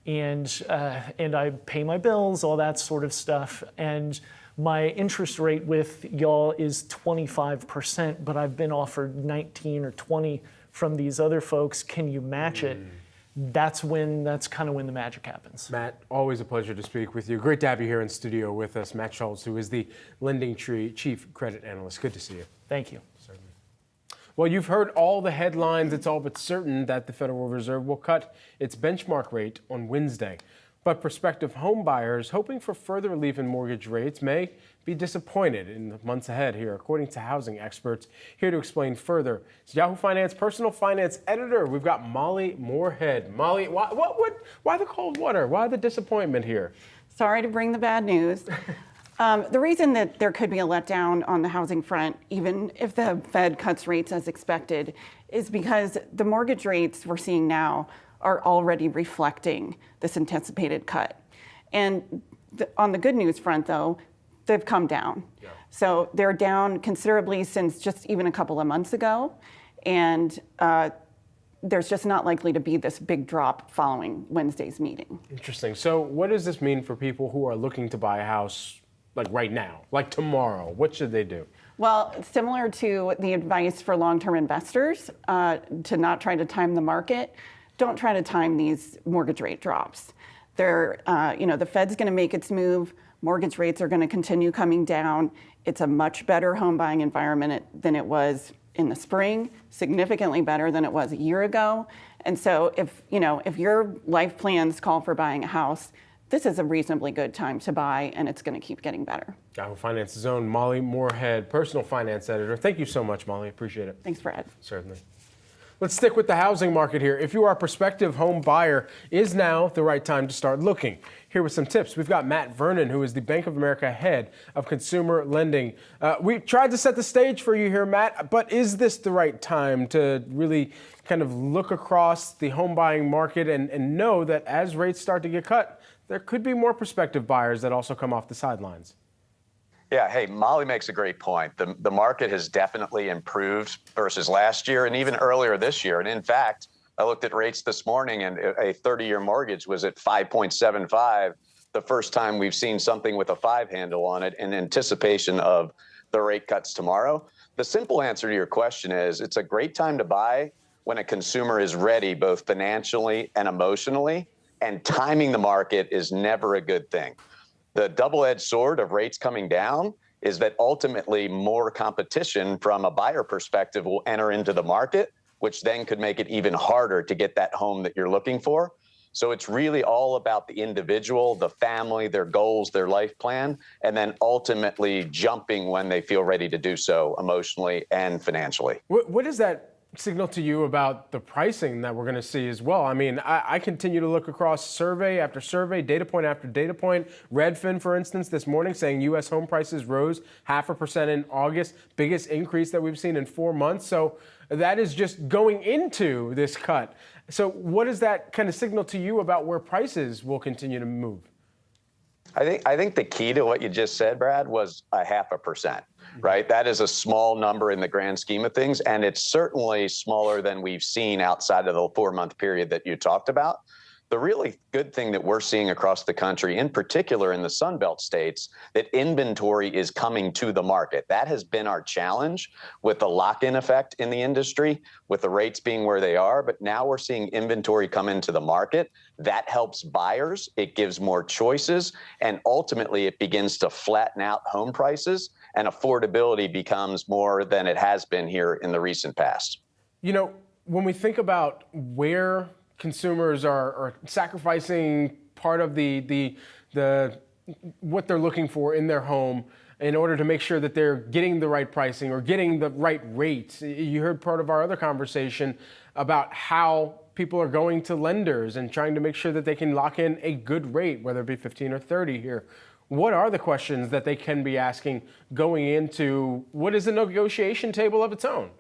and I pay my bills, all that sort of stuff, and my interest rate with y'all is 25%, but I've been offered 19 or 20 from these other folks. Can you match it? That's kind of when the magic happens. Matt, always a pleasure to speak with you. Great to have you here in studio with us. Matt Schultz, who is the LendingTree Chief Credit Analyst. Good to see you. Thank you. Certainly. Well, you've heard all the headlines. It's all but certain that the Federal Reserve will cut its benchmark rate on Wednesday. But prospective home buyers hoping for further relief in mortgage rates may be disappointed in the months ahead here, according to housing experts. Here to explain further, it's Yahoo Finance personal finance editor. We've got Molly Moorhead. Molly, why the cold water? Why the disappointment here? Sorry to bring the bad news. The reason that there could be a letdown on the housing front, even if the Fed cuts rates as expected, is because the mortgage rates we're seeing now are already reflecting this anticipated cut. And on the good news front, though, they've come down. Yeah. So they're down considerably since just even a couple of months ago. And there's just not likely to be this big drop following Wednesday's meeting. Interesting. So what does this mean for people who are looking to buy a house like right now, like tomorrow? What should they do? Well, similar to the advice for long-term investors to not try to time the market, don't try to time these mortgage rate drops. The Fed's going to make its move. Mortgage rates are going to continue coming down. It's a much better home buying environment than it was in the spring, significantly better than it was a year ago. And so if your life plans call for buying a house, this is a reasonably good time to buy, and it's going to keep getting better. Yahoo Finance's own Molly Moorhead, personal finance editor. Thank you so much, Molly. Appreciate it. Thanks, Brad. Certainly. Let's stick with the housing market here. If you are a prospective home buyer, is now the right time to start looking? Here with some tips. We've got Matt Vernon, who is the Bank of America head of consumer lending. We tried to set the stage for you here, Matt, but is this the right time to really kind of look across the home buying market and know that as rates start to get cut, there could be more prospective buyers that also come off the sidelines? Yeah, hey, Molly makes a great point. The market has definitely improved versus last year and even earlier this year. And in fact, I looked at rates this morning and a 30-year mortgage was at 5.75, the first time we've seen something with a 5 handle on it in anticipation of the rate cuts tomorrow. The simple answer to your question is it's a great time to buy when a consumer is ready, both financially and emotionally, and timing the market is never a good thing. The double-edged sword of rates coming down is that ultimately more competition from a buyer perspective will enter into the market, which then could make it even harder to get that home that you're looking for. So it's really all about the individual, the family, their goals, their life plan, and then ultimately jumping when they feel ready to do so emotionally and financially. What does that signal to you about the pricing that we're going to see as well? I mean, I continue to look across survey after survey, data point after data point. Redfin, for instance, this morning saying U.S. home prices rose 0.5% in August, biggest increase that we've seen in 4 months. So that is just going into this cut. So what does that kind of signal to you about where prices will continue to move? I think the key to what you just said, Brad, was 0.5%, right? That is a small number in the grand scheme of things, and it's certainly smaller than we've seen outside of the 4-month period that you talked about. The really good thing that we're seeing across the country, in particular in the Sunbelt states, that inventory is coming to the market. That has been our challenge with the lock-in effect in the industry, with the rates being where they are. But now we're seeing inventory come into the market. That helps buyers. It gives more choices. And ultimately, it begins to flatten out home prices, and affordability becomes more than it has been here in the recent past. You know, when we think about where consumers are sacrificing part of the what they're looking for in their home in order to make sure that they're getting the right pricing or getting the right rates. You heard part of our other conversation about how people are going to lenders and trying to make sure that they can lock in a good rate, whether it be 15 or 30 here. What are the questions that they can be asking going into what is a negotiation table of its own?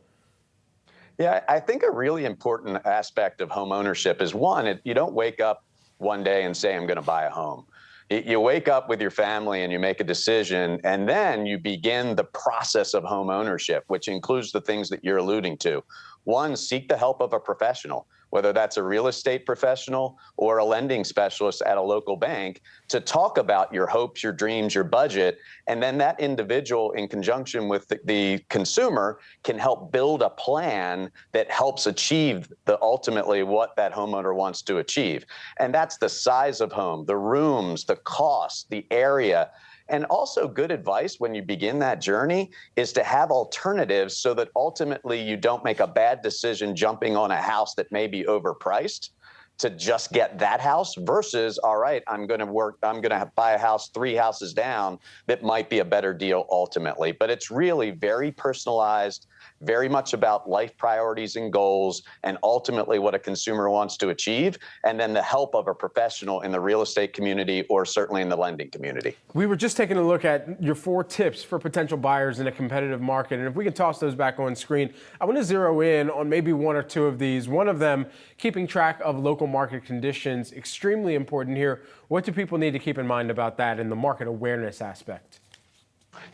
Yeah, I think a really important aspect of home ownership is one, you don't wake up one day and say, I'm going to buy a home. You wake up with your family and you make a decision, and then you begin the process of home ownership, which includes the things that you're alluding to. One, seek the help of a professional, whether that's a real estate professional or a lending specialist at a local bank, to talk about your hopes, your dreams, your budget. And then that individual, in conjunction with the consumer, can help build a plan that helps achieve ultimately what that homeowner wants to achieve. And that's the size of home, the rooms, the cost, the area. And also good advice when you begin that journey is to have alternatives so that ultimately you don't make a bad decision jumping on a house that may be overpriced to just get that house versus, all right, I'm going to buy a house 3 houses down that might be a better deal ultimately. But it's really very personalized, very much about life priorities and goals, and ultimately what a consumer wants to achieve, and then the help of a professional in the real estate community or certainly in the lending community. We were just taking a look at your 4 tips for potential buyers in a competitive market, and if we can toss those back on screen, I want to zero in on maybe 1 or 2 of these. One of them, keeping track of local market conditions, extremely important here. What do people need to keep in mind about that in the market awareness aspect?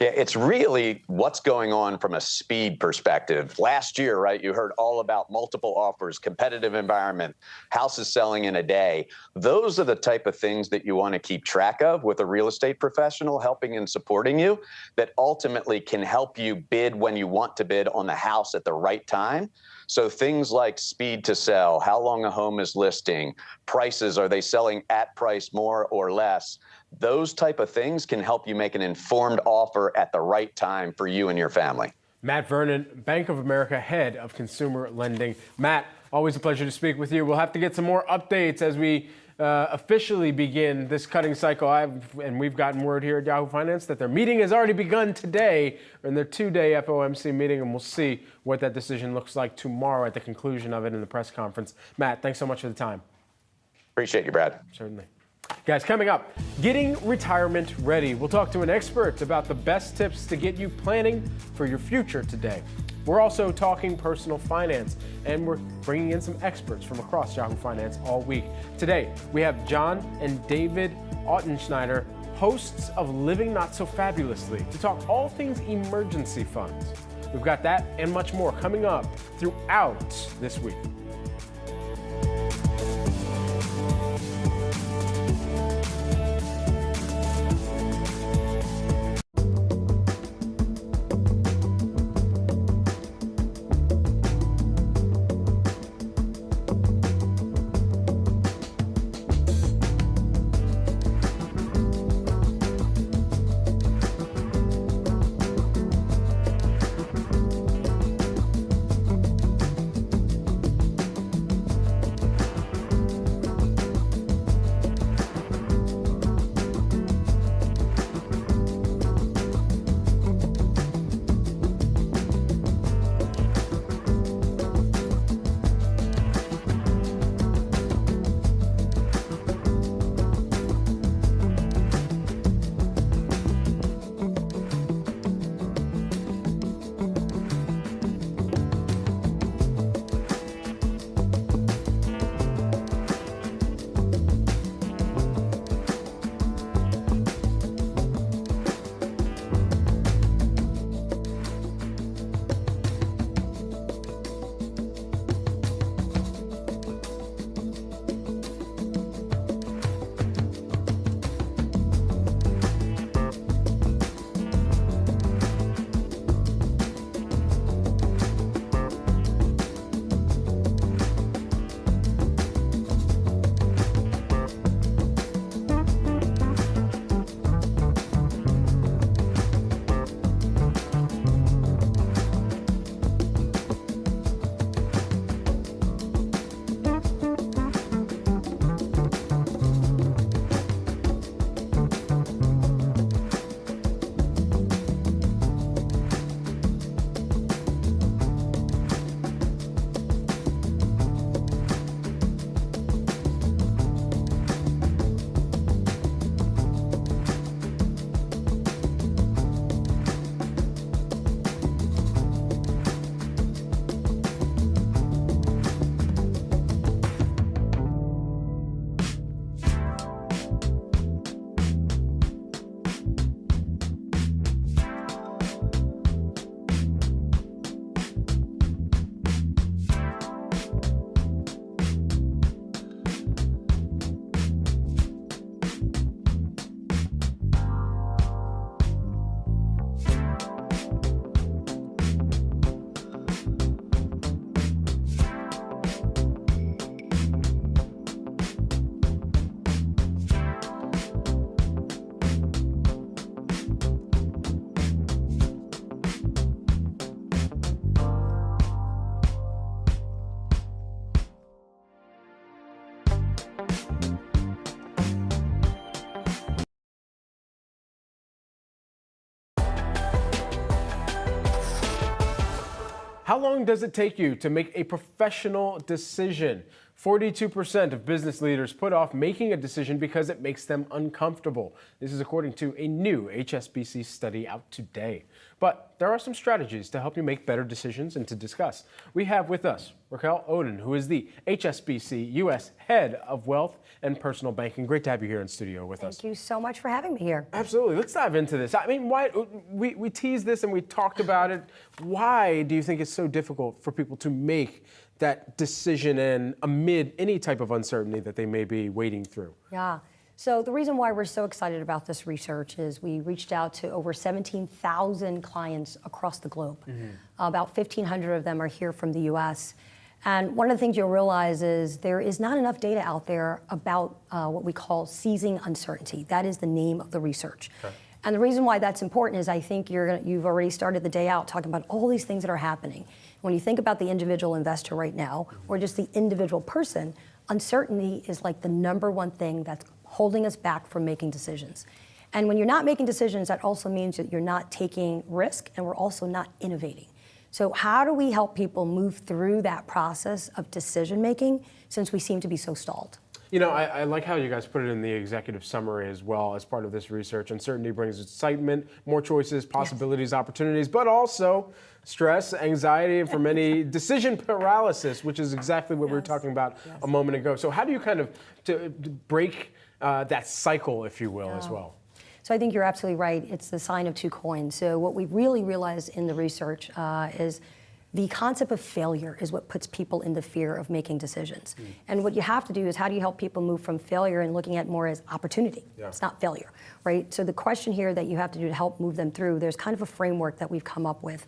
Yeah, it's really what's going on from a speed perspective. Last year, right, you heard all about multiple offers, competitive environment, houses selling in a day. Those are the type of things that you want to keep track of with a real estate professional helping and supporting you that ultimately can help you bid when you want to bid on the house at the right time. So things like speed to sell, how long a home is listing, prices, are they selling at price more or less? Those type of things can help you make an informed offer at the right time for you and your family. Matt Vernon, Bank of America Head of Consumer Lending. Matt, always a pleasure to speak with you. We'll have to get some more updates as we officially begin this cutting cycle. And we've gotten word here at Yahoo Finance that their meeting has already begun today, in their 2-day FOMC meeting, and we'll see what that decision looks like tomorrow at the conclusion of it in the press conference. Matt, thanks so much for the time. Appreciate you, Brad. Certainly. Guys, coming up, getting retirement ready. We'll talk to an expert about the best tips to get you planning for your future today. We're also talking personal finance, and we're bringing in some experts from across Yahoo Finance all week. Today, we have John and David Ottenschneider, hosts of Living Not So Fabulously, to talk all things emergency funds. We've got that and much more coming up throughout this week. How long does it take you to make a professional decision? 42% of business leaders put off making a decision because it makes them uncomfortable. This is according to a new HSBC study out today. But there are some strategies to help you make better decisions, and to discuss, we have with us Raquel Oden, who is the HSBC U.S. Head of Wealth and Personal Banking. Great to have you here in studio with us. Thank you so much for having me here. Absolutely. Let's dive into this. I mean, why we teased this and we talked about it. Why do you think it's so difficult for people to make that decision and amid any type of uncertainty that they may be wading through? Yeah. So the reason why we're so excited about this research is we reached out to over 17,000 clients across the globe. About 1,500 of them are here from the U.S. And one of the things you'll realize is there is not enough data out there about what we call seizing uncertainty. That is the name of the research. Okay. And the reason why that's important is I think you've already started the day out talking about all these things that are happening. When you think about the individual investor right now, or just the individual person, uncertainty is like the number one thing that's holding us back from making decisions. And when you're not making decisions, that also means that you're not taking risk, and we're also not innovating. So how do we help people move through that process of decision making since we seem to be so stalled? You know, I like how you guys put it in the executive summary as well as part of this research. Uncertainty brings excitement, more choices, possibilities, opportunities, but also stress, anxiety, and for many, decision paralysis, which is exactly what we were talking about a moment ago. So how do you kind of to break that cycle, if you will, as well? So I think you're absolutely right. It's the sign of two coins. So what we really realized in the research is the concept of failure is what puts people in the fear of making decisions. And what you have to do is how do you help people move from failure and looking at more as opportunity? It's not failure, right? So the question here that you have to do to help move them through, there's kind of a framework that we've come up with.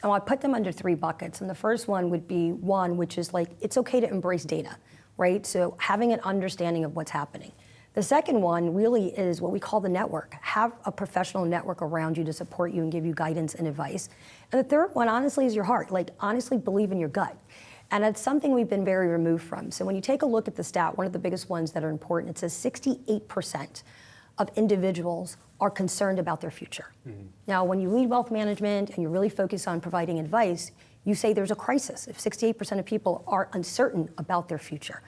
And I put them under three buckets. And the first one would be one, which is like, it's okay to embrace data, right? So having an understanding of what's happening. The second one really is what we call the network. Have a professional network around you to support you and give you guidance and advice. And the third one, honestly, is your heart. Like, honestly believe in your gut. And it's something we've been very removed from. So when you take a look at the stat, one of the biggest ones that are important, it says 68% of individuals are concerned about their future. Now, when you lead wealth management and you're really focused on providing advice, you say there's a crisis if 68% of people are uncertain about their future.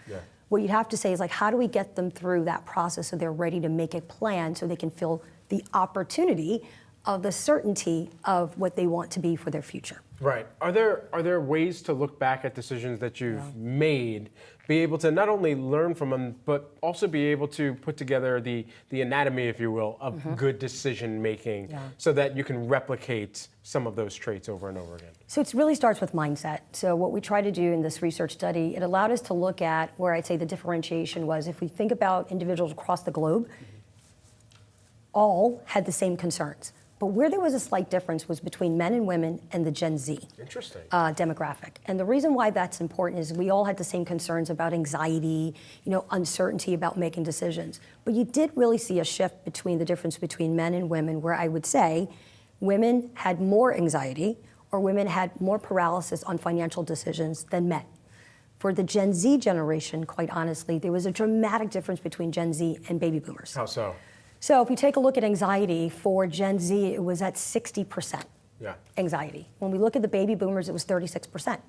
What you'd have to say is, like, how do we get them through that process so they're ready to make a plan so they can feel the opportunity of the certainty of what they want to be for their future? Right. Are there ways to look back at decisions that you've made, be able to not only learn from them, but also be able to put together the anatomy, if you will, of good decision making so that you can replicate some of those traits over and over again? So it really starts with mindset. So what we try to do in this research study, it allowed us to look at where I'd say the differentiation was, if we think about individuals across the globe, all had the same concerns. But where there was a slight difference was between men and women and the Gen Z demographic. And the reason why that's important is we all had the same concerns about anxiety, uncertainty about making decisions. But you did really see a shift between the difference between men and women, where I would say women had more anxiety or women had more paralysis on financial decisions than men. For the Gen Z generation, quite honestly, there was a dramatic difference between Gen Z and baby boomers. How so? So if you take a look at anxiety, for Gen Z, it was at 60% anxiety. When we look at the baby boomers, it was 36%.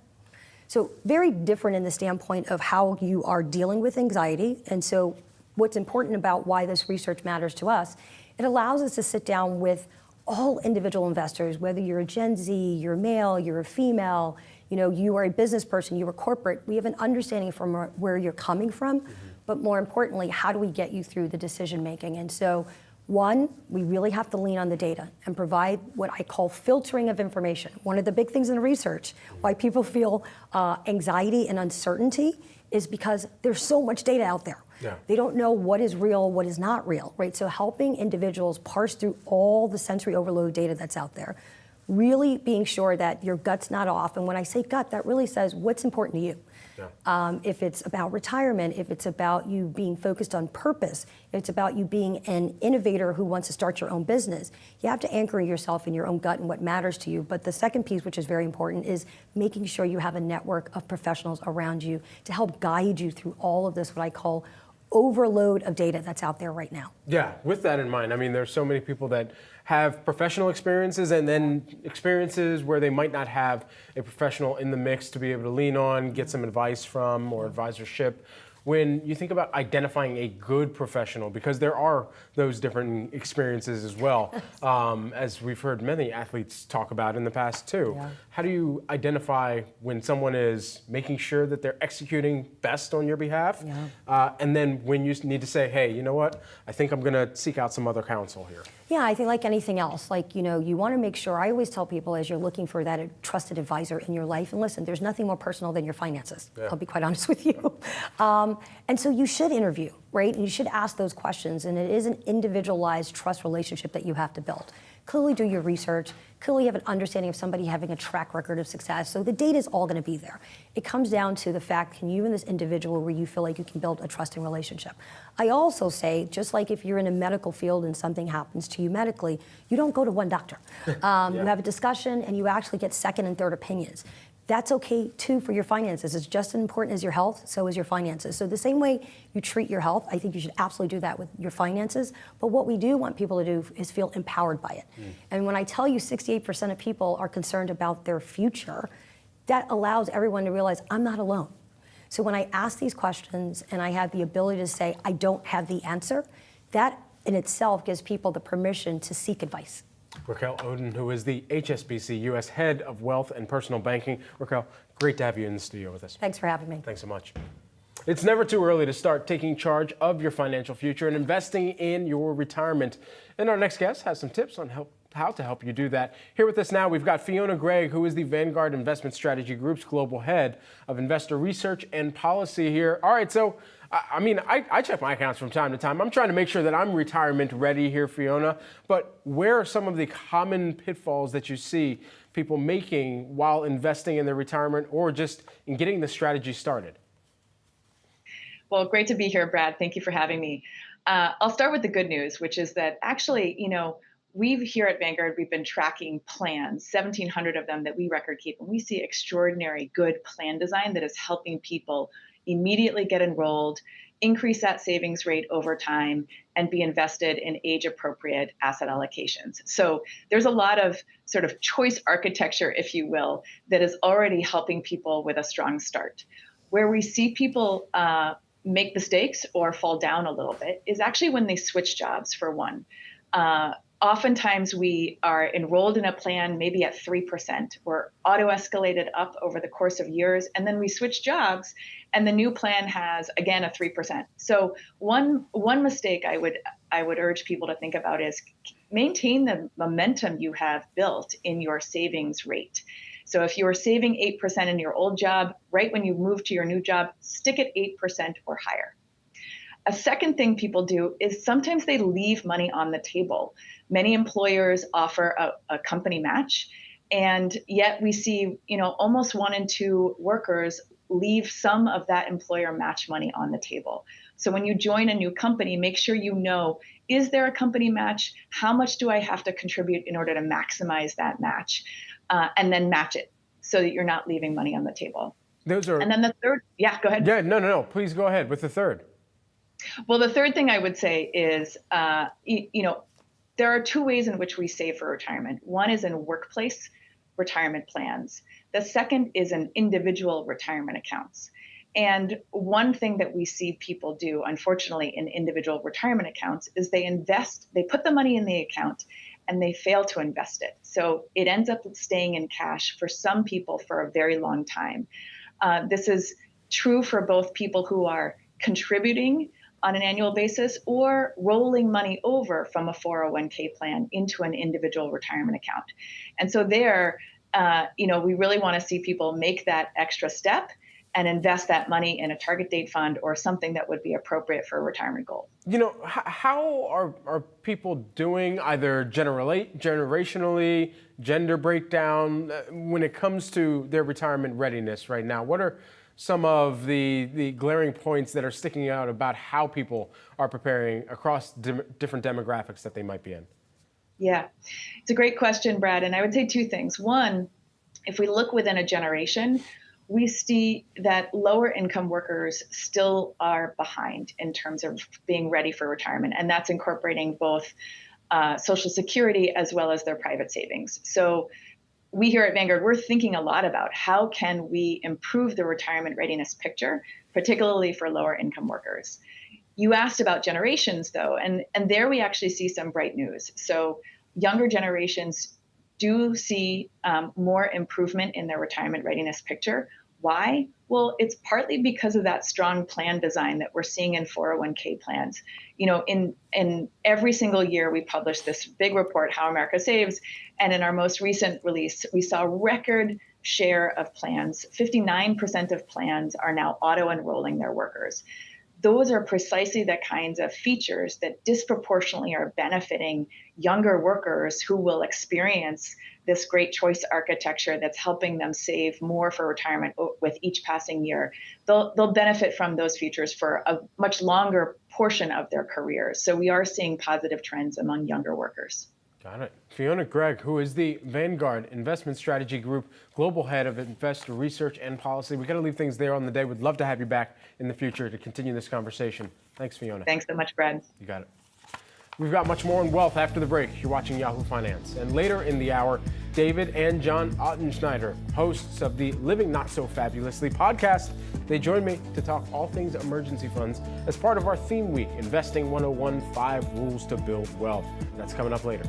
So very different in the standpoint of how you are dealing with anxiety. And so what's important about why this research matters to us, it allows us to sit down with all individual investors, whether you're a Gen Z, you're male, you're a female, you are a business person, you are corporate. We have an understanding from where you're coming from. But more importantly, how do we get you through the decision making? And so, one, we really have to lean on the data and provide what I call filtering of information. One of the big things in research, why people feel anxiety and uncertainty, is because there's so much data out there. They don't know what is real, what is not real, right? So helping individuals parse through all the sensory overload data that's out there, really being sure that your gut's not off. And when I say gut, that really says what's important to you. If it's about retirement, if it's about you being focused on purpose, if it's about you being an innovator who wants to start your own business, you have to anchor yourself in your own gut and what matters to you. But the second piece, which is very important, is making sure you have a network of professionals around you to help guide you through all of this, what I call overload of data that's out there right now. Yeah, with that in mind, I mean, there's so many people that have professional experiences and then experiences where they might not have a professional in the mix to be able to lean on, get some advice from, or advisorship. When you think about identifying a good professional, because there are those different experiences as well, as we've heard many athletes talk about in the past too. Yeah. How do you identify when someone is making sure that they're executing best on your behalf? Yeah. And then when you need to say, hey, you know what? I think I'm going to seek out some other counsel here. Yeah, I think like anything else, like, you want to make sure, I always tell people as you're looking for that trusted advisor in your life, and listen, there's nothing more personal than your finances. Yeah. I'll be quite honest with you. And so you should interview, right? And you should ask those questions. And it is an individualized trust relationship that you have to build. Clearly do your research. Clearly have an understanding of somebody having a track record of success. So the data is all going to be there. It comes down to the fact, can you and this individual where you feel like you can build a trusting relationship? I also say, just like if you're in a medical field and something happens to you medically, you don't go to one doctor. You have a discussion and you actually get second and third opinions. That's okay too for your finances. It's just as important as your health, so is your finances. So the same way you treat your health, I think you should absolutely do that with your finances. But what we do want people to do is feel empowered by it. And when I tell you 68% of people are concerned about their future, that allows everyone to realize I'm not alone. So when I ask these questions and I have the ability to say I don't have the answer, that in itself gives people the permission to seek advice. Raquel Oden, who is the HSBC U.S. Head of Wealth and Personal Banking. Raquel, great to have you in the studio with us. Thanks for having me. Thanks so much. It's never too early to start taking charge of your financial future and investing in your retirement. And our next guest has some tips on how to help you do that. Here with us now, we've got Fiona Gregg, who is the Vanguard Investment Strategy Group's Global Head of Investor Research and Policy here. All right, so I check my accounts from time to time. I'm trying to make sure that I'm retirement ready here, Fiona. But where are some of the common pitfalls that you see people making while investing in their retirement or just in getting the strategy started? Well, great to be here, Brad. Thank you for having me. I'll start with the good news, which is that actually, we've here at Vanguard, we've been tracking plans, 1,700 of them that we record keep, and we see extraordinary good plan design that is helping people immediately get enrolled, increase that savings rate over time, and be invested in age-appropriate asset allocations. So there's a lot of sort of choice architecture, if you will, that is already helping people with a strong start. Where we see people make mistakes or fall down a little bit is actually when they switch jobs, for one. Oftentimes we are enrolled in a plan maybe at 3%. We're auto-escalated up over the course of years, and then we switch jobs, and the new plan has, again, a 3%. So one mistake I would urge people to think about is maintain the momentum you have built in your savings rate. So if you were saving 8% in your old job, right when you move to your new job, stick at 8% or higher. A second thing people do is sometimes they leave money on the table. Many employers offer a company match, and yet we see, almost 1 in 2 workers leave some of that employer match money on the table. So when you join a new company, make sure you know, is there a company match? How much do I have to contribute in order to maximize that match? And then match it so that you're not leaving money on the table. And then the third, yeah, go ahead. Yeah, no, please go ahead with the third. Well, the third thing I would say is, there are 2 ways in which we save for retirement. One is in workplace retirement plans. The second is in individual retirement accounts. And one thing that we see people do, unfortunately, in individual retirement accounts is they put the money in the account and they fail to invest it. So it ends up staying in cash for some people for a very long time. This is true for both people who are contributing on an annual basis or rolling money over from a 401k plan into an individual retirement account. And so there, we really want to see people make that extra step and invest that money in a target date fund or something that would be appropriate for a retirement goal. How are people doing either generationally, gender breakdown, when it comes to their retirement readiness right now? What are some of the glaring points that are sticking out about how people are preparing across different demographics that they might be in? Yeah, it's a great question, Brad. And I would say 2 things. One, if we look within a generation, we see that lower income workers still are behind in terms of being ready for retirement. And that's incorporating both Social Security as well as their private savings. So we here at Vanguard, we're thinking a lot about how can we improve the retirement readiness picture, particularly for lower income workers. You asked about generations, though, and there we actually see some bright news. So younger generations do see more improvement in their retirement readiness picture. Why? Well, it's partly because of that strong plan design that we're seeing in 401k plans. You know, in every single year, we publish this big report, How America Saves. And in our most recent release, we saw a record share of plans. 59% of plans are now auto-enrolling their workers. Those are precisely the kinds of features that disproportionately are benefiting younger workers who will experience this great choice architecture that's helping them save more for retirement with each passing year. They'll benefit from those features for a much longer portion of their careers. So we are seeing positive trends among younger workers. Got it. Fiona Gregg, who is the Vanguard Investment Strategy Group Global Head of Investor Research and Policy. We got to leave things there on the day. We'd love to have you back in the future to continue this conversation. Thanks, Fiona. Thanks so much, Brad. You got it. We've got much more on wealth after the break. You're watching Yahoo Finance. And later in the hour, David and John Ottenschneider, hosts of the Living Not So Fabulously podcast. They join me to talk all things emergency funds as part of our theme week, Investing 101, 5 Rules to Build Wealth. That's coming up later.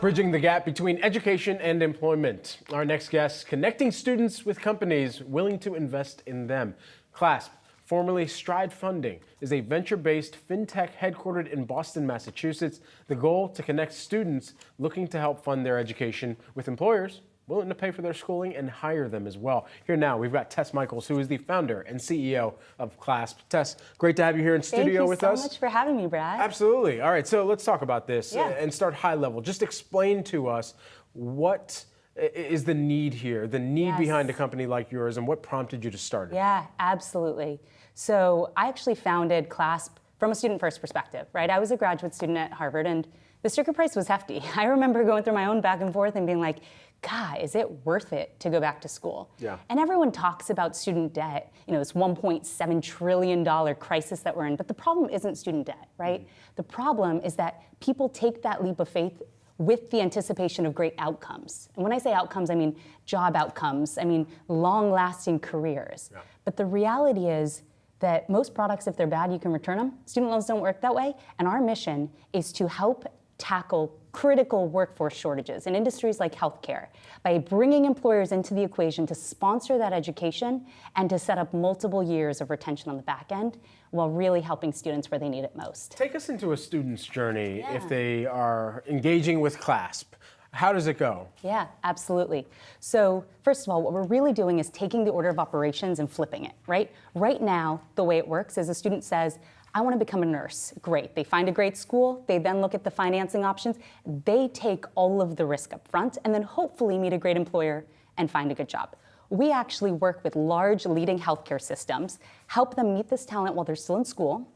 Bridging the gap between education and employment. Our next guest, connecting students with companies willing to invest in them. CLASP, formerly Stride Funding, is a venture-based fintech headquartered in Boston, Massachusetts. The goal, to connect students looking to help fund their education with employers willing to pay for their schooling and hire them as well. Here now, we've got Tess Michaels, who is the founder and CEO of CLASP. Tess, great to have you here in studio with us. Thank you so much for having me, Brad. Absolutely. All right, so let's talk about this and start high level. Just explain to us what is the need here, the need behind a company like yours, and what prompted you to start it? Yeah, absolutely. So I actually founded CLASP from a student-first perspective, right? I was a graduate student at Harvard, and the sticker price was hefty. I remember going through my own back and forth and being like, God, is it worth it to go back to school? Yeah. And everyone talks about student debt, you know, this $1.7 trillion crisis that we're in, but the problem isn't student debt, right? The problem is that people take that leap of faith with the anticipation of great outcomes. And when I say outcomes, I mean job outcomes, I mean long-lasting careers. Yeah. But the reality is that most products, if they're bad, you can return them. Student loans don't work that way. And our mission is to help tackle critical workforce shortages in industries like healthcare by bringing employers into the equation to sponsor that education and to set up multiple years of retention on the back end while really helping students where they need it most. Take us into a student's journey if they are engaging with CLASP. How does it go? Yeah, absolutely. So first of all, what we're really doing is taking the order of operations and flipping it, right? Right now, the way it works is a student says, I want to become a nurse. Great. They find a great school. They then look at the financing options. They take all of the risk up front and then hopefully meet a great employer and find a good job. We actually work with large leading healthcare systems, help them meet this talent while they're still in school,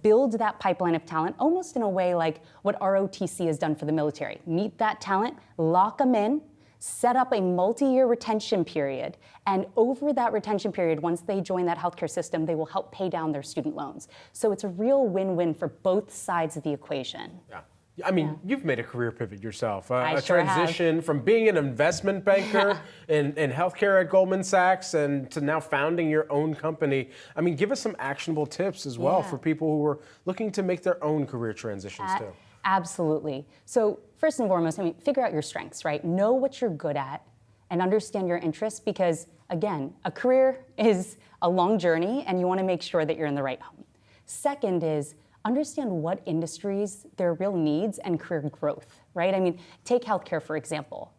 build that pipeline of talent almost in a way like what ROTC has done for the military. Meet that talent, lock them in, set up a multi-year retention period, and over that retention period, once they join that healthcare system, they will help pay down their student loans. So it's a real win-win for both sides of the equation. Yeah. I mean, you've made a career pivot yourself, I a sure transition from being an investment banker in healthcare at Goldman Sachs and to now founding your own company. I mean, give us some actionable tips as well for people who are looking to make their own career transitions too. Absolutely. So first and foremost, I mean, figure out your strengths, right? Know what you're good at and understand your interests because, again, a career is a long journey and you want to make sure that you're in the right home. Second is understand what industries, their real needs and career growth, right? I mean, take healthcare, for example.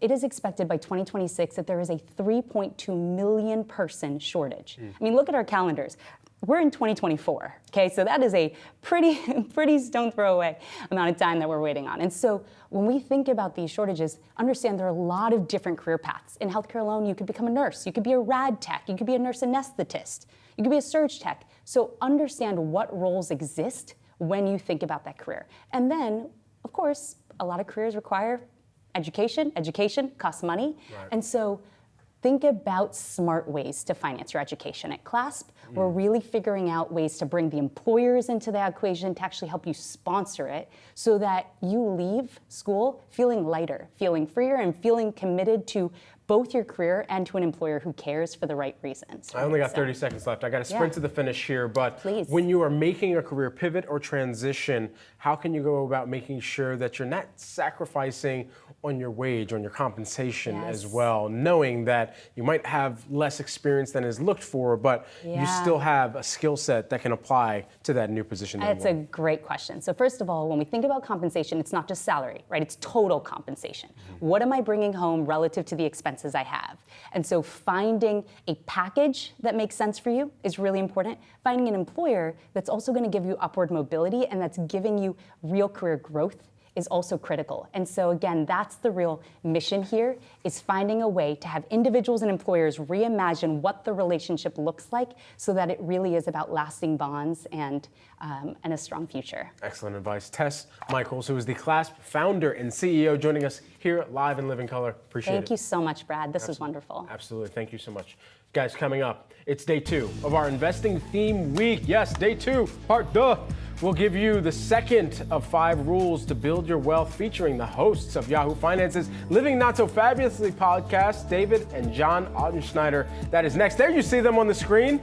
It is expected by 2026 that there is a 3.2 million person shortage. I mean, look at our calendars. We're in 2024, okay? So that is a pretty stone throw away amount of time that we're waiting on. And so when we think about these shortages, understand there are a lot of different career paths. In healthcare alone, you could become a nurse, you could be a rad tech, you could be a nurse anesthetist, you could be a surge tech. So understand what roles exist when you think about that career. And then, of course, a lot of careers require education. Education costs money. Right. And so think about smart ways to finance your education. At CLASP, we're really figuring out ways to bring the employers into the equation to actually help you sponsor it so that you leave school feeling lighter, feeling freer, and feeling committed to both your career and to an employer who cares for the right reasons. I only got 30 seconds left. I got to sprint to the finish here, but when you are making a career pivot or transition, how can you go about making sure that you're not sacrificing on your wage, on your compensation as well, knowing that you might have less experience than is looked for, but you still have a skill set that can apply to that new position? That's a great question. So first of all, when we think about compensation, it's not just salary, right? It's total compensation. What am I bringing home relative to the expenses I have? And so finding a package that makes sense for you is really important. Finding an employer that's also going to give you upward mobility and that's giving you real career growth is also critical. And so again, that's the real mission here, is finding a way to have individuals and employers reimagine what the relationship looks like so that it really is about lasting bonds and a strong future. Excellent advice. Tess Michaels, who is the CLASP founder and CEO, joining us here live in Living Color. Appreciate it. Thank you so much, Brad. This was wonderful. Absolutely. Thank you so much. Guys, coming up, it's day 2 of our investing theme week. Yes, day 2, part 2. We'll give you the second of 5 rules to build your wealth, featuring the hosts of Yahoo Finance's Living Not So Fabulously podcast, David and John Ottenschneider. That is next. There you see them on the screen.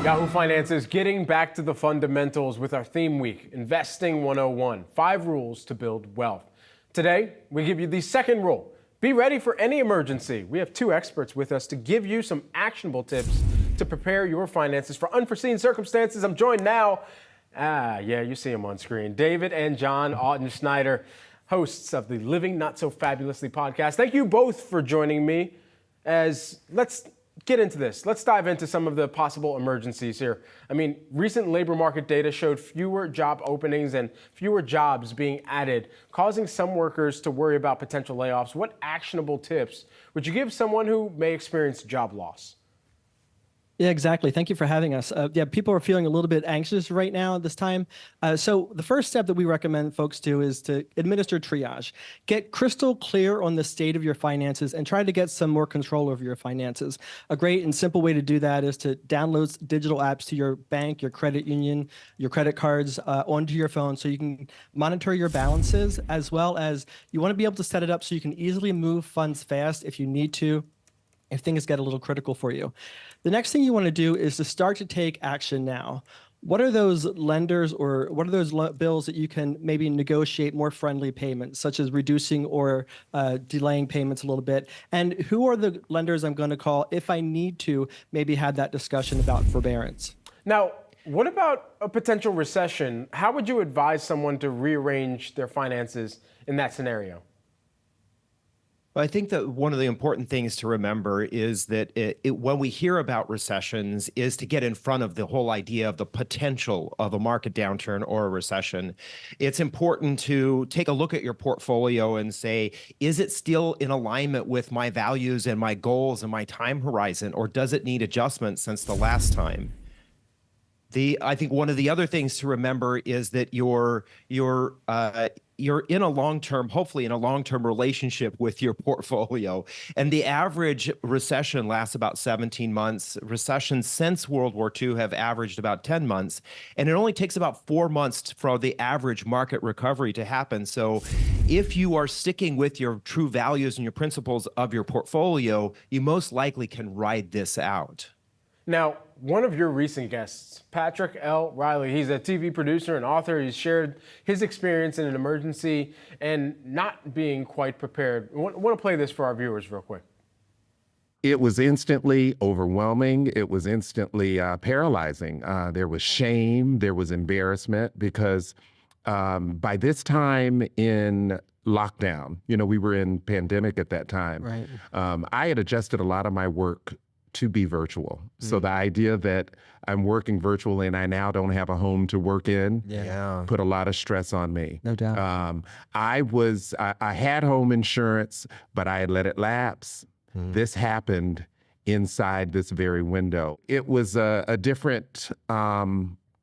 Yahoo Finance is getting back to the fundamentals with our theme week, Investing 101, 5 rules to build wealth. Today, we give you the second rule. Be ready for any emergency. We have 2 experts with us to give you some actionable tips to prepare your finances for unforeseen circumstances. I'm joined now, you see them on screen, David and John Auten-Schneider, hosts of the Living Not So Fabulously podcast. Thank you both for joining me. Let's get into this. Let's dive into some of the possible emergencies here. I mean, recent labor market data showed fewer job openings and fewer jobs being added, causing some workers to worry about potential layoffs. What actionable tips would you give someone who may experience job loss? Yeah, exactly. Thank you for having us. People are feeling a little bit anxious right now at this time. So the first step that we recommend folks do is to administer triage. Get crystal clear on the state of your finances and try to get some more control over your finances. A great and simple way to do that is to download digital apps to your bank, your credit union, your credit cards onto your phone so you can monitor your balances, as well as you want to be able to set it up so you can easily move funds fast if you need to, if things get a little critical for you. The next thing you want to do is to start to take action now. What are those lenders or what are those bills that you can maybe negotiate more friendly payments, such as reducing or delaying payments a little bit? And who are the lenders I'm going to call if I need to maybe have that discussion about forbearance? Now, what about a potential recession? How would you advise someone to rearrange their finances in that scenario? I think that one of the important things to remember is that when we hear about recessions is to get in front of the whole idea of the potential of a market downturn or a recession. It's important to take a look at your portfolio and say, is it still in alignment with my values and my goals and my time horizon, or does it need adjustment since the last time? I think one of the other things to remember is that you're in a long-term, hopefully in a long-term relationship with your portfolio. And the average recession lasts about 17 months. Recessions since World War II have averaged about 10 months. And it only takes about 4 months for the average market recovery to happen. So if you are sticking with your true values and your principles of your portfolio, you most likely can ride this out. Now, one of your recent guests, Patrick L. Riley, he's a TV producer and author. He's shared his experience in an emergency and not being quite prepared. I want to play this for our viewers real quick. It was instantly overwhelming. It was instantly paralyzing. There was shame. There was embarrassment because by this time in lockdown, we were in pandemic at that time. Right. I had adjusted a lot of my work to be virtual. So the idea that I'm working virtually and I now don't have a home to work in put a lot of stress on me. No doubt. I had home insurance, but I had let it lapse. This happened inside this very window. It was a different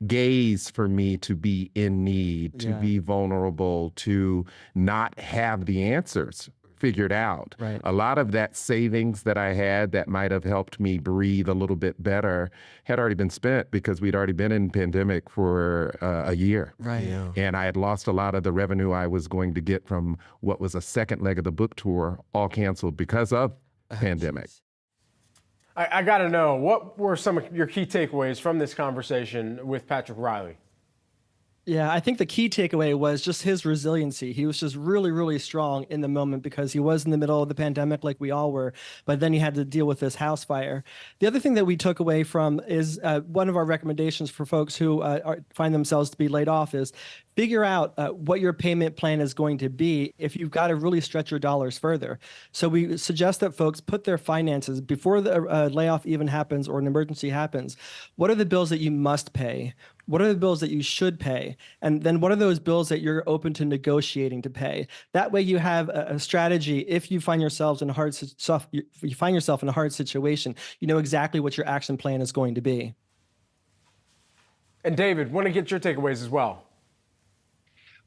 gaze for me to be in need, to be vulnerable, to not have the answers figured out. Right. A lot of that savings that I had that might have helped me breathe a little bit better had already been spent because we'd already been in pandemic for a year. Right. Yeah. And I had lost a lot of the revenue I was going to get from what was a second leg of the book tour, all canceled because of pandemic. I got to know, what were some of your key takeaways from this conversation with Patrick Riley? Yeah, I think the key takeaway was just his resiliency. He was just really, really strong in the moment because he was in the middle of the pandemic like we all were, but then he had to deal with this house fire. The other thing that we took away from is one of our recommendations for folks who find themselves to be laid off is figure out what your payment plan is going to be if you've got to really stretch your dollars further. So we suggest that folks put their finances before the layoff even happens or an emergency happens. What are the bills that you must pay? What are the bills that you should pay? And then what are those bills that you're open to negotiating to pay? That way you have a strategy. If you find yourselves in a hard situation, you know exactly what your action plan is going to be. And David, want to get your takeaways as well.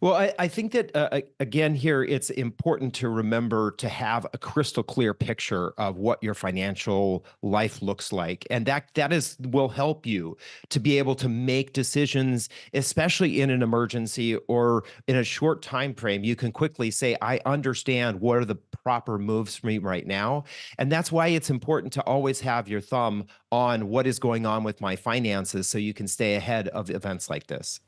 Well, I think that, again, here, it's important to remember to have a crystal clear picture of what your financial life looks like. And that will help you to be able to make decisions, especially in an emergency or in a short time frame. You can quickly say, I understand what are the proper moves for me right now. And that's why it's important to always have your thumb on what is going on with my finances so you can stay ahead of events like this.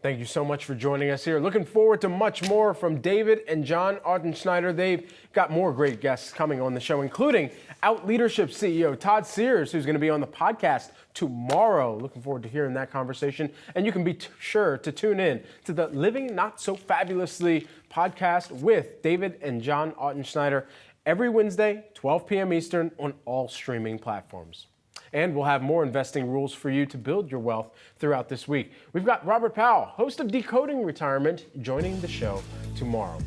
Thank you so much for joining us here. Looking forward to much more from David and John Ottenschneider. They've got more great guests coming on the show, including Out Leadership CEO Todd Sears, who's going to be on the podcast tomorrow. Looking forward to hearing that conversation. And you can be sure to tune in to the Living Not So Fabulously podcast with David and John Ottenschneider every Wednesday, 12 p.m. Eastern on all streaming platforms. And we'll have more investing rules for you to build your wealth throughout this week. We've got Robert Powell, host of Decoding Retirement, joining the show tomorrow.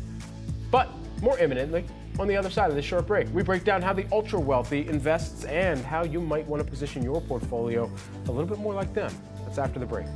But more imminently, on the other side of this short break, we break down how the ultra wealthy invests and how you might want to position your portfolio a little bit more like them. That's after the break.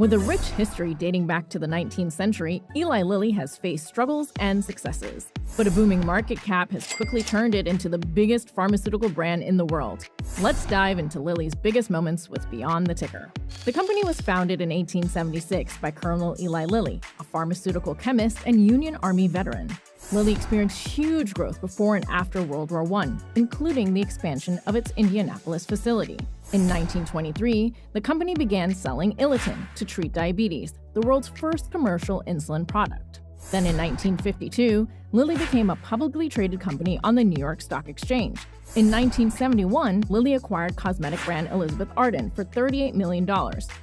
With a rich history dating back to the 19th century, Eli Lilly has faced struggles and successes. But a booming market cap has quickly turned it into the biggest pharmaceutical brand in the world. Let's dive into Lilly's biggest moments with Beyond the Ticker. The company was founded in 1876 by Colonel Eli Lilly, a pharmaceutical chemist and Union Army veteran. Lilly experienced huge growth before and after World War I, including the expansion of its Indianapolis facility. In 1923, the company began selling Illatin to treat diabetes, the world's first commercial insulin product. Then in 1952, Lilly became a publicly traded company on the New York Stock Exchange. In 1971, Lilly acquired cosmetic brand Elizabeth Arden for $38 million,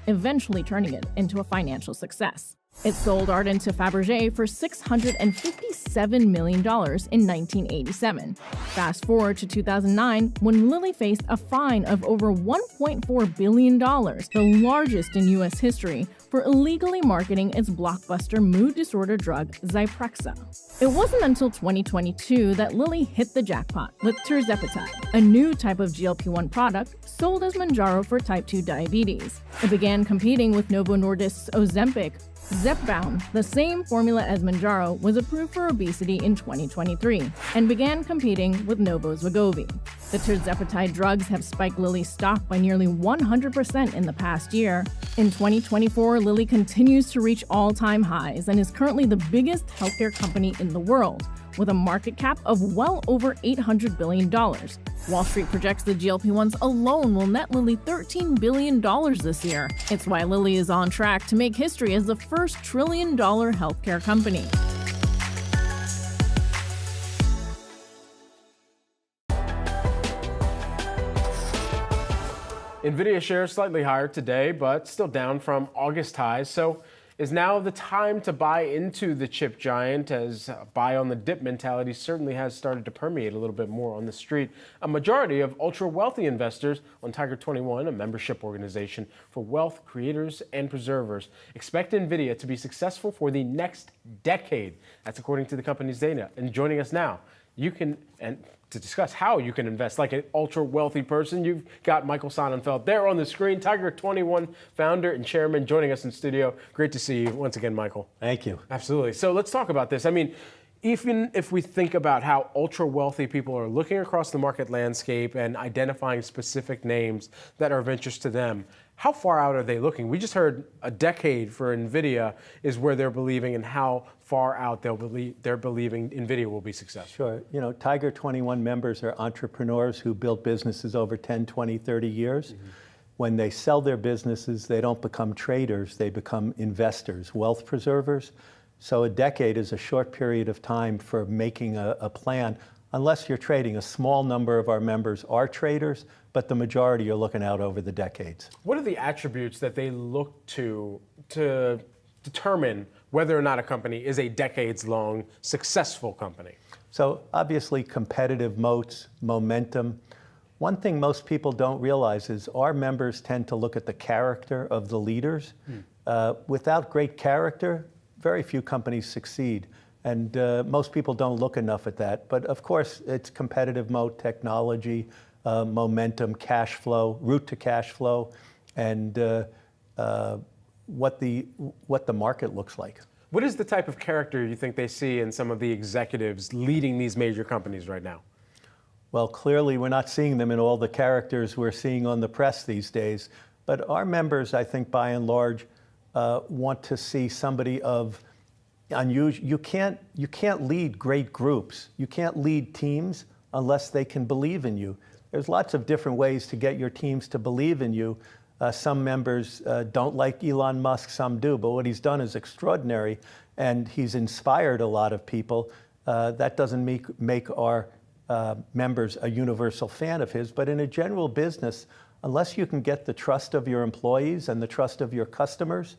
eventually turning it into a financial success. It sold Arden to Fabergé for $657 million in 1987. Fast forward to 2009, when Lilly faced a fine of over $1.4 billion, the largest in U.S. history, for illegally marketing its blockbuster mood disorder drug Zyprexa. It wasn't until 2022 that Lilly hit the jackpot with tirzepatide, a new type of GLP-1 product sold as Mounjaro for type 2 diabetes. It began competing with Novo Nordisk's Ozempic. Zepbound, the same formula as Mounjaro, was approved for obesity in 2023 and began competing with Novo's Wegovy. The tirzepatide drugs have spiked Lilly's stock by nearly 100% in the past year. In 2024, Lilly continues to reach all-time highs and is currently the biggest healthcare company in the world, with a market cap of well over $800 billion. Wall Street projects the GLP-1s alone will net Lilly $13 billion this year. It's why Lilly is on track to make history as the first trillion-dollar healthcare company. NVIDIA shares slightly higher today, but still down from August highs. So is now the time to buy into the chip giant, as buy on the dip mentality certainly has started to permeate a little bit more on the street. A majority of ultra-wealthy investors on Tiger 21, a membership organization for wealth creators and preservers, expect NVIDIA to be successful for the next decade. That's according to the company's data. And joining us now, to discuss how you can invest like an ultra-wealthy person, you've got Michael Sonnenfeld there on the screen, Tiger 21 founder and chairman, joining us in studio. Great to see you once again, Michael. Thank you. Absolutely. So let's talk about this. I mean, even if we think about how ultra-wealthy people are looking across the market landscape and identifying specific names that are of interest to them, how far out are they looking? We just heard a decade for NVIDIA is where they're believing, and how far out they're believing NVIDIA will be successful. Sure. You know, Tiger 21 members are entrepreneurs who built businesses over 10, 20, 30 years. Mm-hmm. When they sell their businesses, they don't become traders, they become investors, wealth preservers. So a decade is a short period of time for making a plan, unless you're trading. A small number of our members are traders, but the majority are looking out over the decades. What are the attributes that they look to determine whether or not a company is a decades-long successful company? So obviously competitive moats, momentum. One thing most people don't realize is our members tend to look at the character of the leaders. Without great character, very few companies succeed. And most people don't look enough at that. But of course, it's competitive moat, technology, momentum, cash flow, route to cash flow, and what the market looks like. What is the type of character you think they see in some of the executives leading these major companies right now? Well, clearly we're not seeing them in all the characters we're seeing on the press these days. But our members, I think, by and large, want to see somebody of unusual. You can't lead great groups. You can't lead teams unless they can believe in you. There's lots of different ways to get your teams to believe in you. Some members don't like Elon Musk, some do, but what he's done is extraordinary, and he's inspired a lot of people. That doesn't make our members a universal fan of his, but in a general business, unless you can get the trust of your employees and the trust of your customers,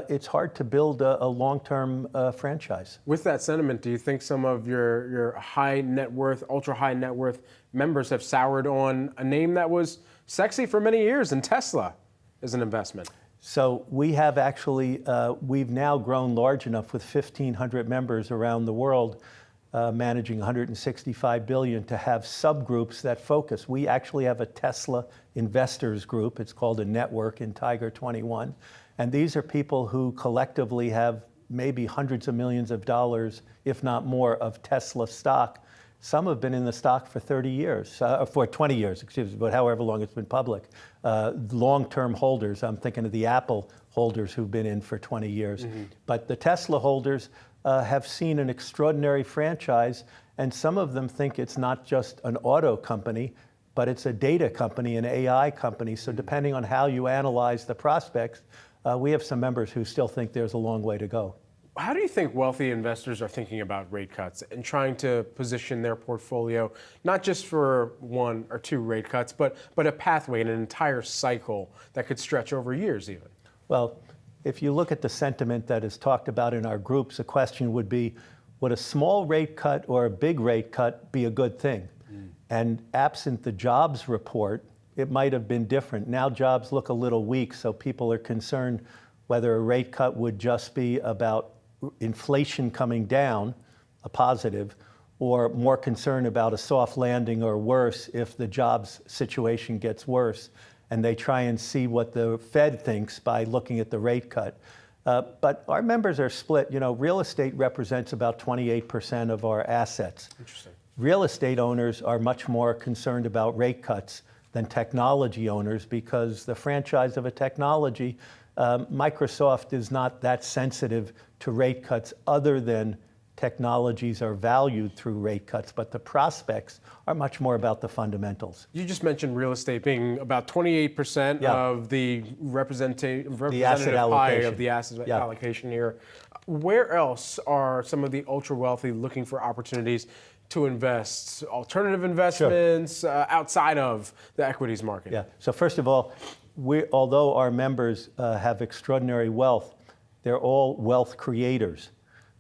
it's hard to build a long-term franchise. With that sentiment, do you think some of your high net worth, ultra high net worth members have soured on a name that was sexy for many years, and Tesla as an investment? So we have actually, we've now grown large enough with 1,500 members around the world, managing 165 billion, to have subgroups that focus. We actually have a Tesla investors group. It's called a network in Tiger 21. And these are people who collectively have maybe hundreds of millions of dollars, if not more, of Tesla stock. Some have been in the stock for 30 years, for 20 years, excuse me, but however long it's been public. Long-term holders, I'm thinking of the Apple holders who've been in for 20 years. Mm-hmm. But the Tesla holders have seen an extraordinary franchise, and some of them think it's not just an auto company, but it's a data company, an AI company. So depending on how you analyze the prospects, we have some members who still think there's a long way to go. How do you think wealthy investors are thinking about rate cuts and trying to position their portfolio, not just for 1 or 2 rate cuts, but a pathway and an entire cycle that could stretch over years even? Well, if you look at the sentiment that is talked about in our groups, the question would be, would a small rate cut or a big rate cut be a good thing? And absent the jobs report, it might have been different. Now jobs look a little weak, so people are concerned whether a rate cut would just be about inflation coming down, a positive, or more concerned about a soft landing or worse if the jobs situation gets worse. And they try and see what the Fed thinks by looking at the rate cut. But our members are split. You know, real estate represents about 28% of our assets. Interesting. Real estate owners are much more concerned about rate cuts than technology owners because the franchise of a technology, Microsoft is not that sensitive to rate cuts other than technologies are valued through rate cuts, but the prospects are much more about the fundamentals. You just mentioned real estate being about 28% of the representative pie of the asset allocation here. Where else are some of the ultra wealthy looking for opportunities to invest, alternative investments outside of the equities market? Yeah. So first of all, although our members have extraordinary wealth, they're all wealth creators,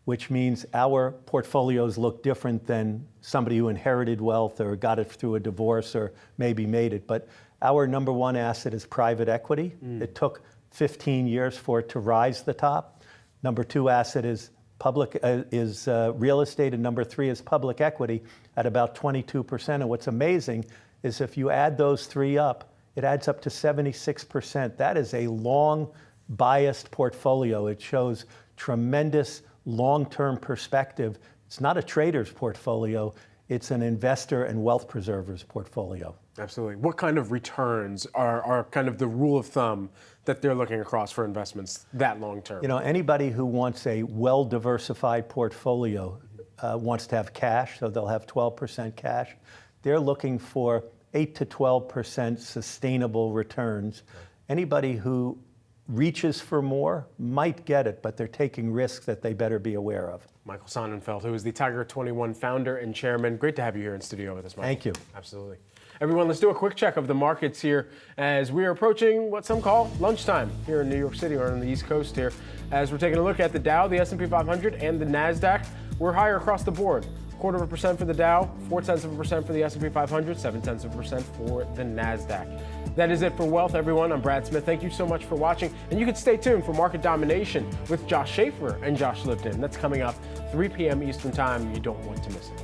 which means our portfolios look different than somebody who inherited wealth or got it through a divorce or maybe made it. But our number one asset is private equity. It took 15 years for it to rise to the top. Number two asset is real estate, and number three is public equity at about 22%. And what's amazing is if you add those three up, it adds up to 76%. That is a long biased portfolio. It shows tremendous long-term perspective. It's not a trader's portfolio, it's an investor and wealth preserver's portfolio. Absolutely. What kind of returns are kind of the rule of thumb that they're looking across for investments that long term? You know, anybody who wants a well-diversified portfolio wants to have cash, so they'll have 12% cash. They're looking for 8 to 12% sustainable returns. Anybody who reaches for more might get it, but they're taking risks that they better be aware of. Michael Sonnenfeld, who is the Tiger 21 founder and chairman. Great to have you here in studio with us, Michael. Thank you. Absolutely. Everyone, let's do a quick check of the markets here as we are approaching what some call lunchtime here in New York City or on the East Coast here. As we're taking a look at the Dow, the S&P 500, and the Nasdaq, we're higher across the board. 0.25% for the Dow, 0.4% for the S&P 500, 0.7% for the Nasdaq. That is it for Wealth, everyone. I'm Brad Smith. Thank you so much for watching. And you can stay tuned for Market Domination with Josh Schaefer and Josh Lipton. That's coming up 3 p.m. Eastern Time. You don't want to miss it.